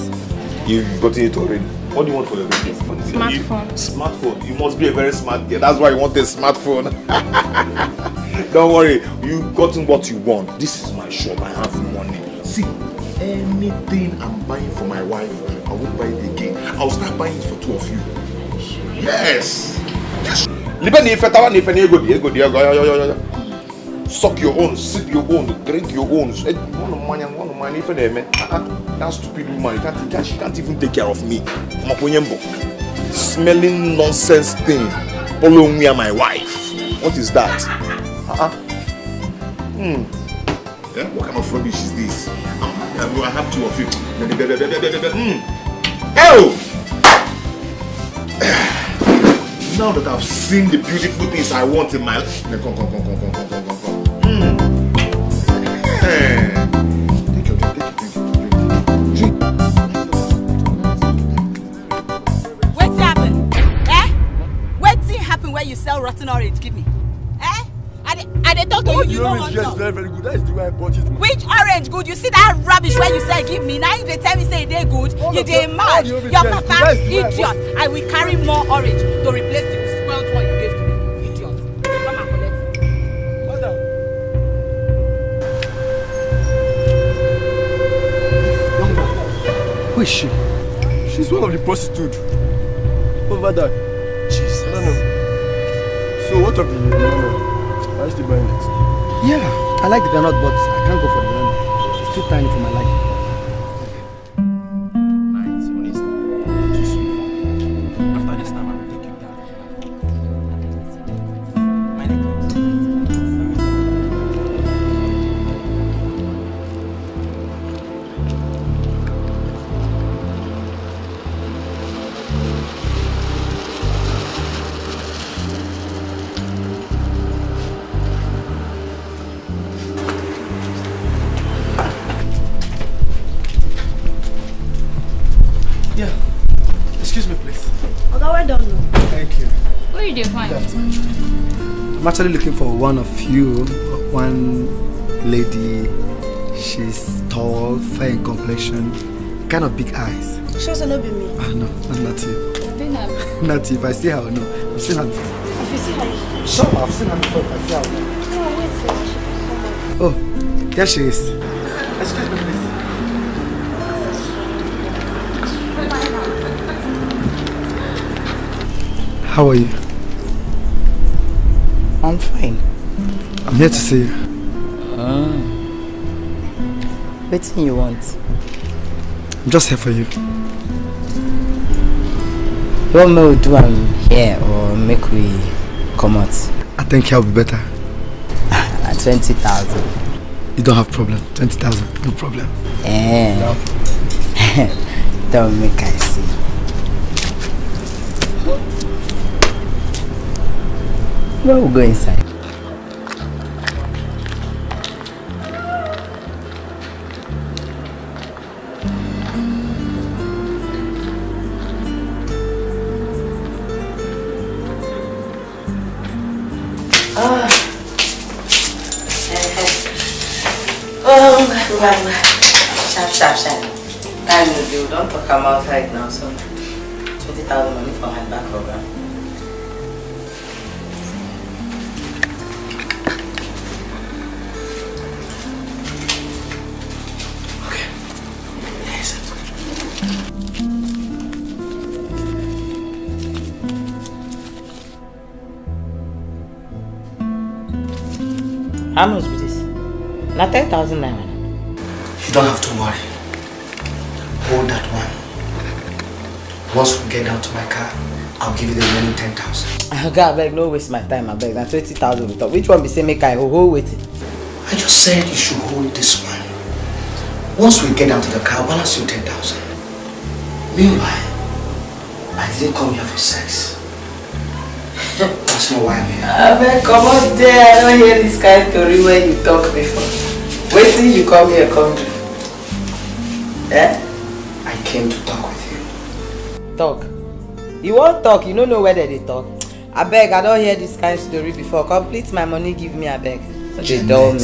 You've gotten it already. What do you want for your birthday? Smartphone. Smartphone. You must be a very smart girl. That's why you want a smartphone. Don't worry. You've gotten what you want. This is my shop. I have money. See, anything I'm buying for my wife, I won't buy it again. I'll start buying it for 2 of you. Yes. Suck your own, sip your own, drink your own. That stupid woman, she can't even take care of me. Smelling nonsense thing. Following me and my wife. What is that? Yeah? What kind of rubbish is this? I have 2 of you. Oh! Now that I've seen the beautiful things I want in my life. Come. Take your drink. What's happened? What's happen where you sell rotten orange? Give me. I dey talk to you. You don't want to. Very, very good. That is the way I bought it. Which orange good? You see that rubbish where you say give me? Now you dey tell me say they good. You dey mad. Your papa idiot. I will carry more orange to replace the spoiled one you gave to me. Idiot. Come and collect it. Madam. Who is she? She's one of the prostitutes. Over there. Jesus. I don't know. So what of the are you still buying it? Yeah, I like the granite, but I can't go for the granite. It's too tiny for my liking. Nice, honestly. Too sweet. After this time, I will take you down. My name Excuse me, please. Okay, well done. Thank you. Where you find? I'm actually looking for one of you. One lady. She's tall, fair in complexion, kind of big eyes. She also not be me. No, that's not you. Not if I see her or no. I've seen her before. If you see her, Sure, I've seen her before. If I see her or no. no, wait for her. She can come back. Oh, there she is. Excuse me, please. How are you? I'm fine. I'm here to see you. What do you want? I'm just here for you. You want me to do here or make we come out? I think here will be better. At 20,000. You don't have problem. 20,000, no problem. Eh. Don't make I see. We'll go inside. Sharp. Time will do. Don't talk about right now, so 20,000 money for my back program. Okay. Yes. How much is this? Not 10,000 naira. You don't have to worry. Hold that one. Once we get down to my car, I'll give you the remaining 10,000. God, I beg, no waste my time, I beg. That's 20,000 we talk. Which one be say make I hold waiting? I just said you should hold this one. Once we get down to the car, I'll balance you 10,000. Meanwhile, I didn't come here for sex. That's not why I'm here. I beg, come out there. I don't hear this kind of story where you talk before. Wait till you come here, come to. Eh? I came to talk with you. Talk? You won't talk, you don't know whether they talk. I beg, I don't hear this kind of story before. Complete my money, give me, I beg. So they tell me.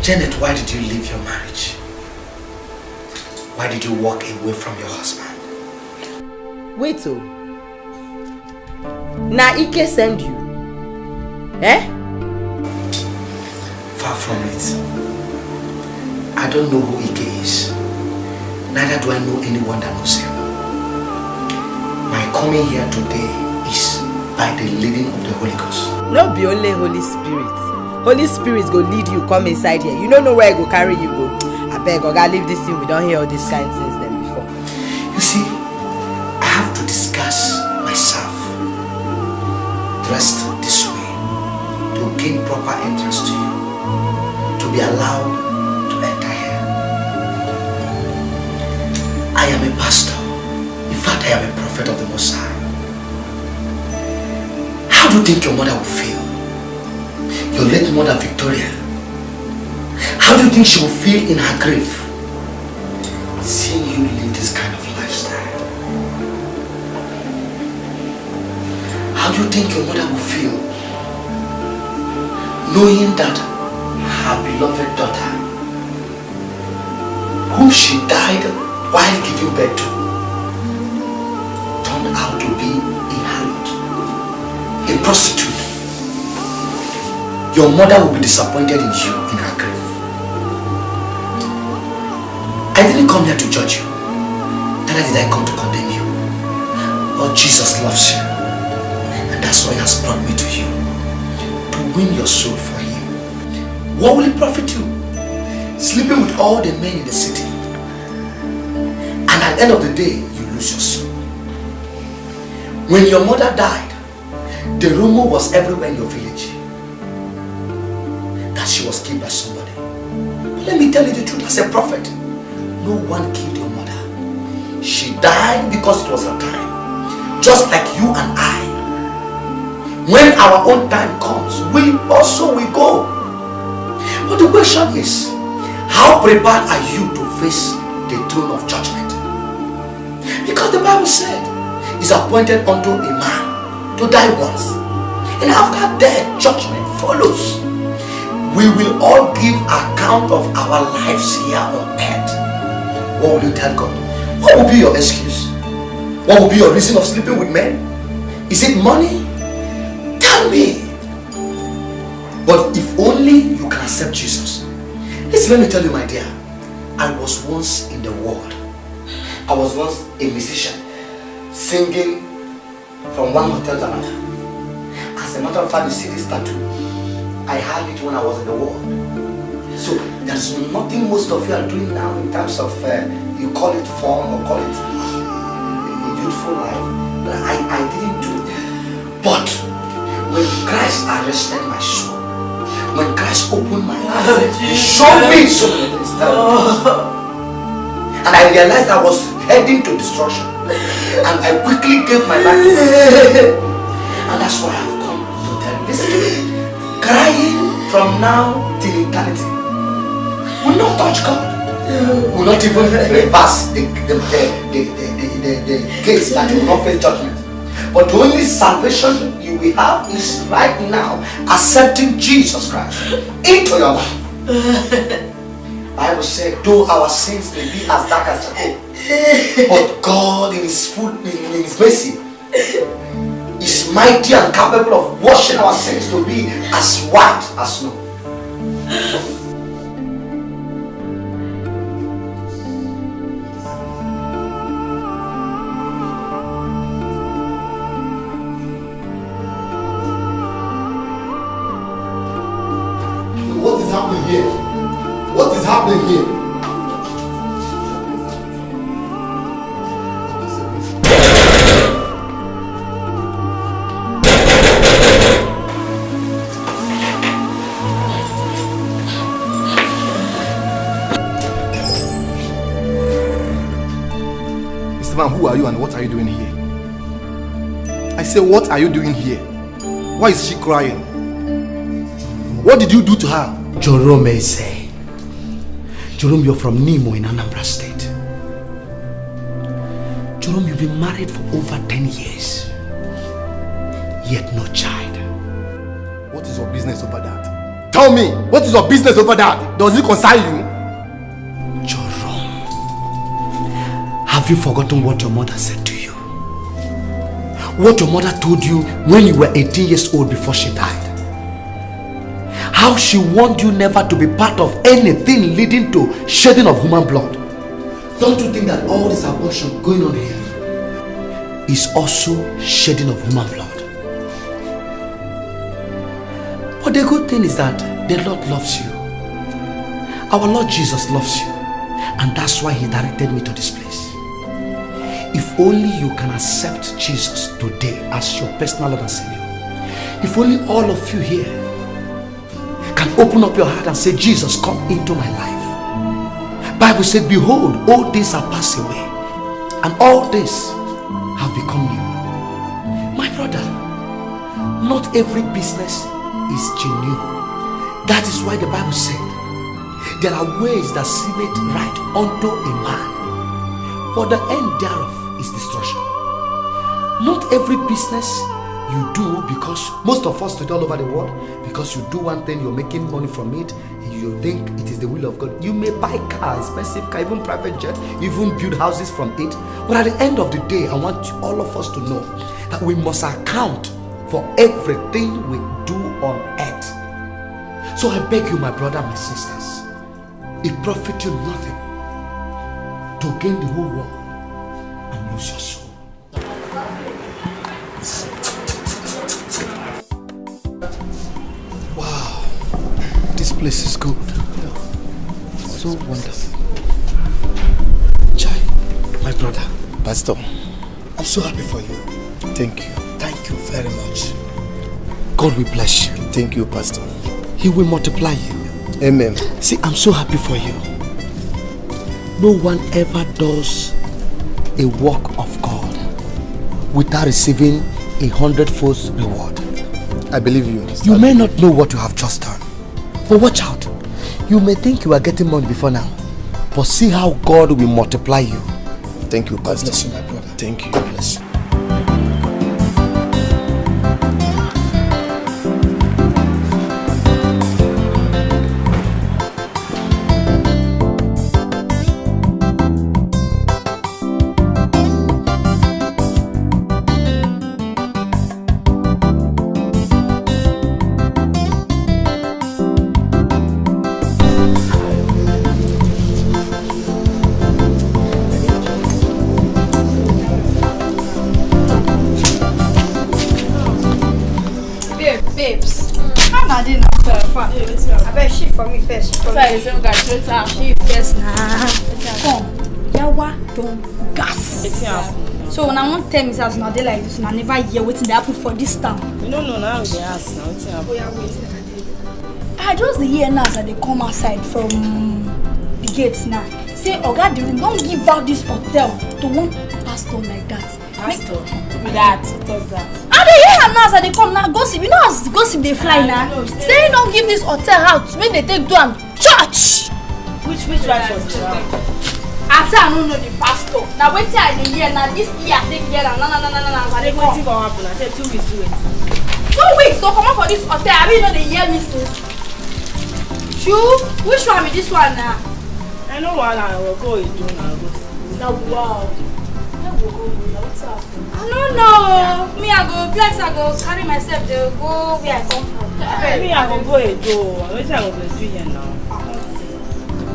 Janet, why did you leave your marriage? Why did you walk away from your husband? Wait, oh. Na Ike send you? Eh? Far from it. I don't know who Ike is. Neither do I know anyone that knows him. My coming here today is by the leading of the Holy Ghost. No be only Holy Spirit. Holy Spirit go lead you, come inside here. You don't know where I go carry you go. I beg, Oga, leave this thing. We don't hear all these kind of things then before. You see, I have to discuss myself. Dressed this way to gain proper entrance to you. To be allowed to enter here. I am a pastor. In fact, I am a prophet of the Most High. How do you think your mother will feel? Your late mother, Victoria. How do you think she will feel in her grave? Seeing you live this kind of lifestyle. How do you think your mother will feel? Knowing that her beloved daughter, whom she died while giving birth to, turned out to be a harlot, a prostitute. Your mother will be disappointed in you in her grave. I didn't come here to judge you, neither did I come to condemn you. But Jesus loves you, and that's why he has brought me to you, to win your soul for him. What will it profit you? Sleeping with all the men in the city, and at the end of the day, you lose your soul. When your mother died, the rumor was everywhere in your village that she was killed by somebody. But let me tell you the truth, as a prophet, no one killed your mother. She died because it was her time, just like you and I. When our own time comes, we also will go. But the question is, how prepared are you to face the throne of judgment? Because the Bible said, it's appointed unto a man to die once, and after death, judgment follows. We will all give account of our lives here on earth. What will you tell God? What will be your excuse? What will be your reason of sleeping with men? Is it money? Tell me. But if only you can accept Jesus. Listen, let me tell you, my dear. I was once in the world. I was once a musician, singing from one hotel to another. As a matter of fact, you see this tattoo. I had it when I was in the world. So there's nothing most of you are doing now in terms of you call it fun or call it a youthful life. But I didn't do it. But when Christ arrested my soul, when Christ opened my eyes, He showed me so many things. And I realized I was heading to destruction. And I quickly gave my life to God. And that's why I've come to tell you. Listen to me. Crying from now till eternity will not touch God. Will not even reverse the case that you will not face judgment. But the only salvation you will have is right now accepting Jesus Christ into your life. Bible said, though our sins may be as dark as charcoal, but God in His mercy is mighty and capable of washing our sins to be as white as snow. What is happening here? What is happening here? Mr. Man, who are you and what are you doing here? I say, what are you doing here? Why is she crying? What did you do to her? Jerome Eze. Jerome, you're from Nimo in Anambra State. Jerome, you've been married for over 10 years, yet no child. What is your business over that? Tell me, what is your business over that? Does it concern you? Jerome, have you forgotten what your mother said to you? What your mother told you when you were 18 years old before she died? How she warned you never to be part of anything leading to shedding of human blood. Don't you think that all this abortion going on here is also shedding of human blood? But the good thing is that the Lord loves you. Our Lord Jesus loves you. And that's why He directed me to this place. If only you can accept Jesus today as your personal Lord and Savior. If only all of you here can open up your heart and say, Jesus, come into my life. Bible said, behold, all things are passed away, and all things have become new. My brother, not every business is genuine. That is why the Bible said, there are ways that seemeth right unto a man, but the end thereof is destruction. Not every business you do, because most of us today all over the world, because you do one thing, you're making money from it, you think it is the will of God. You may buy cars, expensive car, even private jet, even build houses from it. But at the end of the day, I want all of us to know that we must account for everything we do on earth. So I beg you, my brother, my sisters, it profits you nothing to gain the whole world and lose your soul. Wow, this place is good. So wonderful. Chai, my brother, Pastor, I'm so happy for you. thank you. Thank you very much. God will bless you. Thank you, Pastor. He will multiply you. Amen. See, I'm so happy for you. No one ever does a work of God without receiving 100-fold reward. I believe you. You may not know what you have just done, but watch out. You may think you are getting money before now, but see how God will multiply you. Thank you, Pastor. God bless you, my brother. Thank you. God bless you. babes. I'm not in after fun. I bet she for me first. She first now. Come, Yawa don't gas. So when I want 10 minutes now they like this, and I never hear waiting they happen for this town. You don't know now they ask now. I just the hear now that they come outside from the gates now. Say, Oga, don't give out this hotel to one pastor like that. Pastor, that does that. And they hear now that they come now gossip. You know as gossip they fly now. Say don't give this hotel out when they take to am church. Which one for the I say I don't know the pastor. Now wait till I hear now this year take hear now. No. They waiting for happen. I said 2 weeks do it. 2 weeks to come out for this hotel. I mean, you know they hear me since. Shoo, which one is this one now? I know one I will go and do now. Now wow. I don't know. Me I go place I go carry myself. They go where I come from. Me I go and do. Wait I go do here now.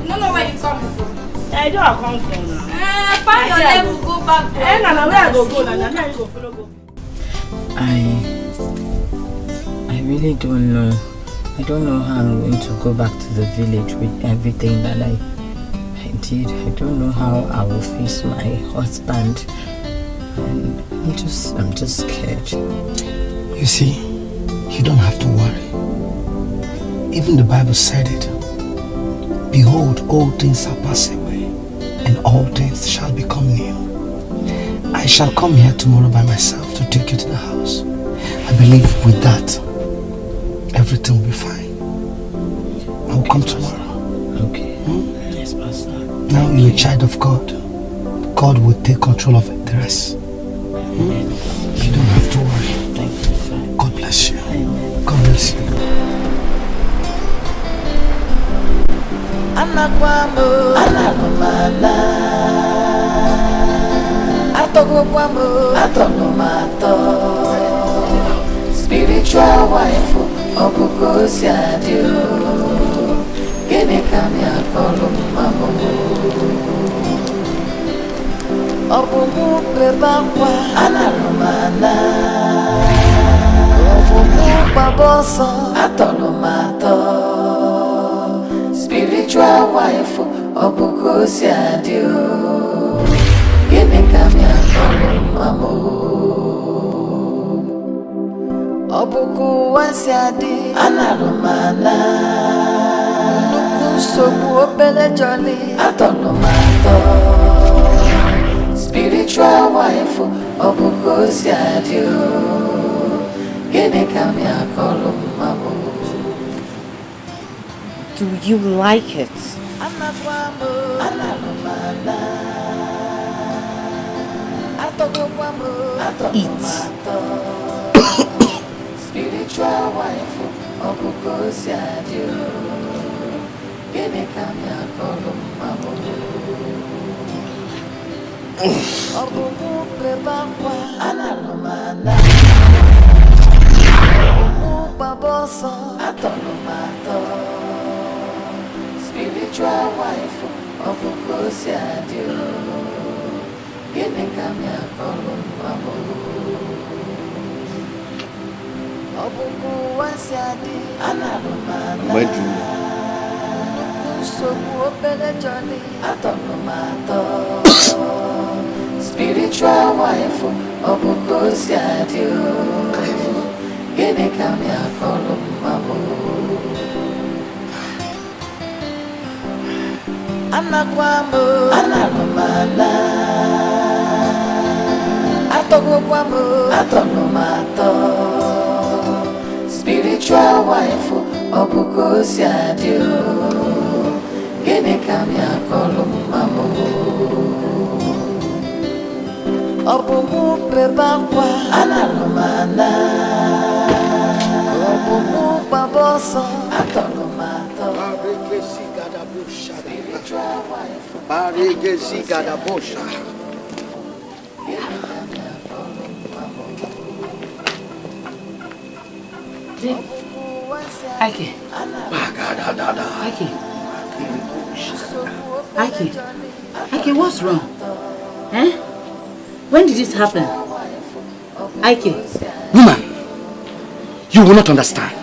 You don't know where you coming from. I do I come from now. Find your level, go back. Now where I go now? Now I go follow go. I really don't know. I don't know how I'm going to go back to the village with everything that I did. I don't know how I will face my husband. And I'm just scared. You see, you don't have to worry. Even the Bible said it. Behold, all things are passed away, and all things shall become new. I shall come here tomorrow by myself to take you to the house. I believe with that, everything will be fine. I will come tomorrow. Okay. Yes, Pastor. Now you're a child of God. God will take control of the rest. You don't have to worry. Thank you, sir. God bless you. Amen. God bless you. Anakwamo, Analumana, Atogokwamo, Atonomato, spiritual wife, Obukosia. Gene kamya kolumamo Obumu bebakwa analumana Obumu baboso atolumato Spiritual wife Obukosia. Gene kamya kolumamo Obuku wasiadi analumana Sobu opele jolly atolumato Spiritual wife Obukosia. Gene kamya kolumamo. Do you like it? Anakwamo analumana Atogokwamo atolumato Spiritual wife Obukosia. Gene kamya kolumamo Obumu bebakwa analumana Obumu baboso atolumato Spiritual wife Obukosia. Gene kamya kolumamo Obuku wasiadi analumana Sobu opele jolly atolumato Spiritual wife Obukosia. Gene kamya kolumamo Anakwamo analumana Atogokwamo atolumato Spiritual wife Obukosia. Gene kamya kolumamo Obumu bebakwa analumana Obumu baboso atolumato Spiritual wife Ike. Ike, what's wrong? Eh? When did this happen? Ike. Woman, You will not understand.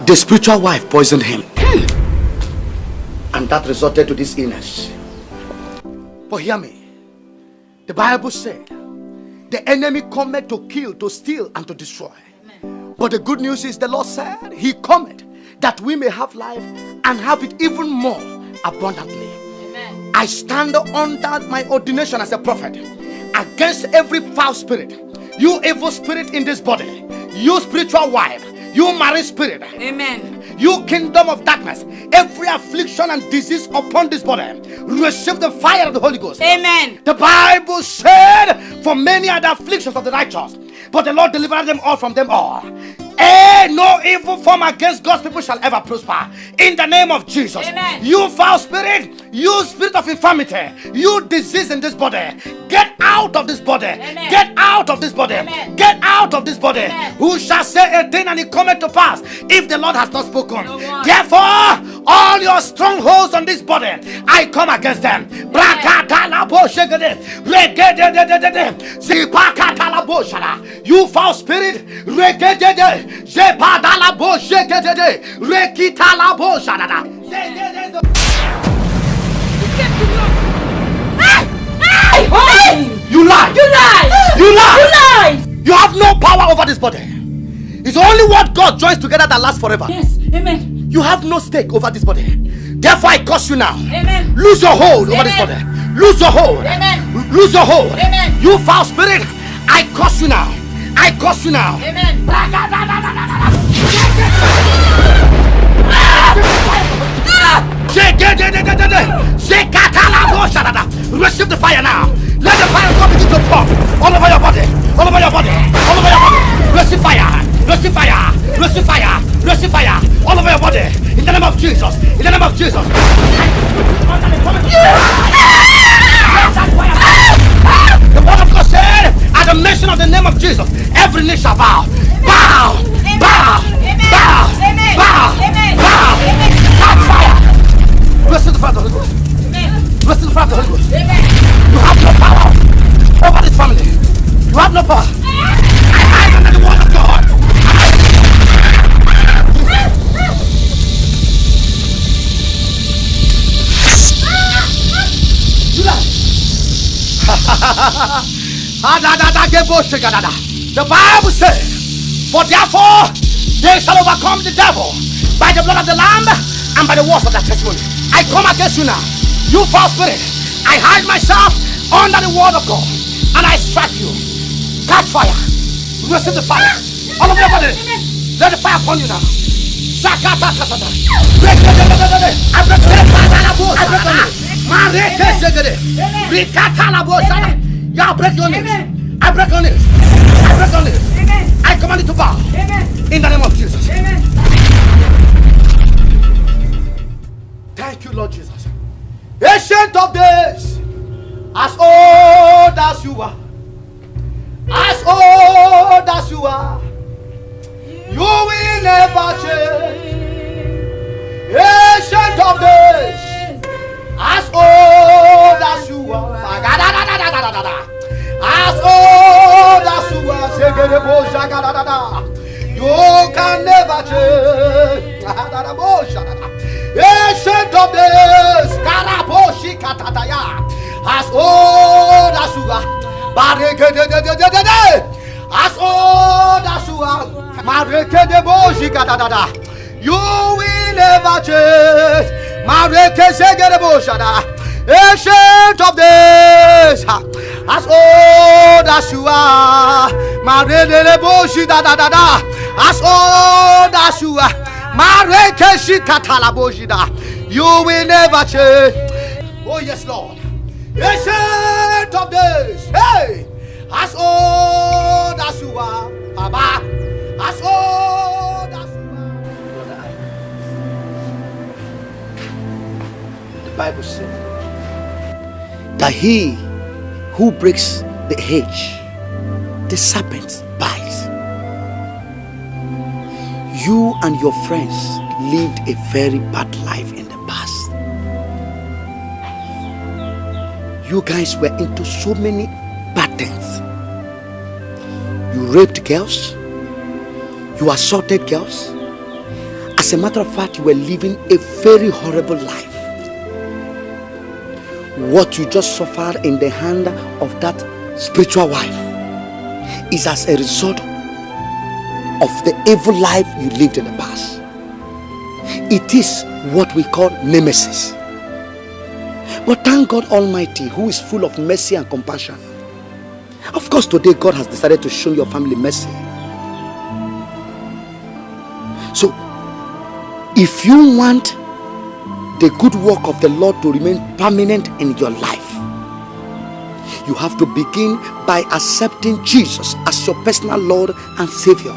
The spiritual wife poisoned him. And that resulted to this illness. But hear me. The Bible said, the enemy cometh to kill, to steal, and to destroy. Amen. But the good news is the Lord said, he cometh that we may have life and have it even more abundantly. Amen. I stand under my ordination as a prophet against every foul spirit. You evil spirit in this body. You spiritual wife. You marine spirit. Amen. You kingdom of darkness. Every affliction and disease upon this body, receive the fire of the Holy Ghost. Amen. The Bible said, for many are the afflictions of the righteous, but the Lord delivered them all from them all. No evil form against God's people shall ever prosper. In the name of Jesus. Amen. You foul spirit, you spirit of infirmity, you disease in this body, get out of this body. Amen. Get out of this body. Amen. Get out of this body. Amen. Who shall say a thing and it cometh to pass if the Lord has not spoken? No. Therefore, all your strongholds on this body, I come against them. You foul spirit, you lie! You lie! You lie! You lie! You have no power over this body. It's only what God joins together that lasts forever. Yes, amen. You have no stake over this body. Therefore, I curse you now. Amen. Lose your hold over this body. Lose your hold. Amen. Lose your hold. Amen. You foul spirit, I curse you now. I curse you now. Amen. Receive the fire now. Let the fire go begin to pour all over your body. All over your body. All over your body. Receive fire. Receive fire. Receive fire. Receive fire. All over your body. In the name of Jesus. In the name of Jesus. The word of God said, at the mention of the name of Jesus, every knee shall bow. Bow. Bow. Bow. Bow. Bow. Catch fire. Receive the fire of the Holy Ghost. Receive the fire of the Holy Ghost. You have no power over this family. You have no power. I hide under the word of God. You lie. The Bible says, for therefore they shall overcome the devil by the blood of the Lamb and by the words of their testimony. I come against you now. You foul spirit, I hide myself under the word of God and I strike you. Catch fire. Receive the fire. All of your body. Let the fire upon you now. I break your knees. I break your knees. I break your knees. I command you to bow. In the name of Jesus. Thank you, Lord Jesus. Ancient of days, as old as you are, as old as you are, you will never change. Ancient of days, as old as you are, as old as you are, you can never change. Ancient of days, Karaboshi Katataya, as old as you are, as old as you are, you will never change. Ancient of days, as old as you are, as old as you are, you will never change. Oh yes, Lord. Ancient of days, hey, as old as you are, Baba, as old as you are. The Bible says that he who breaks the hedge, the serpent bites. You and your friends lived a very bad life in the past. You guys were into so many bad things. You raped girls, You assaulted girls. As a matter of fact, you were living a very horrible life. What you just suffered in the hand of that spiritual wife is as a result of the evil life you lived in the past. It is what we call nemesis. But thank God Almighty, who is full of mercy and compassion. Of course, today God has decided to show your family mercy. So, if you want the good work of the Lord to remain permanent in your life, you have to begin by accepting Jesus as your personal Lord and Savior.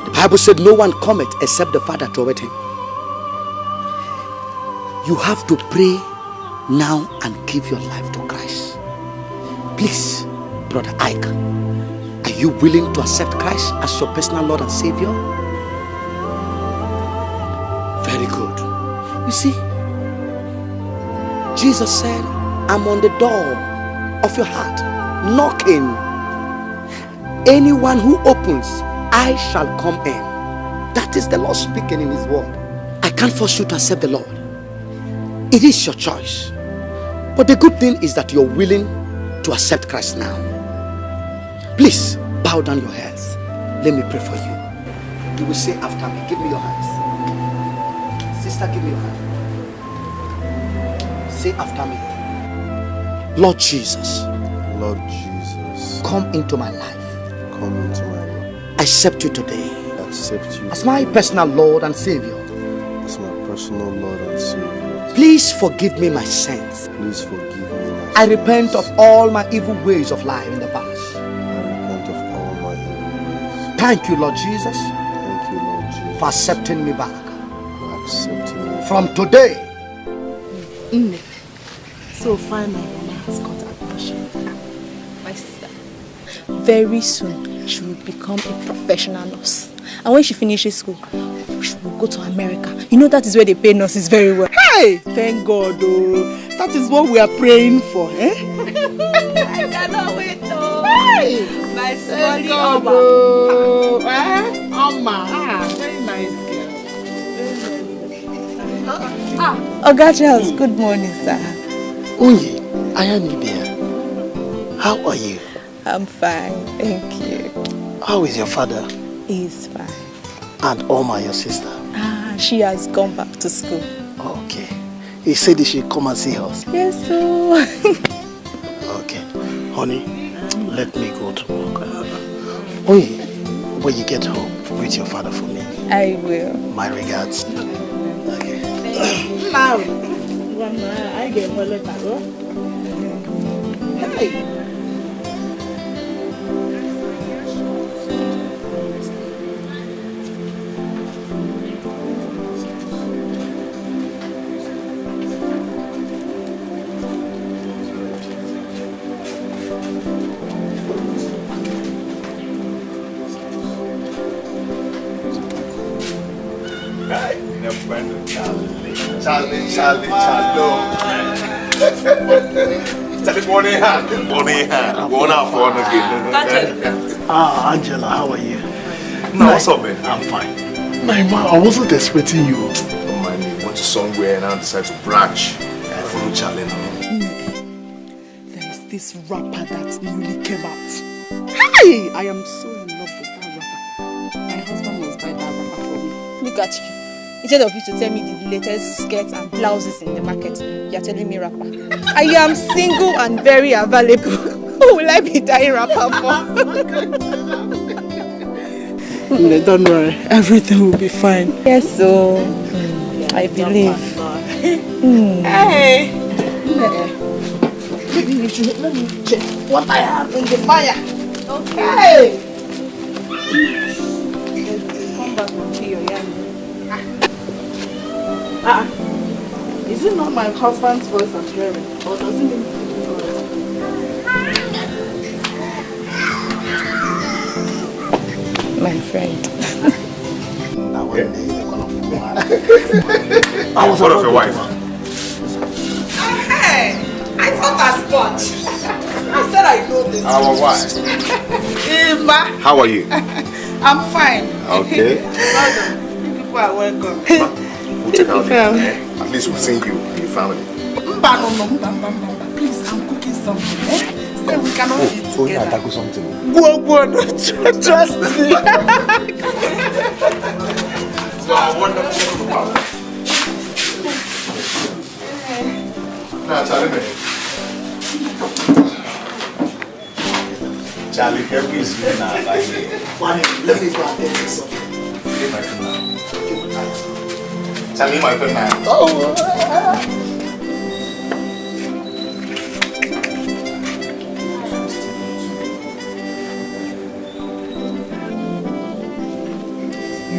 The Bible said no one cometh except the Father toward him. You have to pray now and give your life to Christ. Please, Brother Ike, are you willing to accept Christ as your personal Lord and Savior? Very good. You see, Jesus said, I'm on the door of your heart, knocking. Anyone who opens, I shall come in. That is the Lord speaking in his word. I can't force you to accept the Lord. It is your choice. But the good thing is that you're willing to accept Christ now. Please bow down your heads. Let me pray for you. You will say after me, give me your hands. Sister, give me your hand. Say after me. Lord Jesus. Lord Jesus. Come into my life. Come into my life. I accept you today. I accept you as my personal Lord and Savior. As my personal Lord and Savior. Please forgive me my sins. Please forgive me my sins. I repent of all my evil ways of life in the past. I repent of all my evil ways. Thank you, Lord Jesus. Thank you, Lord Jesus. For accepting me back. For accepting me. From today. So finally, Mama has got admission. My sister, very soon she will become a professional nurse. And when she finishes school, she will go to America. You know that is where they pay nurses very well. Hey, thank God, oh. That is what we are praying for, eh? I cannot wait, oh. Hey, my thank smally God, Oma. oh. Oma, very nice girl. Oga Charles, good morning, sir. Unyi, I am there. How are you? I'm fine, thank you. How is your father? He's fine. And Oma, your sister? She has gone back to school. Okay. He said he should come and see us. Yes, sir. Okay. Honey, let me go to work. Unyi, when you get home, greet your father for me. I will. My regards. Okay. Now, I get one letter. Hey. Charlie. Angela, how are you? No, what's up, man? I'm fine. Naima, I wasn't expecting you. Don't mind me. Went to somewhere and I decided to branch. I follow Charlie now. There is this rapper that newly came out. Hey! I am so in love with that rapper. My husband must buy that rapper for me. Look at you. Instead of you to tell me the latest skirts and blouses in the market, you're telling me rapper. I am single and very available. Who will I be dying rapper for? No, don't worry. Everything will be fine. Yes, so I believe. Hey! Maybe you should let me check what I have in the fire. Okay. Hey! Come back and see your young. Is it not my husband's voice I'm hearing? Or does it mean My friend. I was one of your wife. Hey! I thought I sponge. I said I know this. Our wife. How are you? I'm fine. Okay. You people are welcome. We'll take our leave. At least we'll sing you and your family. Please, I'm cooking something. Then we cannot eat together. Oh, yeah, tackle something. Go, trust me. Wow, wonderful. Now, Charlie, Charlie, help me sleep now. Let me go and tell you something. Give my phone now. Charlie, my phone now. Oh.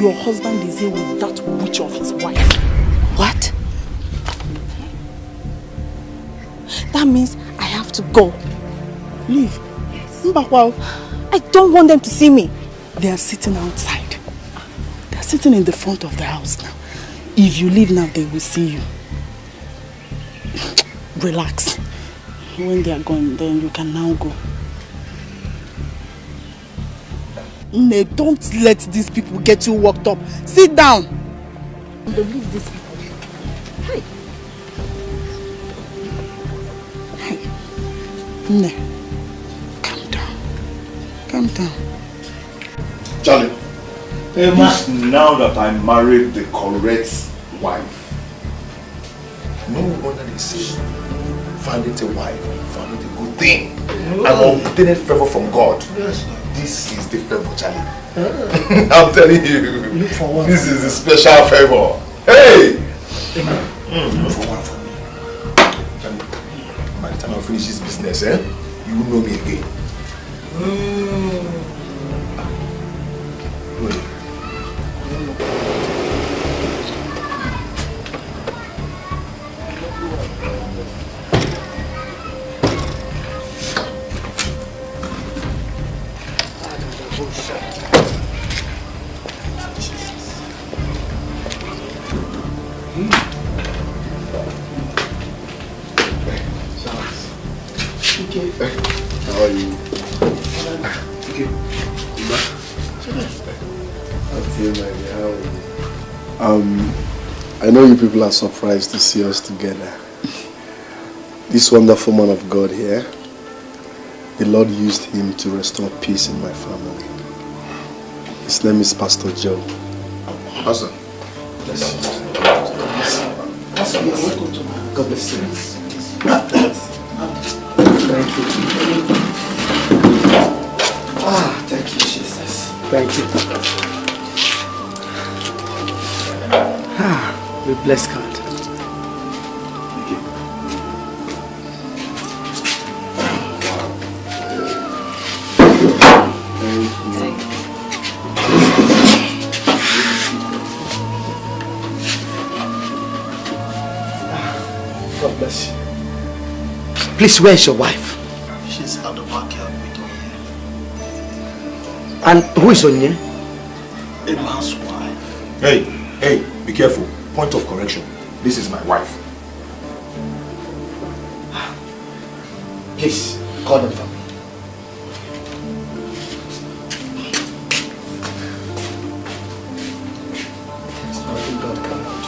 Your husband is here with that witch of his wife. What? That means I have to go. Leave. Mbakwao. I don't want them to see me. They are sitting outside. They are sitting in the front of the house now. If you leave now, they will see you. Relax. When they are gone, then you can now go. No, don't let these people get you worked up. Sit down. Don't leave these people. Hi. Hi. No. Calm down. Calm down. Charlie, now that I married the correct wife, no wonder they say, find it a wife, find it a good thing. I'm obtaining favor from God. Yes. This is the favor, Charlie. I'm telling you, this is a special favor. Hey! Look for one for me. Charlie, by the time I finish this business, you will know me again. Good. How are you? Okay. I know you people are surprised to see us together. This wonderful man of God here, the Lord used him to restore peace in my family. His name is Pastor Joe. Pastor. Bless you. Pastor, you are welcome to my house. God bless you. Thank you. Thank you, Jesus. Thank you. We bless God. Thank you. God bless you. Please, where's your wife? She's at the backyard with Onye. And who is Onye? A man's wife. Hey, be careful. Point of correction. This is my wife. Please, call them for me. There's nothing God cannot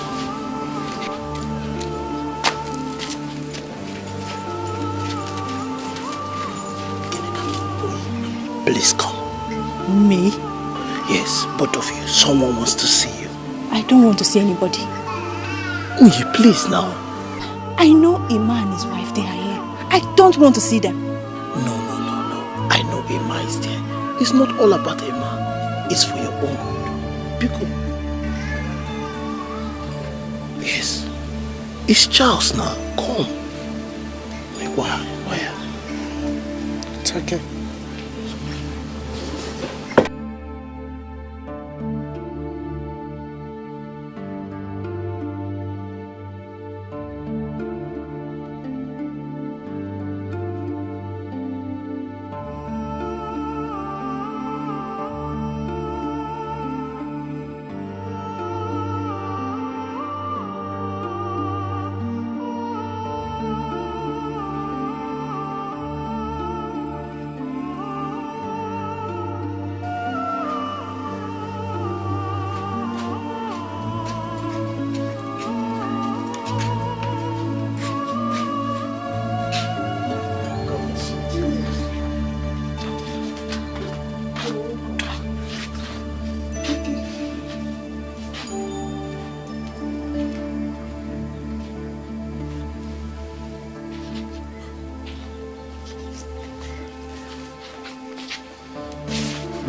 do. Please come. Me? Yes, both of you. Someone wants to see you. I don't want to see anybody. Onye, please now. I know Ima and his wife, they are here. I don't want to see them. No. I know Emma is there. It's not all about Emma. It's for your own good. Because yes. It's Charles now. Come. Like, why? It's okay.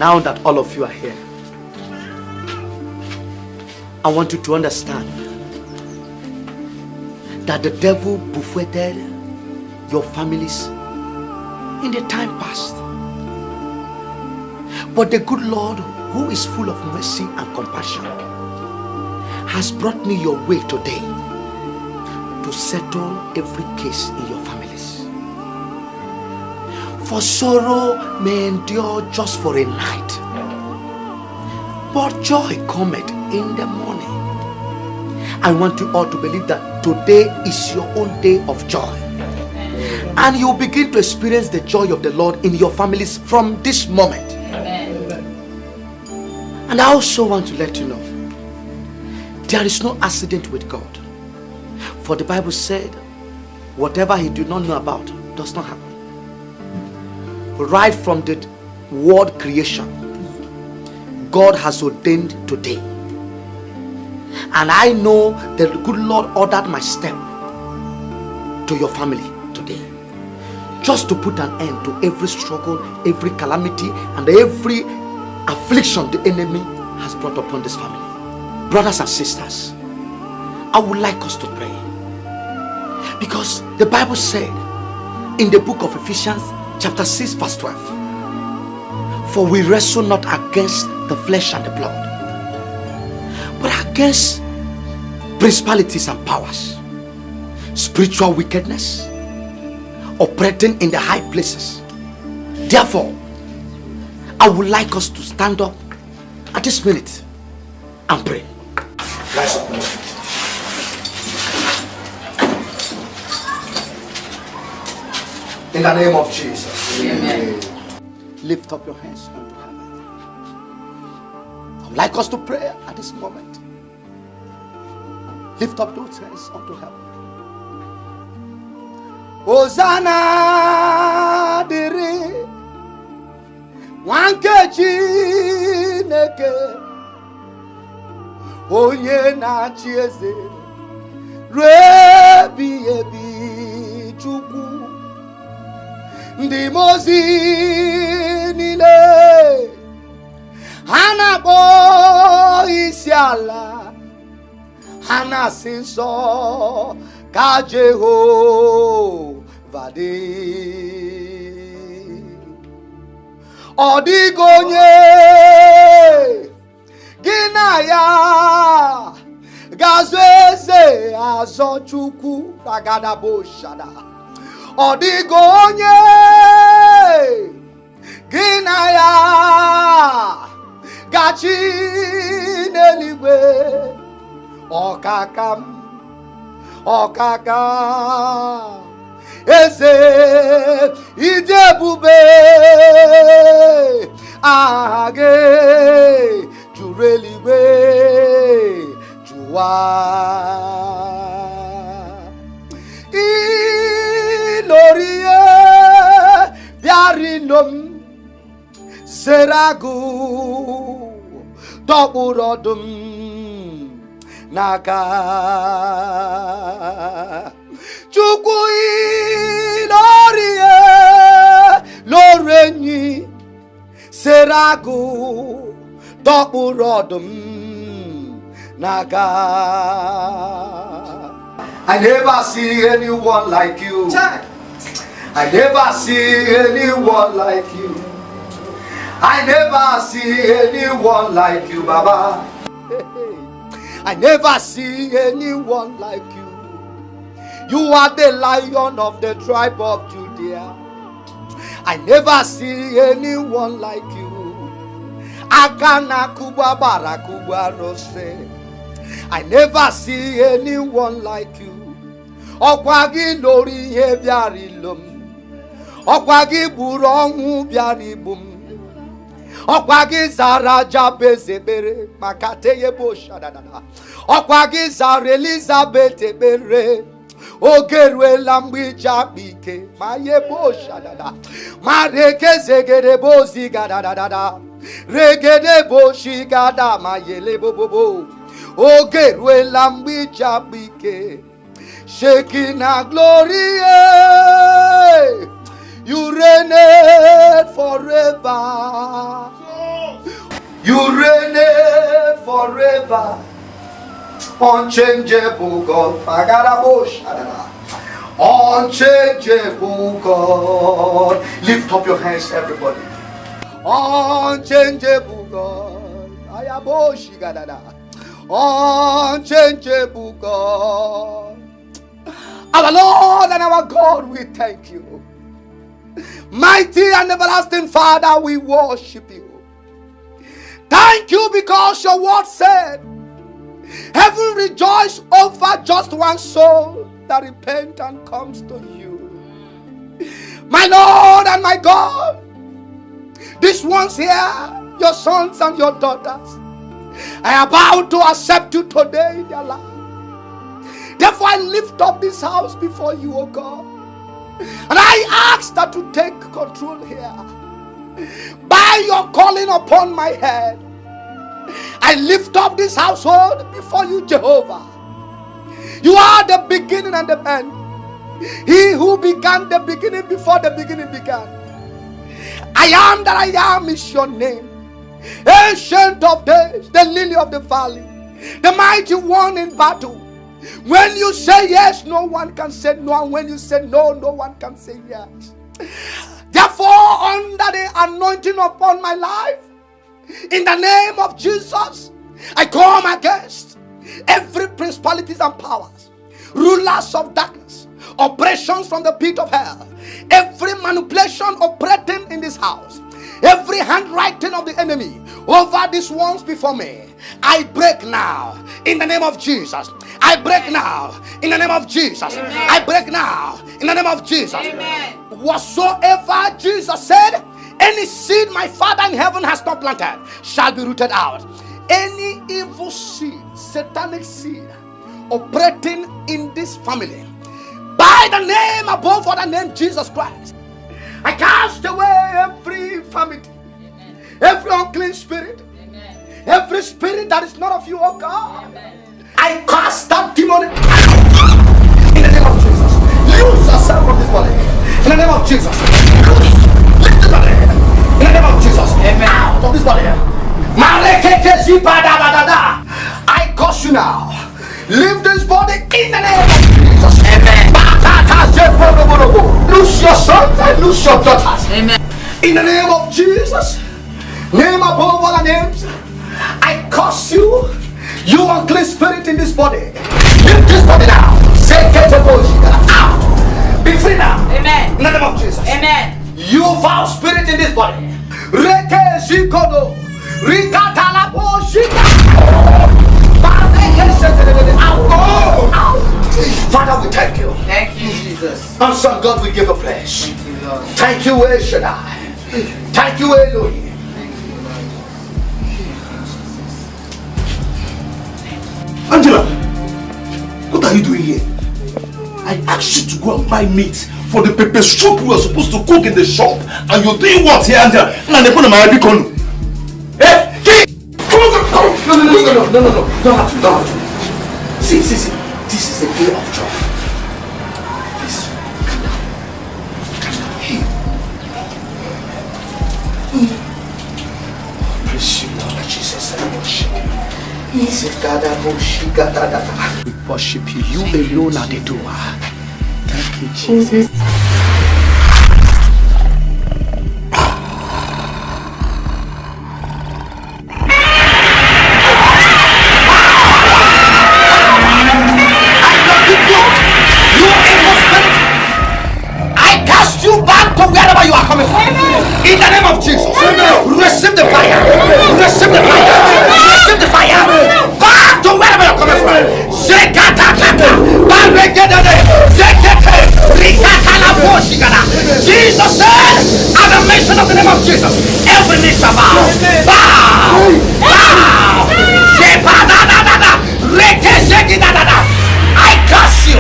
Now that all of you are here, I want you to understand that the devil buffeted your families in the time past. But the good Lord, who is full of mercy and compassion, has brought me your way today to settle every case in your families. For sorrow may endure just for a night, but joy cometh in the morning. I want you all to believe that today is your own day of joy. And you begin to experience the joy of the Lord in your families from this moment. And I also want to let you know, there is no accident with God. For the Bible said, whatever he did not know about does not happen. Right from the world creation, God has ordained today. And I know the good Lord ordered my step to your family today, just to put an end to every struggle, every calamity, and every affliction the enemy has brought upon this family. Brothers and sisters, I would like us to pray, because the Bible said in the book of Ephesians chapter 6 verse 12, for we wrestle not against the flesh and the blood, but against principalities and powers, spiritual wickedness operating in the high places. Therefore, I would like us to stand up at this minute and pray. Rise up. In the name of Jesus. Amen. Lift up your hands unto heaven. I would like us to pray at this moment. Lift up those hands unto heaven. Hosanna diri wanke Chineke onye na-achị eze ruo ebighị ebi Chukwu. Ndị mmụọ ozi niile ha na-akpọ isi ala, ha na-asị nsọ ka Jehova dị. Ọ dịghị onye gị na ya ga-azọ eze azọ Chukwu ragadaboshada. Ọ dịghị onye gị na ya gachi n'eluigwe. Ọkaka m, ọkaka eze ịdị ebube, aha gị juru eluigwe jụwa. Ilorie bịara m zere agụ dọkpụrụ ọdụm n'aka. Chukwu ilorie loro enyi zere agụ dọkpụrụ ọdụm n'aka. I never see anyone like you. I never see anyone like you. I never see anyone like you, Baba. I never see anyone like you. You are the Lion of the tribe of Judah. I never see anyone like you. Akana kuba barakuba rose. I never see anyone like you. Okwagi lori ihe bịara ilom. Okwagi buru ọnwụ bịara ibum. Okwagi zara Jabez ekpere maka teyebo shadadada. Okwagi zara Elizabeth ekpere oge eruela mgbe iji akpa ike ma yebo shadada. Ma rekezegede bozi gadadadada. Regede boshi gada ma yele bobobo. Oge eruela mgbe iji akpa ike. Shekinah glory, you reign forever. You reign forever. Unchangeable God. Unchangeable God. Lift up your hands, everybody. Unchangeable God. Unchangeable God. Our Lord and our God, we thank you. Mighty and everlasting Father, we worship you. Thank you because your word said, heaven rejoices over just one soul that repents and comes to you. My Lord and my God, these ones here, your sons and your daughters, I am about to accept you today in their life. Therefore, I lift up this house before you, O God. And I ask that you take control here. By your calling upon my head, I lift up this household before you, Jehovah. You are the beginning and the end. He who began the beginning before the beginning began. I am that I am is your name. Ancient of days, the lily of the valley, the mighty one in battle. When you say yes, no one can say no. And when you say no, no one can say yes. Therefore, under the anointing upon my life, in the name of Jesus, I come against every principalities and powers, rulers of darkness, operations from the pit of hell, every manipulation operating in this house, every handwriting of the enemy over these ones before me, I break now in the name of Jesus. I break now in the name of Jesus. Amen. I break now in the name of Jesus. Amen. Whatsoever Jesus said, any seed my Father in heaven has not planted shall be rooted out. Any evil seed, satanic seed operating in this family, by the name above all the name Jesus Christ, I cast away every infirmity, every unclean spirit, every spirit that is not of you, oh God. Amen. I cast that demon in the name of Jesus. Lose yourself from this body in the name of Jesus. Lift the body in the name of Jesus. Amen. Out of this body. I curse you now. Leave this body in the name of Jesus. Amen. Lose your sons and lose your daughters. Amen. In the name of Jesus, name above all the names, I curse you. You unclean spirit in this body. Leave this body now. Out. Be free now. Amen. In the name of Jesus. Amen. You foul spirit in this body. Father, we thank you. Thank you, Jesus. And son God, we give a praise. Thank you, El Shaddai. Thank you, Elohim. Angela, what are you doing here? I asked you to go and buy meat for the pepper soup we were supposed to cook in the shop, and you're doing what here, Angela? Eh? No. Don't. See. This is a day of joy. Please. Praise you, Lord Jesus, and worship you. We worship you. You alone are the doer. Thank you, Jesus. Wherever you are coming from, in the name of Jesus, receive the fire, receive the fire, receive the fire. Back to wherever you are coming from. Jesus said, at the mention of the name of Jesus, every knee shall bow. I curse you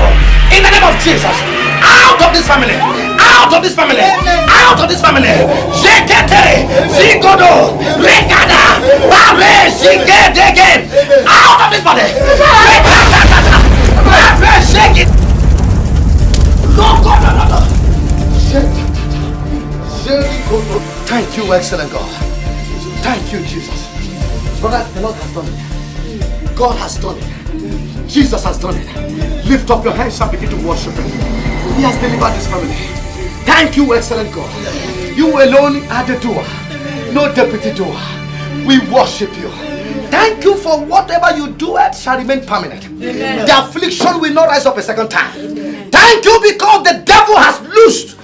in the name of Jesus. Out of this family. Out of this family! Out of this family! Zekete! Zigodo! Rekada! Bare! Zigedege! Out of this body! Shake it! No! Thank you, excellent God. Thank you, Jesus. Brother, the Lord has done it. God has done it. Jesus has done it. Lift up your hands and begin to worship Him. He has delivered this family. Thank you, excellent God. You alone are the doer, no deputy doer. We worship you. Thank you for whatever you do it shall remain permanent. Amen. The affliction will not rise up a second time. Thank you because the devil has loosed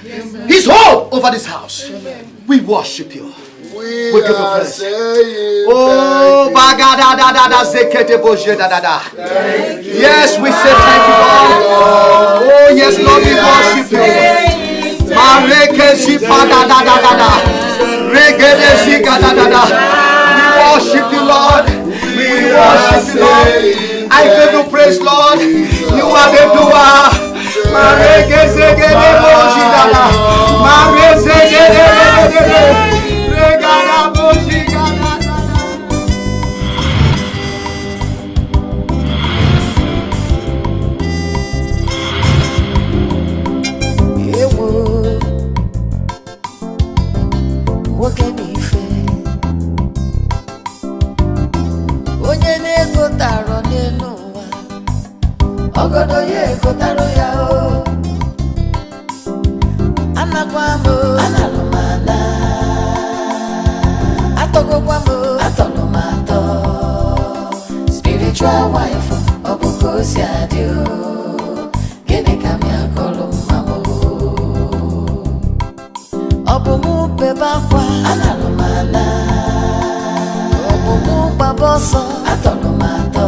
his hold over this house. We worship you. We give you praise. Oh, yes, we say thank you, Lord. Oh, yes, Lord, we worship you. We worship you, Lord. We worship you, Lord. I give you praise, Lord. You are the doer. Ogodo ye kotaro ya o Anakwamo analumana Atogokwamo atolumato Spiritual wife obukosi adio Gene kamya kolumamo Obumu bebakwa analumana Obumu baboso atolumato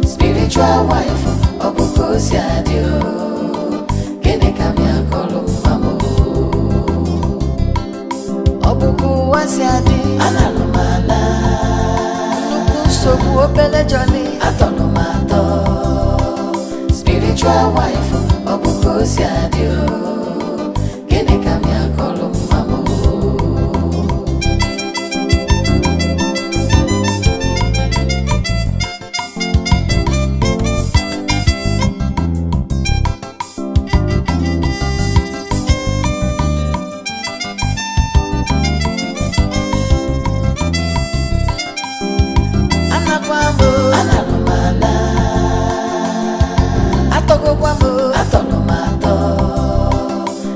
Spiritual wife, obukosi adio, gene kamya kolumamo. Obuku wasi adi, analumana. Nuku sobu opele jolly, atolumato. Spiritual wife, obukosi adio, gene kamya kolumamo.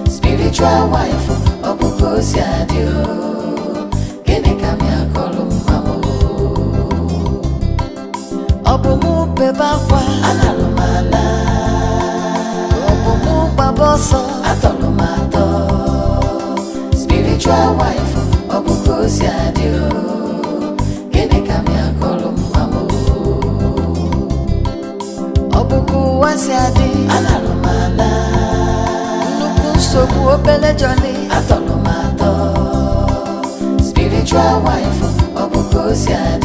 Spiritual wife, obukosi adio, gene kamya kolumamo. Obumu bebakwa, analumana. Obumu baboso, atolumato. Spiritual wife, obukosi adio, gene kamya kolumamo. Obuku wasi adi, analumana. Sobu opele jolly, atolumato. Spiritual wife, obukosi adio.